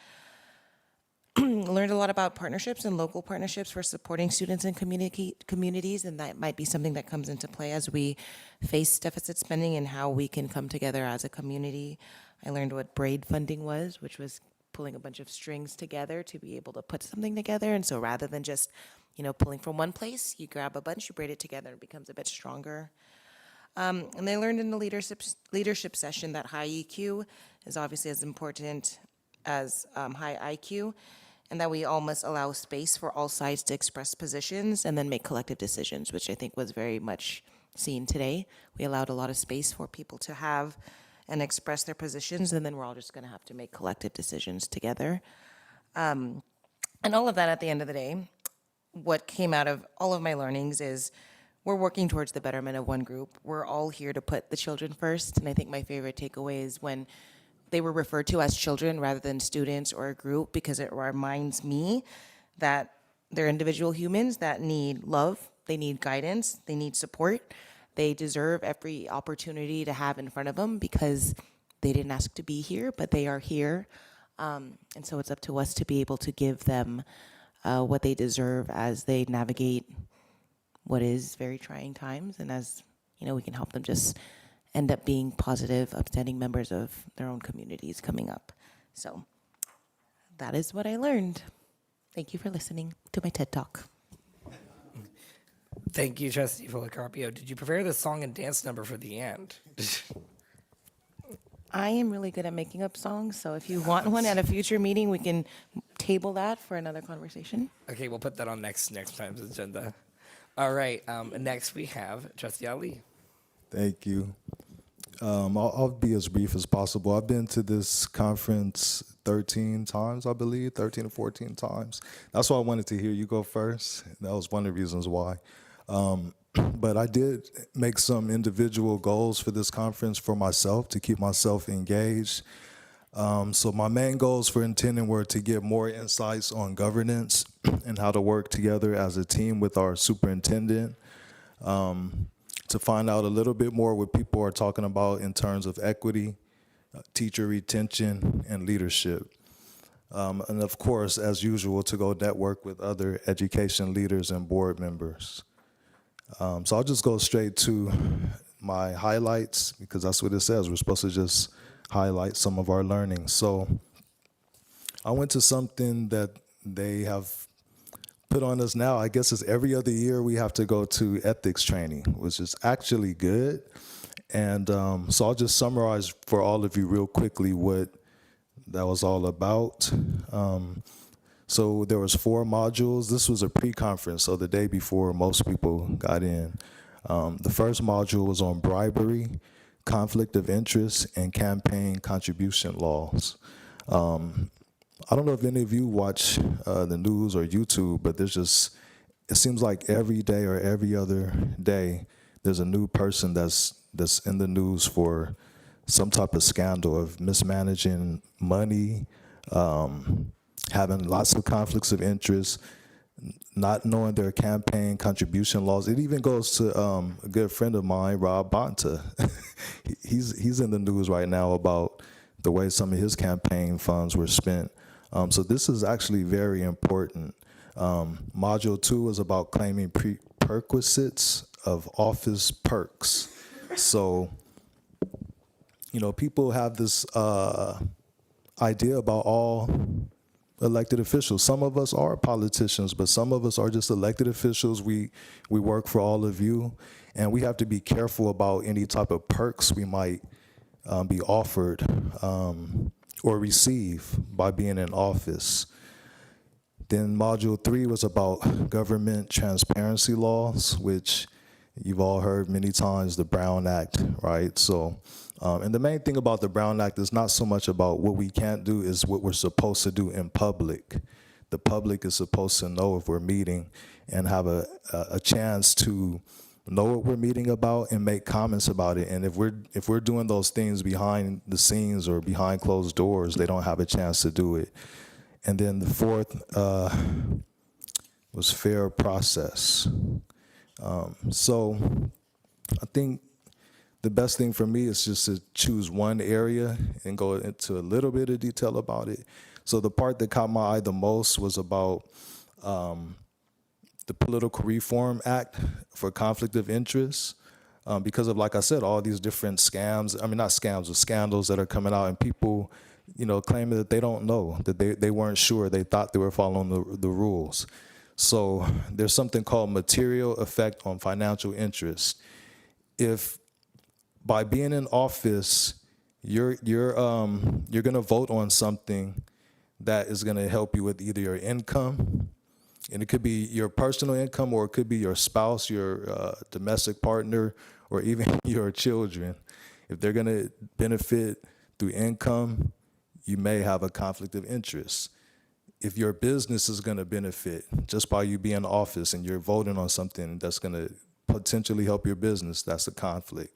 Learned a lot about partnerships and local partnerships for supporting students and communities, and that might be something that comes into play as we face deficit spending and how we can come together as a community. I learned what braid funding was, which was pulling a bunch of strings together to be able to put something together. And so rather than just, pulling from one place, you grab a bunch, you braid it together, and it becomes a bit stronger. And they learned in the leadership session that high EQ is obviously as important as high IQ, and that we all must allow space for all sides to express positions and then make collective decisions, which I think was very much seen today. We allowed a lot of space for people to have and express their positions, and then we're all just going to have to make collective decisions together. And all of that, at the end of the day, what came out of all of my learnings is we're working towards the betterment of one group. We're all here to put the children first, and I think my favorite takeaway is when they were referred to as children rather than students or a group, because it reminds me that they're individual humans that need love, they need guidance, they need support. They deserve every opportunity to have in front of them because they didn't ask to be here, but they are here. And so it's up to us to be able to give them what they deserve as they navigate what is very trying times. And as, we can help them just end up being positive, upstanding members of their own communities coming up. So that is what I learned. Thank you for listening to my TED Talk. Thank you, Trustee Policarpio. Did you prepare the song and dance number for the end? I am really good at making up songs, so if you want one at a future meeting, we can table that for another conversation. Okay, we'll put that on next time's agenda. All right, next we have Trustee Ali. Thank you. I'll be as brief as possible. I've been to this conference 13 times, I believe, 13 or 14 times. That's why I wanted to hear you go first. That was one of the reasons why. But I did make some individual goals for this conference for myself to keep myself engaged. So my main goals for attending were to get more insights on governance and how to work together as a team with our superintendent, to find out a little bit more what people are talking about in terms of equity, teacher retention, and leadership. And of course, as usual, to go network with other education leaders and board members. So I'll just go straight to my highlights, because that's what it says. We're supposed to just highlight some of our learnings. So I went to something that they have put on us now. I guess it's every other year we have to go to ethics training, which is actually good. And so I'll just summarize for all of you real quickly what that was all about. So there was 4 modules. This was a pre-conference, so the day before most people got in. The first module was on bribery, conflict of interest, and campaign contribution laws. I don't know if any of you watch the news or YouTube, but it seems like every day or every other day, there's a new person that's in the news for some type of scandal of mismanaging money, having lots of conflicts of interest, not knowing their campaign contribution laws. It even goes to a good friend of mine, Rob Bonta. He's in the news right now about the way some of his campaign funds were spent. So this is actually very important. Module 2 is about claiming prerequisites of office perks. So, people have this idea about all elected officials. Some of us are politicians, but some of us are just elected officials. We work for all of you, and we have to be careful about any type of perks we might be offered or receive by being in office. Then Module 3 was about government transparency laws, which you've all heard many times, the Brown Act, right? So, and the main thing about the Brown Act is not so much about what we can't do, is what we're supposed to do in public. The public is supposed to know if we're meeting and have a chance to know what we're meeting about and make comments about it. And if we're doing those things behind the scenes or behind closed doors, they don't have a chance to do it. And then the fourth was fair process. So I think the best thing for me is just to choose one area and go into a little bit of detail about it. So the part that caught my eye the most was about the Political Reform Act for conflict of interest. Because of, like I said, all these different scams, I mean, not scams, but scandals that are coming out, and people, claiming that they don't know, that they weren't sure, they thought they were following the rules. So there's something called material effect on financial interest. If by being in office, you're gonna vote on something that is gonna help you with either your income, and it could be your personal income, or it could be your spouse, your domestic partner, or even your children. If they're gonna benefit through income, you may have a conflict of interest. If your business is gonna benefit just by you being in office and you're voting on something that's gonna potentially help your business, that's a conflict.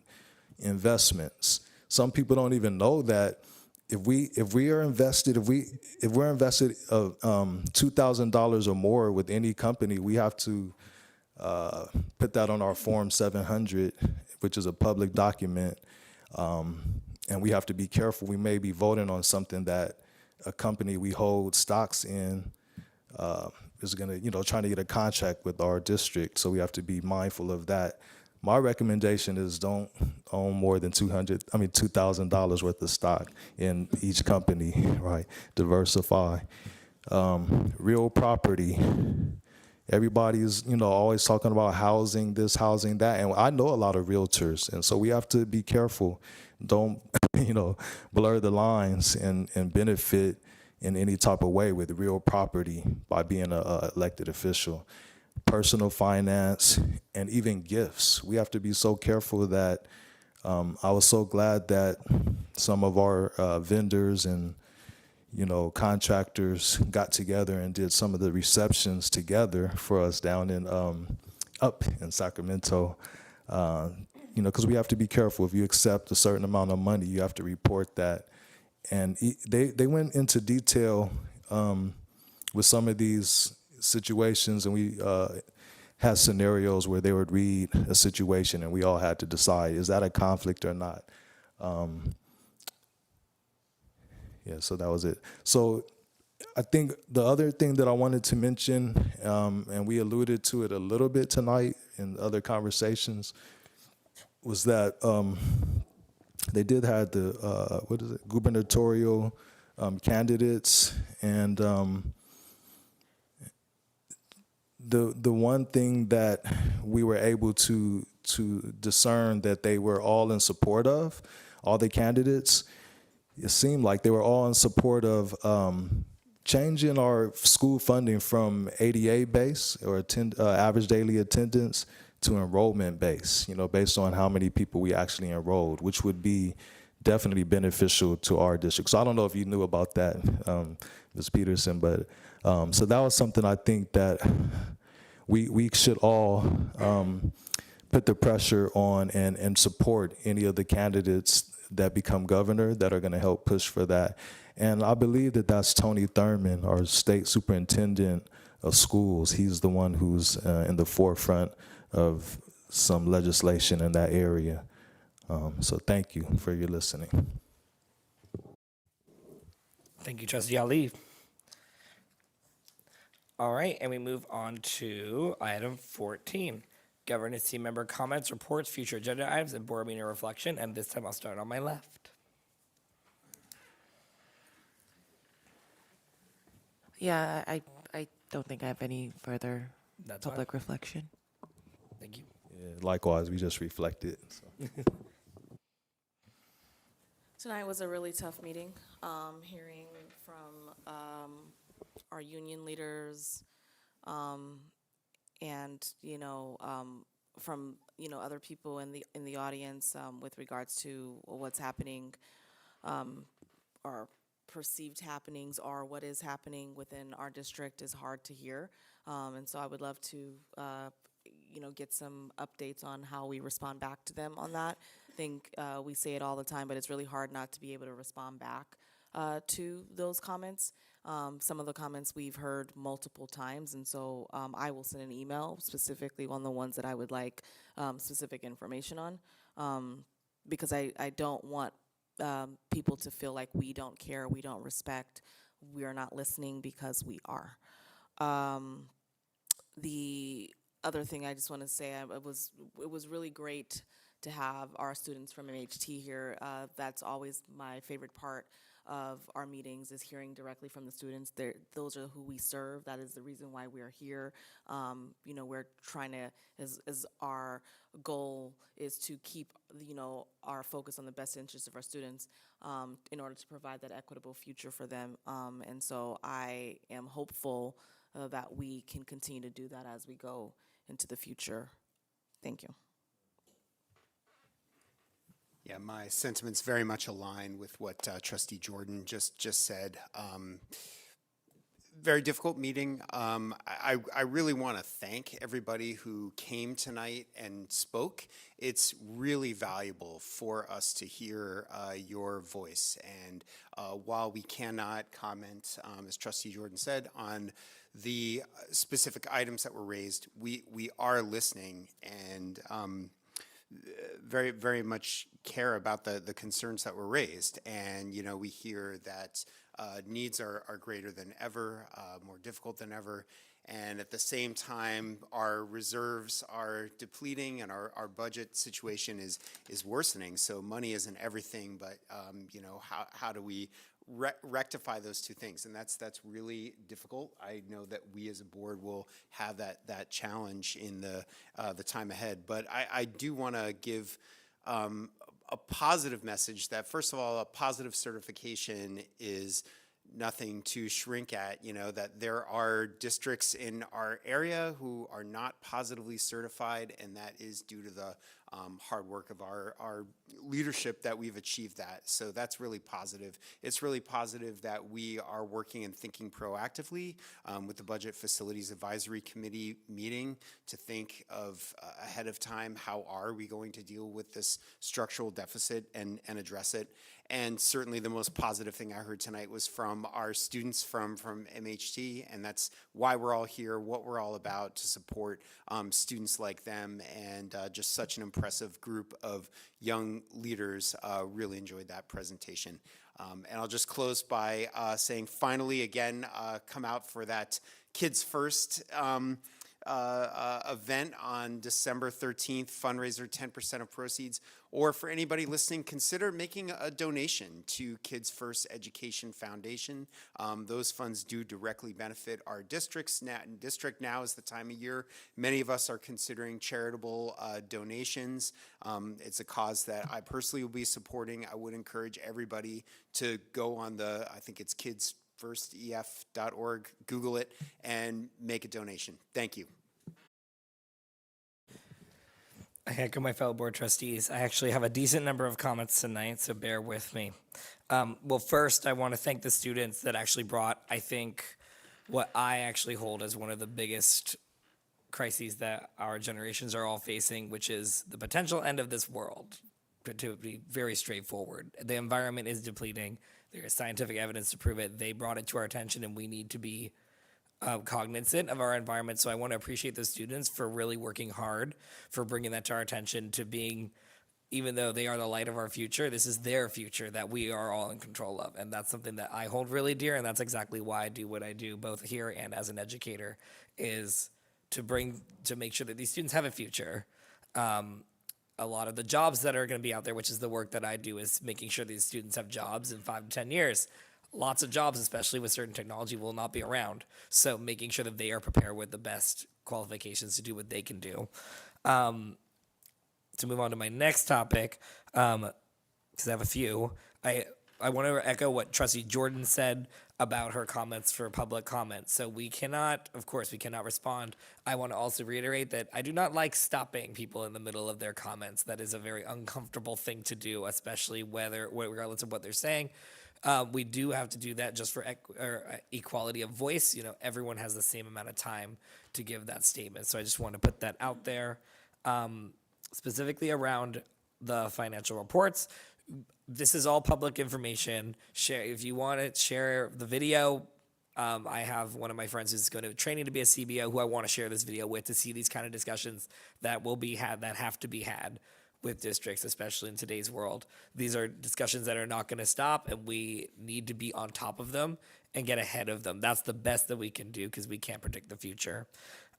Investments. Some people don't even know that if we're invested of $2,000 or more with any company, we have to put that on our Form 700, which is a public document, and we have to be careful. We may be voting on something that a company we hold stocks in is going to, trying to get a contract with our district, so we have to be mindful of that. My recommendation is don't own more than $2,000 worth of stock in each company, right? Diversify. Real property. Everybody's, always talking about housing this, housing that, and I know a lot of realtors, and so we have to be careful. Don't, blur the lines and benefit in any type of way with real property by being an elected official. Personal finance, and even gifts. We have to be so careful that I was so glad that some of our vendors and contractors got together and did some of the receptions together for us down in up in Sacramento. Because we have to be careful. If you accept a certain amount of money, you have to report that. And they went into detail with some of these situations, and we had scenarios where they would read a situation and we all had to decide, is that a conflict or not? So that was it. So I think the other thing that I wanted to mention, and we alluded to it a little bit tonight in other conversations, was that they did have the, gubernatorial candidates, and the one thing that we were able to discern that they were all in support of, all the candidates, it seemed like they were all in support of changing our school funding from ADA base, or average daily attendance, to enrollment base, based on how many people we actually enrolled, which would be definitely beneficial to our district. So I don't know if you knew about that, Ms. Peterson, but so that was something I think that we should all put the pressure on and support any of the candidates that become governor that are going to help push for that. And I believe that that's Tony Thurman, our state superintendent of schools. He's the one who's in the forefront of some legislation in that area. So thank you for your listening. Thank you, Trustee Ali. All right, and we move on to item 14. Governance team member comments, reports, future agenda items, and board meeting reflection. And this time I'll start on my left. Yeah, I don't think I have any further That's fine. public reflection. Thank you. Yeah, likewise, we just reflected. So. Tonight was a really tough meeting, hearing from our union leaders, and from other people in the audience with regards to what's happening, or perceived happenings, or what is happening within our district is hard to hear, and so I would love to get some updates on how we respond back to them on that. I think we say it all the time, but it's really hard not to be able to respond back to those comments. Some of the comments we've heard multiple times, and so I will send an email specifically on the ones that I would like specific information on, because I don't want people to feel like we don't care, we don't respect, we are not listening, because we are. The other thing I just want to say, it was really great to have our students from MHT here. That's always my favorite part of our meetings, is hearing directly from the students. Those are who we serve. That is the reason why we're here. We're trying to, as our goal is to keep our focus on the best interests of our students, in order to provide that equitable future for them. And so I am hopeful that we can continue to do that as we go into the future. Thank you. Yeah, my sentiments very much align with what Trustee Jordan just said. Very difficult meeting. I really want to thank everybody who came tonight and spoke. It's really valuable for us to hear your voice. And while we cannot comment, as Trustee Jordan said, on the specific items that were raised, we are listening and very, very much care about the concerns that were raised. And, we hear that needs are greater than ever, more difficult than ever. And at the same time, our reserves are depleting and our budget situation is worsening. So money isn't everything, but, how do we rectify those two things? And that's really difficult. I know that we as a board will have that challenge in the time ahead. But I do want to give a positive message that, first of all, a positive certification is nothing to shrink at. That there are districts in our area who are not positively certified, and that is due to the hard work of our leadership that we've achieved that. So that's really positive. It's really positive that we are working and thinking proactively with the Budget Facilities Advisory Committee meeting to think of ahead of time, how are we going to deal with this structural deficit and address it. And certainly the most positive thing I heard tonight was from our students from MHT, and that's why we're all here, what we're all about, to support students like them, and just such an impressive group of young leaders. Really enjoyed that presentation. And I'll just close by saying, finally, again, come out for that Kids First event on December 13th, fundraiser, 10% of proceeds. Or for anybody listening, consider making a donation to Kids First Education Foundation. Those funds do directly benefit our districts. Now is the time of year many of us are considering charitable donations. It's a cause that I personally will be supporting. I would encourage everybody to go on I think it's kidsfirstef.org, Google it, and make a donation. Thank you. I echo my fellow board trustees. I actually have a decent number of comments tonight, so bear with me. Well, first, I want to thank the students that actually brought, I think, what I actually hold as one of the biggest crises that our generations are all facing, which is the potential end of this world, to be very straightforward. The environment is depleting. There is scientific evidence to prove it. They brought it to our attention, and we need to be cognizant of our environment. So I want to appreciate the students for really working hard, for bringing that to our attention, to being, even though they are the light of our future, this is their future that we are all in control of. And that's something that I hold really dear. And that's exactly why I do what I do, both here and as an educator, is to make sure that these students have a future. A lot of the jobs that are going to be out there, which is the work that I do, is making sure these students have jobs in 5 to 10 years. lots of jobs, especially with certain technology, will not be around. So making sure that they are prepared with the best qualifications to do what they can do. To move on to my next topic, because I have a few, I want to echo what Trustee Jordan said about her comments for public comment. So we cannot, of course, we cannot respond. I want to also reiterate that I do not like stopping people in the middle of their comments. That is a very uncomfortable thing to do, especially regardless of what they're saying. We do have to do that just for equality of voice. You know, everyone has the same amount of time to give that statement. So I just want to put that out there. Specifically around the financial reports, this is all public information. Share if you want to share the video. I have one of my friends who's going to training to be a CBO who I want to share this video with to see these kind of discussions that will be had, that have to be had with districts, especially in today's world. These are discussions that are not going to stop, and we need to be on top of them and get ahead of them. That's the best that we can do because we can't predict the future.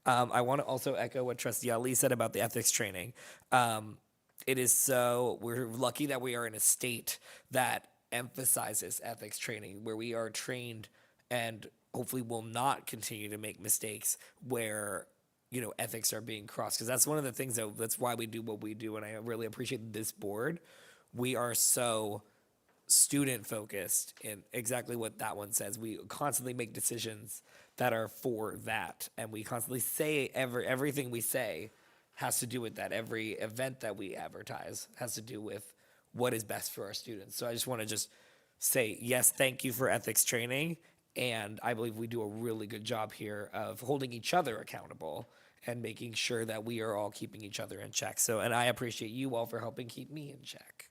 I want to also echo what Trustee Ali said about the ethics training. We're lucky that we are in a state that emphasizes ethics training, where we are trained and hopefully will not continue to make mistakes where, you know, ethics are being crossed. Because that's one of the things that's why we do what we do. And I really appreciate this board. We are so student focused in exactly what that one says. We constantly make decisions that are for that. And we constantly say everything we say has to do with that. Every event that we advertise has to do with what is best for our students. So I just want to say, yes, thank you for ethics training. And I believe we do a really good job here of holding each other accountable and making sure that we are all keeping each other in check. And I appreciate you all for helping keep me in check.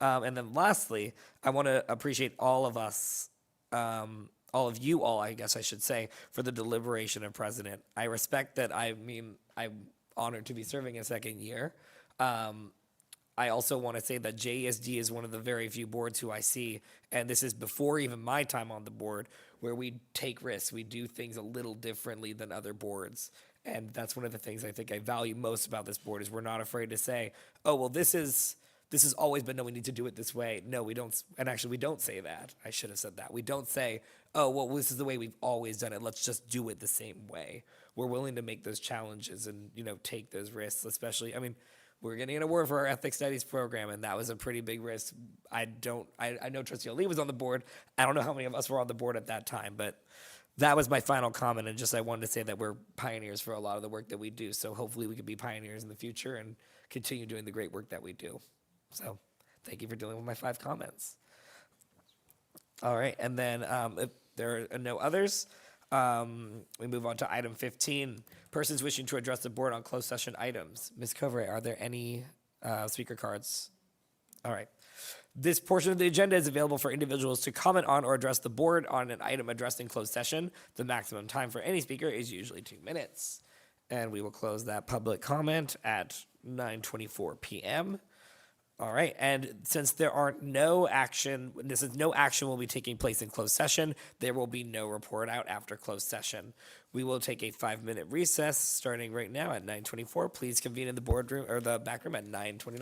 And then lastly, I want to appreciate all of us, all of you all, I guess I should say, for the deliberation of president. I respect that. I'm honored to be serving a second year. I also want to say that JESD is one of the very few boards who I see, and this is before even my time on the board, where we take risks. We do things a little differently than other boards. And that's one of the things I think I value most about this board is we're not afraid to say, oh, well, this has always been, no, we need to do it this way. No, we don't. And actually, we don't say that. I should have said that. We don't say, oh, well, this is the way we've always done it. Let's just do it the same way. We're willing to make those challenges and, you know, take those risks, especially, I mean, we're getting an award for our ethics studies program, and that was a pretty big risk. I know Trustee Ali was on the board. I don't know how many of us were on the board at that time, but that was my final comment. And just I wanted to say that we're pioneers for a lot of the work that we do. So hopefully we can be pioneers in the future and continue doing the great work that we do. So thank you for dealing with my 5 comments. All right, and then if there are no others, we move on to item 15, persons wishing to address the board on closed session items. Ms. Covray, are there any speaker cards? All right. This portion of the agenda is available for individuals to comment on or address the board on an item addressed in closed session. The maximum time for any speaker is usually 2 minutes. And we will close that public comment at 9:24 p.m. All right, and since there are no action will be taking place in closed session, there will be no report out after closed session. We will take a 5-minute recess starting right now at 9:24. Please convene in the boardroom or the back room at 9:29.